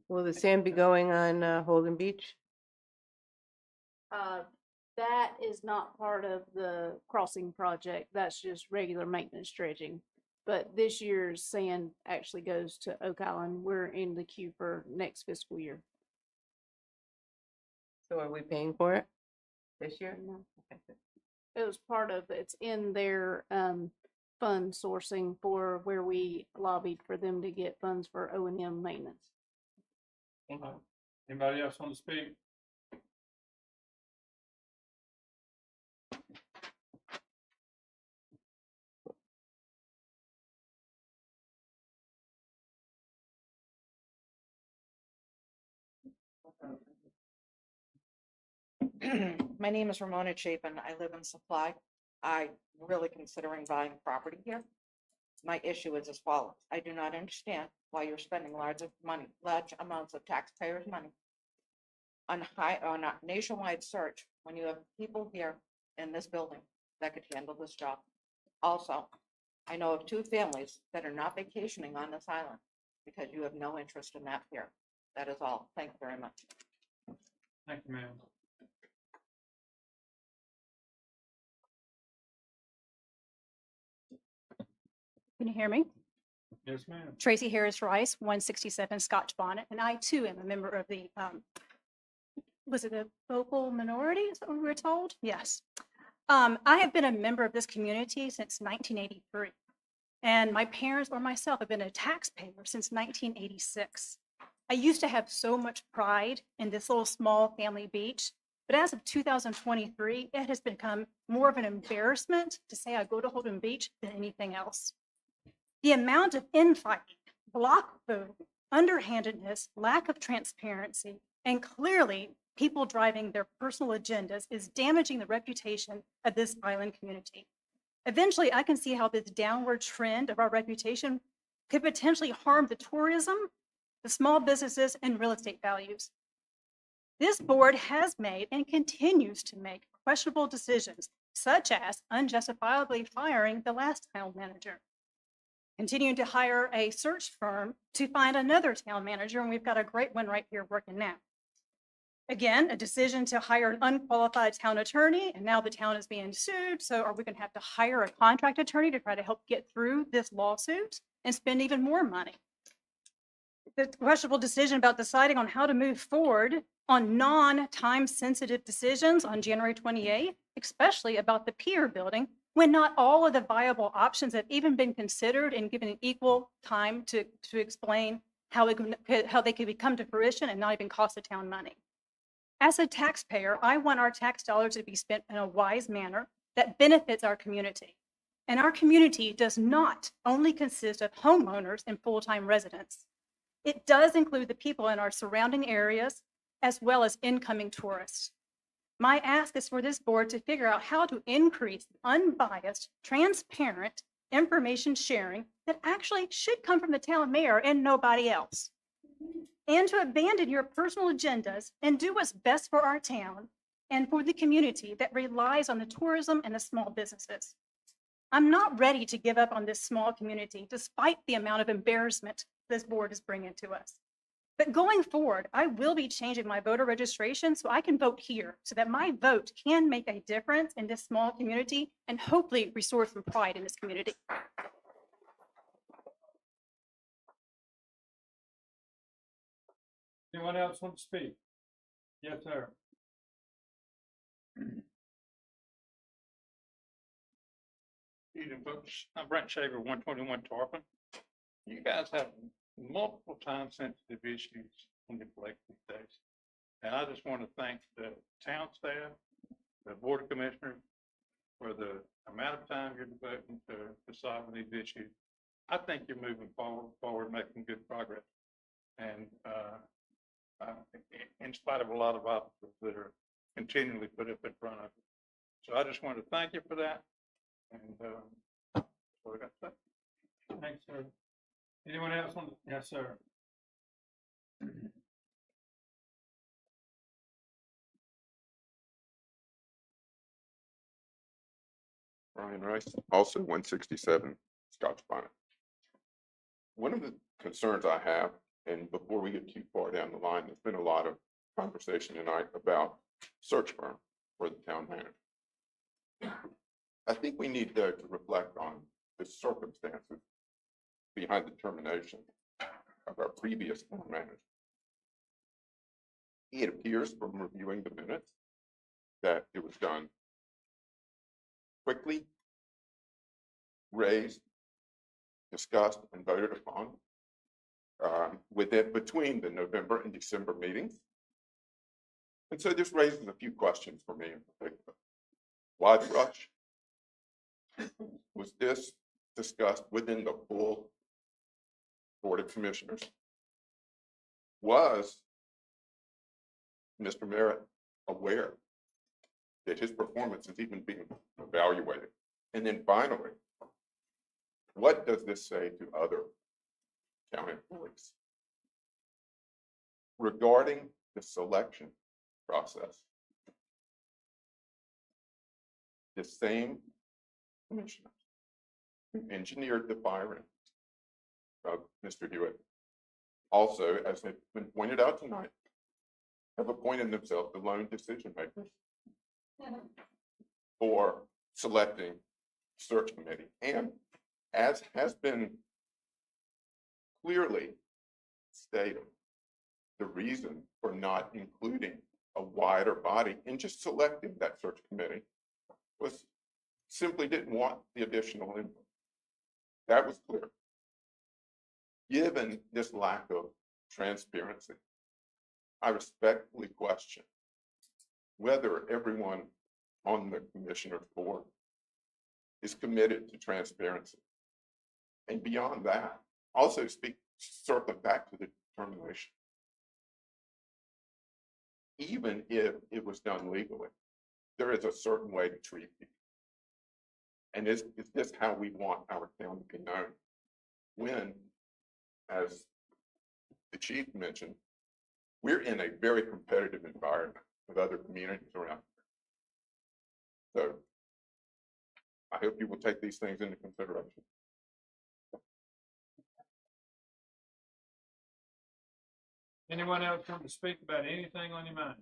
Will the sand be going on Holden Beach? That is not part of the crossing project. That's just regular maintenance dredging. But this year's sand actually goes to Oak Island. We're in the queue for next fiscal year. So are we paying for it this year? No. It was part of, it's in their fund sourcing for where we lobbied for them to get funds for O&M maintenance. Anybody else want to speak? My name is Ramona Chapin. I live in Supply. I'm really considering buying property here. My issue is as follows. I do not understand why you're spending large amounts of taxpayers' money on a nationwide search when you have people here in this building that could handle this job. Also, I know of 2 families that are not vacationing on this island because you have no interest in that here. That is all. Thank you very much. Thank you, ma'am. Can you hear me? Yes, ma'am. Tracy Harris Rice, 167 Scotch Bonnet, and I too am a member of the, was it a vocal minority, is that what we were told? Yes. I have been a member of this community since 1983, and my parents or myself have been a taxpayer since 1986. I used to have so much pride in this little small family beach, but as of 2023, it has become more of an embarrassment to say I go to Holden Beach than anything else. The amount of infighting, block voting, underhandedness, lack of transparency, and clearly people driving their personal agendas is damaging the reputation of this island community. Eventually, I can see how this downward trend of our reputation could potentially harm the tourism, the small businesses, and real estate values. This board has made and continues to make questionable decisions, such as unjustifiably firing the last town manager, continuing to hire a search firm to find another town manager, and we've got a great one right here working now. Again, a decision to hire an unqualified town attorney, and now the town is being sued, so are we going to have to hire a contract attorney to try to help get through this lawsuit and spend even more money? The questionable decision about deciding on how to move forward on non-time sensitive decisions on January 28th, especially about the pier building, when not all of the viable options have even been considered and given equal time to explain how they could come to fruition and not even cost the town money. As a taxpayer, I want our tax dollars to be spent in a wise manner that benefits our community. And our community does not only consist of homeowners and full-time residents. It does include the people in our surrounding areas, as well as incoming tourists. My ask is for this board to figure out how to increase unbiased, transparent information sharing that actually should come from the town mayor and nobody else. And to abandon your personal agendas and do what's best for our town and for the community that relies on the tourism and the small businesses. I'm not ready to give up on this small community despite the amount of embarrassment this board is bringing to us. But going forward, I will be changing my voter registration so I can vote here so that my vote can make a difference in this small community and hopefully restore some pride in this community. Anyone else want to speak? Yes, sir. Evening, folks. I'm Brent Shaver, 121 Tarpon. You guys have multiple time-sensitive issues in the lake these days. And I just want to thank the town staff, the board of commissioners, for the amount of time you're devoting to solving these issues. I think you're moving forward, making good progress. And in spite of a lot of obstacles that are continually put up in front of you. So I just want to thank you for that. And that's what I got to say. Thanks, sir. Anyone else want to? Yes, sir. Ryan Rice, also 167 Scotch Bonnet. One of the concerns I have, and before we get too far down the line, there's been a lot of conversation tonight about search firm for the town manager. I think we need to reflect on the circumstances behind the termination of our previous town manager. It appears from reviewing the minutes that it was done quickly, raised, discussed, and voted upon between the November and December meetings. And so this raises a few questions for me in particular. Why the rush? Was this discussed within the full Board of Commissioners? Was Mr. Merritt aware that his performance is even being evaluated? And then finally, what does this say to other town employees regarding the selection process? The same commissioners who engineered the firing of Mr. Hewitt also, as has been pointed out tonight, have appointed themselves the lone decision makers for selecting search committee. And as has been clearly stated, the reason for not including a wider body and just selecting that search committee was simply didn't want the additional input. That was clear. Given this lack of transparency, I respectfully question whether everyone on the commissioner's board is committed to transparency. And beyond that, also circling back to the determination. Even if it was done legally, there is a certain way to treat people. And is this how we want our town to be known? When, as the chief mentioned, we're in a very competitive environment with other communities around. So I hope you will take these things into consideration. Anyone else want to speak about anything on your mind?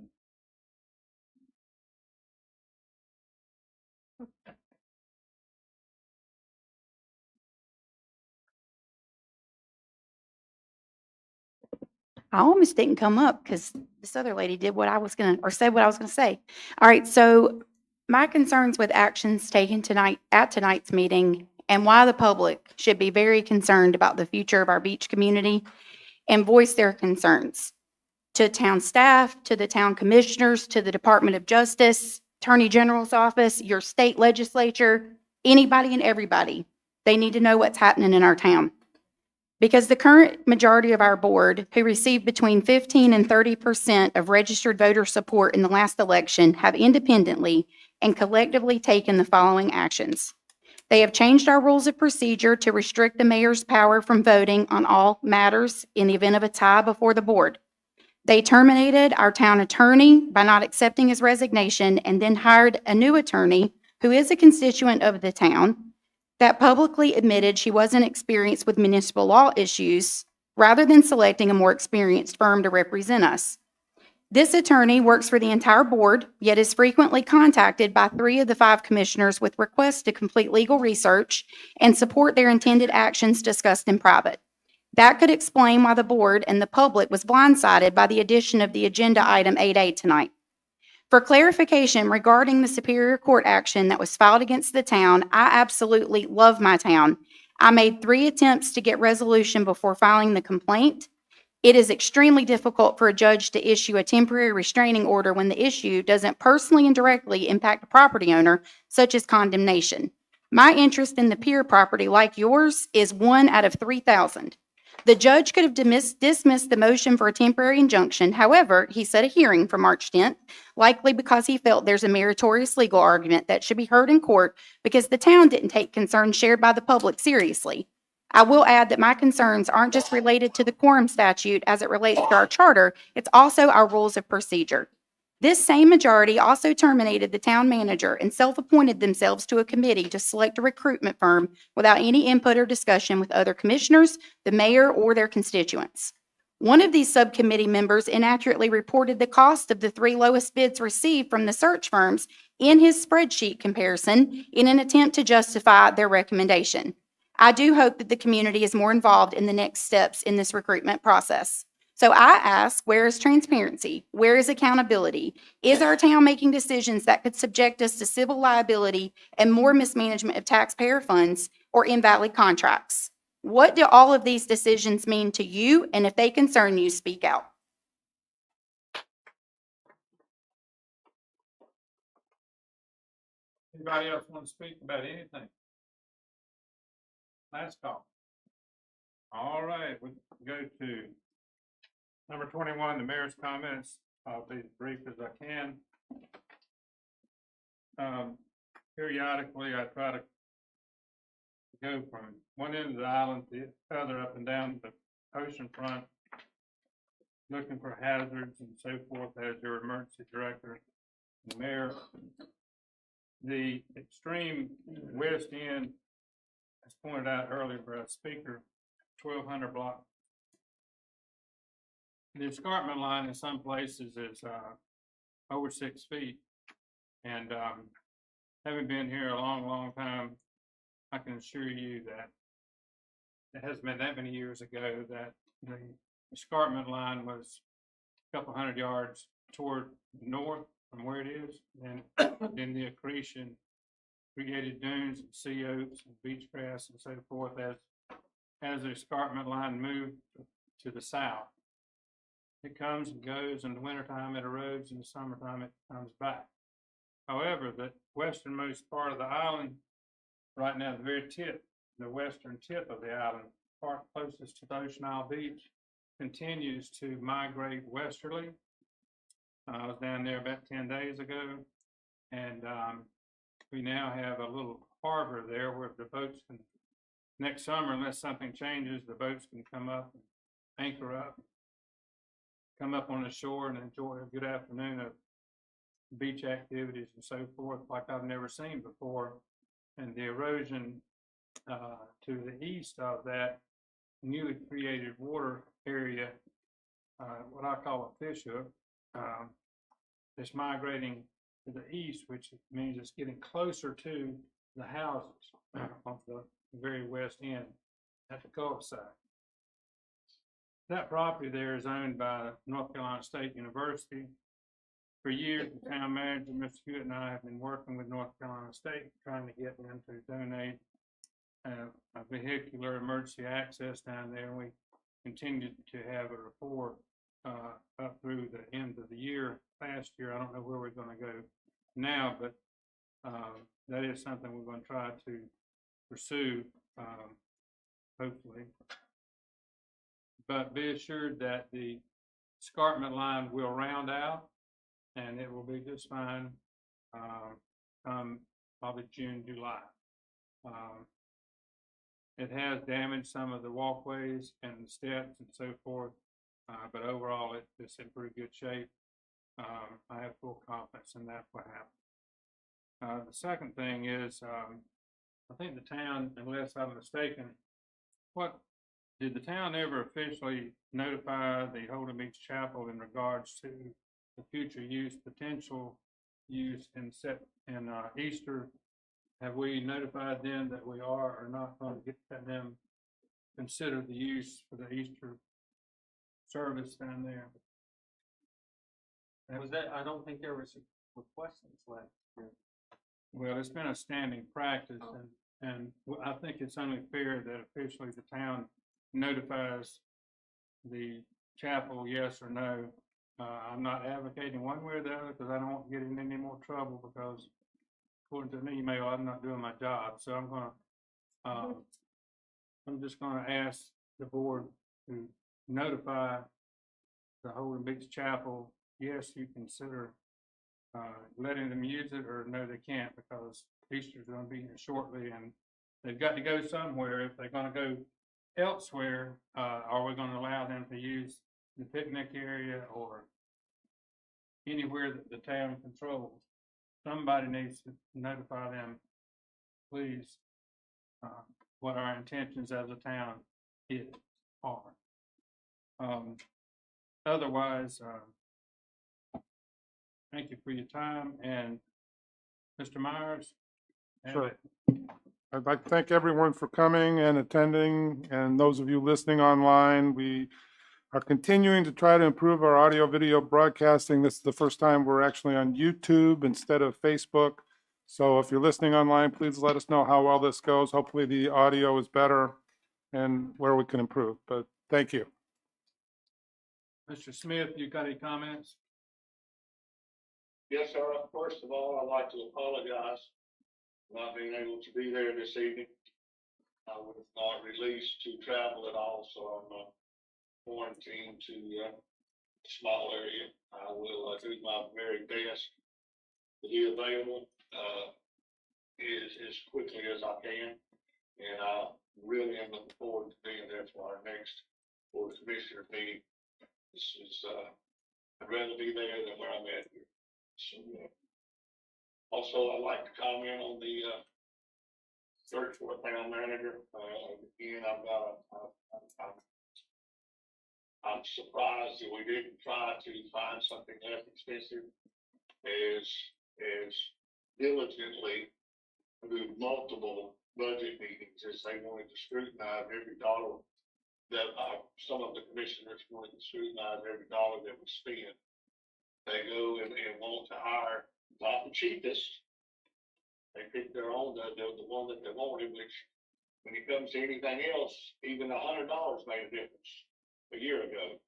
I almost didn't come up because this other lady did what I was gonna, or said what I was gonna say. All right, so My concerns with actions taken tonight at tonight's meeting and why the public should be very concerned about the future of our beach community and voice their concerns to town staff, to the town commissioners, to the Department of Justice, Attorney General's office, your state legislature, anybody and everybody. They need to know what's happening in our town. Because the current majority of our board, who received between 15 and 30% of registered voter support in the last election, have independently and collectively taken the following actions. They have changed our rules of procedure to restrict the mayor's power from voting on all matters in the event of a tie before the board. They terminated our town attorney by not accepting his resignation and then hired a new attorney who is a constituent of the town that publicly admitted she wasn't experienced with municipal law issues rather than selecting a more experienced firm to represent us. This attorney works for the entire board, yet is frequently contacted by 3 of the 5 commissioners with requests to complete legal research and support their intended actions discussed in private. That could explain why the board and the public was blindsided by the addition of the agenda item 8A tonight. For clarification regarding the Superior Court action that was filed against the town, I absolutely love my town. I made 3 attempts to get resolution before filing the complaint. It is extremely difficult for a judge to issue a temporary restraining order when the issue doesn't personally and directly impact a property owner, such as condemnation. My interest in the pier property, like yours, is 1 out of 3,000. The judge could have dismissed the motion for a temporary injunction. However, he set a hearing for March 10th, likely because he felt there's a meritorious legal argument that should be heard in court because the town didn't take concerns shared by the public seriously. I will add that my concerns aren't just related to the quorum statute as it relates to our charter, it's also our rules of procedure. This same majority also terminated the town manager and self-appointed themselves to a committee to select a recruitment firm without any input or discussion with other commissioners, the mayor, or their constituents. One of these subcommittee members inaccurately reported the cost of the 3 lowest bids received from the search firms in his spreadsheet comparison in an attempt to justify their recommendation. I do hope that the community is more involved in the next steps in this recruitment process. So I ask, where is transparency? Where is accountability? Is our town making decisions that could subject us to civil liability and more mismanagement of taxpayer funds or invalid contracts? What do all of these decisions mean to you? And if they concern you, speak out. Anybody else want to speak about anything? Last call. All right, we go to number 21, the mayor's comments. I'll be as brief as I can. Periodically, I try to go from one end of the island to the other, up and down the ocean front, looking for hazards and so forth as your emergency director, the mayor. The extreme west end, as pointed out earlier by a speaker, 1200 block. The escarpment line in some places is over 6 feet. And having been here a long, long time, I can assure you that it hasn't been that many years ago that the escarpment line was a couple hundred yards toward north from where it is. And then the accretion created dunes and sea oats and beach grass and so forth as the escarpment line moved to the south. It comes and goes. In the wintertime it erodes, in the summertime it comes back. However, the westernmost part of the island, right now, the very tip, the western tip of the island, part closest to the Ocean Isle Beach, continues to migrate westerly. I was down there about 10 days ago, and we now have a little harbor there where the boats can, next summer, unless something changes, the boats can come up and anchor up, come up on the shore and enjoy a good afternoon of beach activities and so forth like I've never seen before. And the erosion to the east of that newly created water area, what I call a fish hook, is migrating to the east, which means it's getting closer to the houses on the very west end at the cul-de-sac. That property there is owned by North Carolina State University. For years, the town manager, Mr. Hewitt, and I have been working with North Carolina State, trying to get them to donate a vehicular emergency access down there, and we continue to have a report up through the end of the year. Last year, I don't know where we're gonna go now, but that is something we're gonna try to pursue, hopefully. But be assured that the escarpment line will round out, and it will be just fine, come probably June, July. It has damaged some of the walkways and the steps and so forth, but overall, it's in pretty good shape. I have full confidence in that will happen. The second thing is, I think the town, unless I'm mistaken, did the town ever officially notify the Holden Beach Chapel in regards to the future use, potential use in Easter? Have we notified them that we are or not going to get them consider the use for the Easter service down there? Was that, I don't think there was a request last year. Well, it's been a standing practice, and I think it's only fair that officially the town notifies the chapel, yes or no. I'm not advocating one way or the other because I don't want to get in any more trouble, because according to an email, I'm not doing my job. So I'm just gonna ask the board to notify the Holden Beach Chapel, yes, you consider letting them use it, or no, they can't, because Easter's gonna be here shortly and they've got to go somewhere. If they're gonna go elsewhere, are we gonna allow them to use the picnic area or anywhere that the town controls? Somebody needs to notify them, please, what our intentions as a town are. Otherwise, thank you for your time, and Mr. Myers. Sure. I'd like to thank everyone for coming and attending, and those of you listening online. We are continuing to try to improve our audio video broadcasting. This is the first time we're actually on YouTube instead of Facebook. So if you're listening online, please let us know how well this goes. Hopefully the audio is better and where we can improve, but thank you. Mr. Smith, you got any comments? Yes, sir. First of all, I'd like to apologize for not being able to be there this evening. I was not released to travel at all, so I'm quarantined to a small area. I will do my very best to be available as quickly as I can. And I really am looking forward to being there for our next Board of Commissioners meeting. This is, I'd rather be there than where I'm at here. So, also, I'd like to comment on the search for a town manager. Again, I'm surprised that we didn't try to find something less expensive as diligently through multiple budget meetings as they wanted to scrutinize every dollar that some of the commissioners wanted to scrutinize every dollar that was spent. They go and want to hire not the cheapest. They pick their own, the one that they wanted, which when it comes to anything else, even $100 made a difference a year ago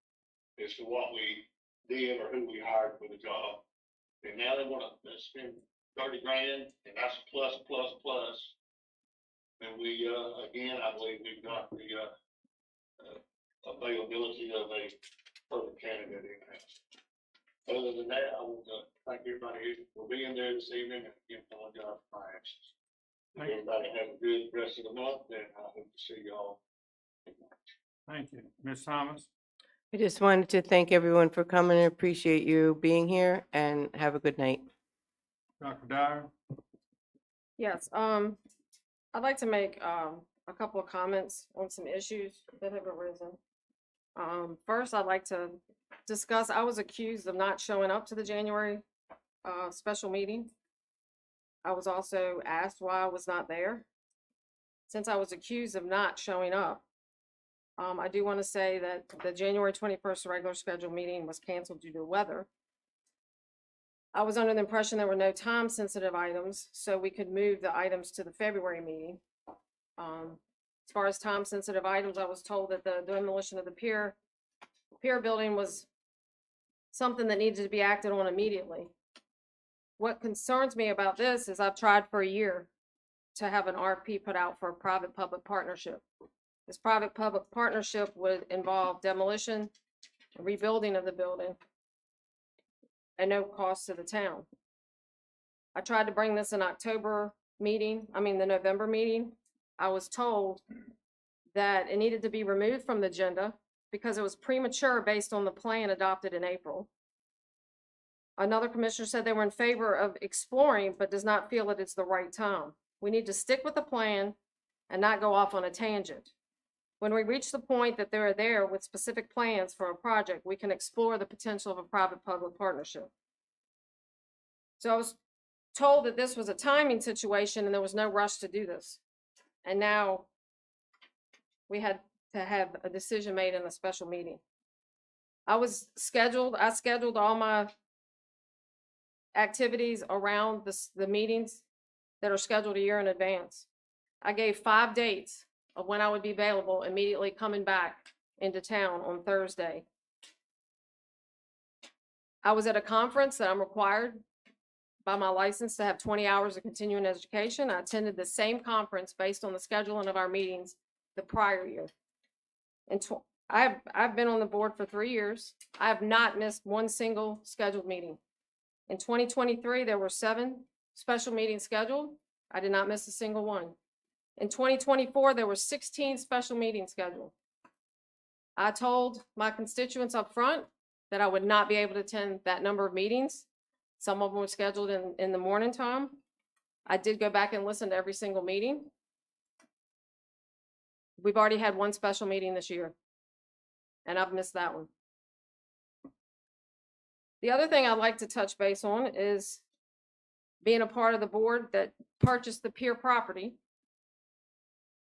as to what we did or who we hired for the job. And now they want to spend 30 grand, and that's plus. And we, again, I believe we've got the availability of a perfect candidate in house. Other than that, I want to thank everybody for being there this evening, and again, apologize for my absence. Everybody have a good rest of the month, and I hope to see y'all in March. Thank you. Ms. Thomas? I just wanted to thank everyone for coming. I appreciate you being here, and have a good night. Dr. Dyer? Yes, I'd like to make a couple of comments on some issues that have arisen. First, I'd like to discuss, I was accused of not showing up to the January special meeting. I was also asked why I was not there. Since I was accused of not showing up, I do want to say that the January 21st regular scheduled meeting was canceled due to weather. I was under the impression there were no time-sensitive items, so we could move the items to the February meeting. As far as time-sensitive items, I was told that the demolition of the pier building was something that needed to be acted on immediately. What concerns me about this is I've tried for a year to have an RFP put out for a private-public partnership. This private-public partnership would involve demolition, rebuilding of the building, and no cost to the town. I tried to bring this in the November meeting. I was told that it needed to be removed from the agenda because it was premature based on the plan adopted in April. Another commissioner said they were in favor of exploring, but does not feel that it's the right time. We need to stick with the plan and not go off on a tangent. When we reach the point that they're there with specific plans for a project, we can explore the potential of a private-public partnership. So I was told that this was a timing situation and there was no rush to do this. And now we had to have a decision made in a special meeting. I scheduled all my activities around the meetings that are scheduled a year in advance. I gave 5 dates of when I would be available immediately coming back into town on Thursday. I was at a conference that I'm required by my license to have 20 hours of continuing education. I attended the same conference based on the scheduling of our meetings the prior year. And I've been on the board for 3 years. I have not missed one single scheduled meeting. In 2023, there were 7 special meetings scheduled. I did not miss a single one. In 2024, there were 16 special meetings scheduled. I told my constituents up front that I would not be able to attend that number of meetings. Some of them were scheduled in the morning time. I did go back and listen to every single meeting. We've already had 1 special meeting this year, and I've missed that one. The other thing I'd like to touch base on is being a part of the board that purchased the pier property.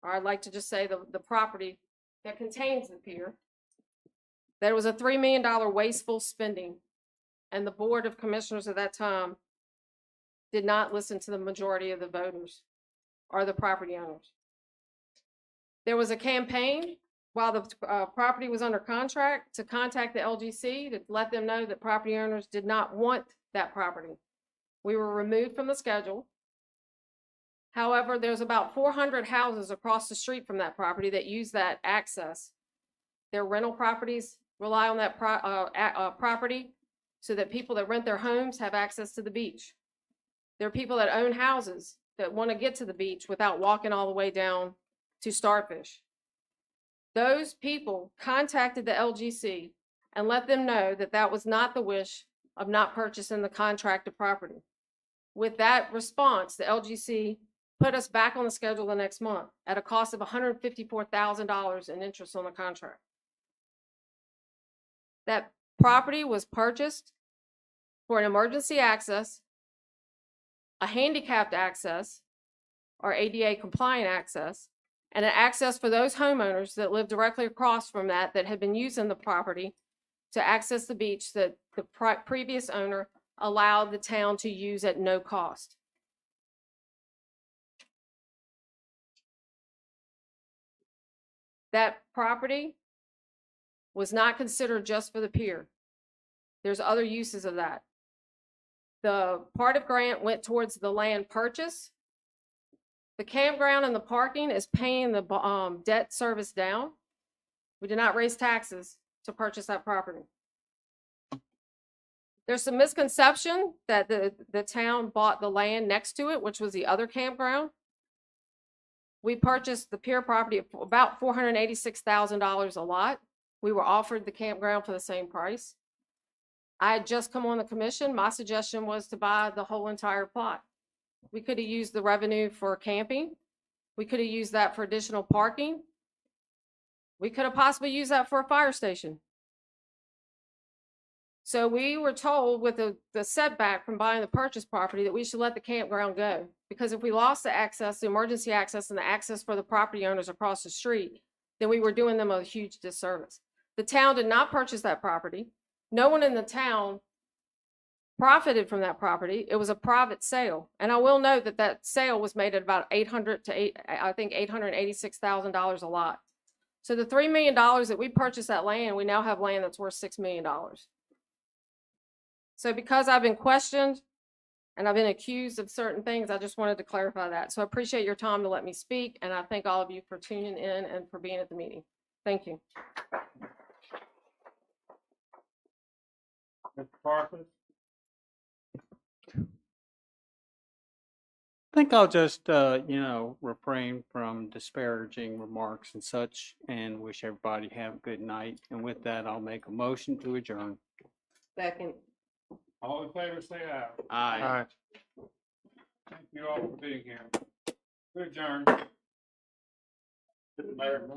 Or I'd like to just say the property that contains the pier. There was a $3 million wasteful spending, and the board of commissioners at that time did not listen to the majority of the voters or the property owners. There was a campaign while the property was under contract to contact the LGC to let them know that property owners did not want that property. We were removed from the schedule. However, there's about 400 houses across the street from that property that use that access. Their rental properties rely on that property so that people that rent their homes have access to the beach. There are people that own houses that want to get to the beach without walking all the way down to Starfish. Those people contacted the LGC and let them know that that was not the wish of not purchasing the contracted property. With that response, the LGC put us back on the schedule the next month at a cost of $154,000 in interest on the contract. That property was purchased for an emergency access, a handicapped access, or ADA compliant access, and an access for those homeowners that live directly across from that had been using the property to access the beach that the previous owner allowed the town to use at no cost. That property was not considered just for the pier. There's other uses of that. The part of grant went towards the land purchase. The campground and the parking is paying the debt service down. We did not raise taxes to purchase that property. There's some misconception that the town bought the land next to it, which was the other campground. We purchased the pier property at about $486,000 a lot. We were offered the campground for the same price. I had just come on the commission. My suggestion was to buy the whole entire plot. We could have used the revenue for camping. We could have used that for additional parking. We could have possibly used that for a fire station. So we were told with the setback from buying the purchase property that we should let the campground go. Because if we lost the access, the emergency access and the access for the property owners across the street, then we were doing them a huge disservice. The town did not purchase that property. No one in the town profited from that property. It was a private sale. And I will note that that sale was made at about $886,000 a lot. So the $3 million that we purchased that land, we now have land that's worth $6 million. So because I've been questioned and I've been accused of certain things, I just wanted to clarify that. So I appreciate your time to let me speak, and I thank all of you for tuning in and for being at the meeting. Thank you. Mr. Parker? I think I'll just, refrain from disparaging remarks and such, and wish everybody have a good night. And with that, I'll make a motion to adjourn. Second. All in favor, say aye. Aye. Thank you all for being here. Good adjourn. Mayor,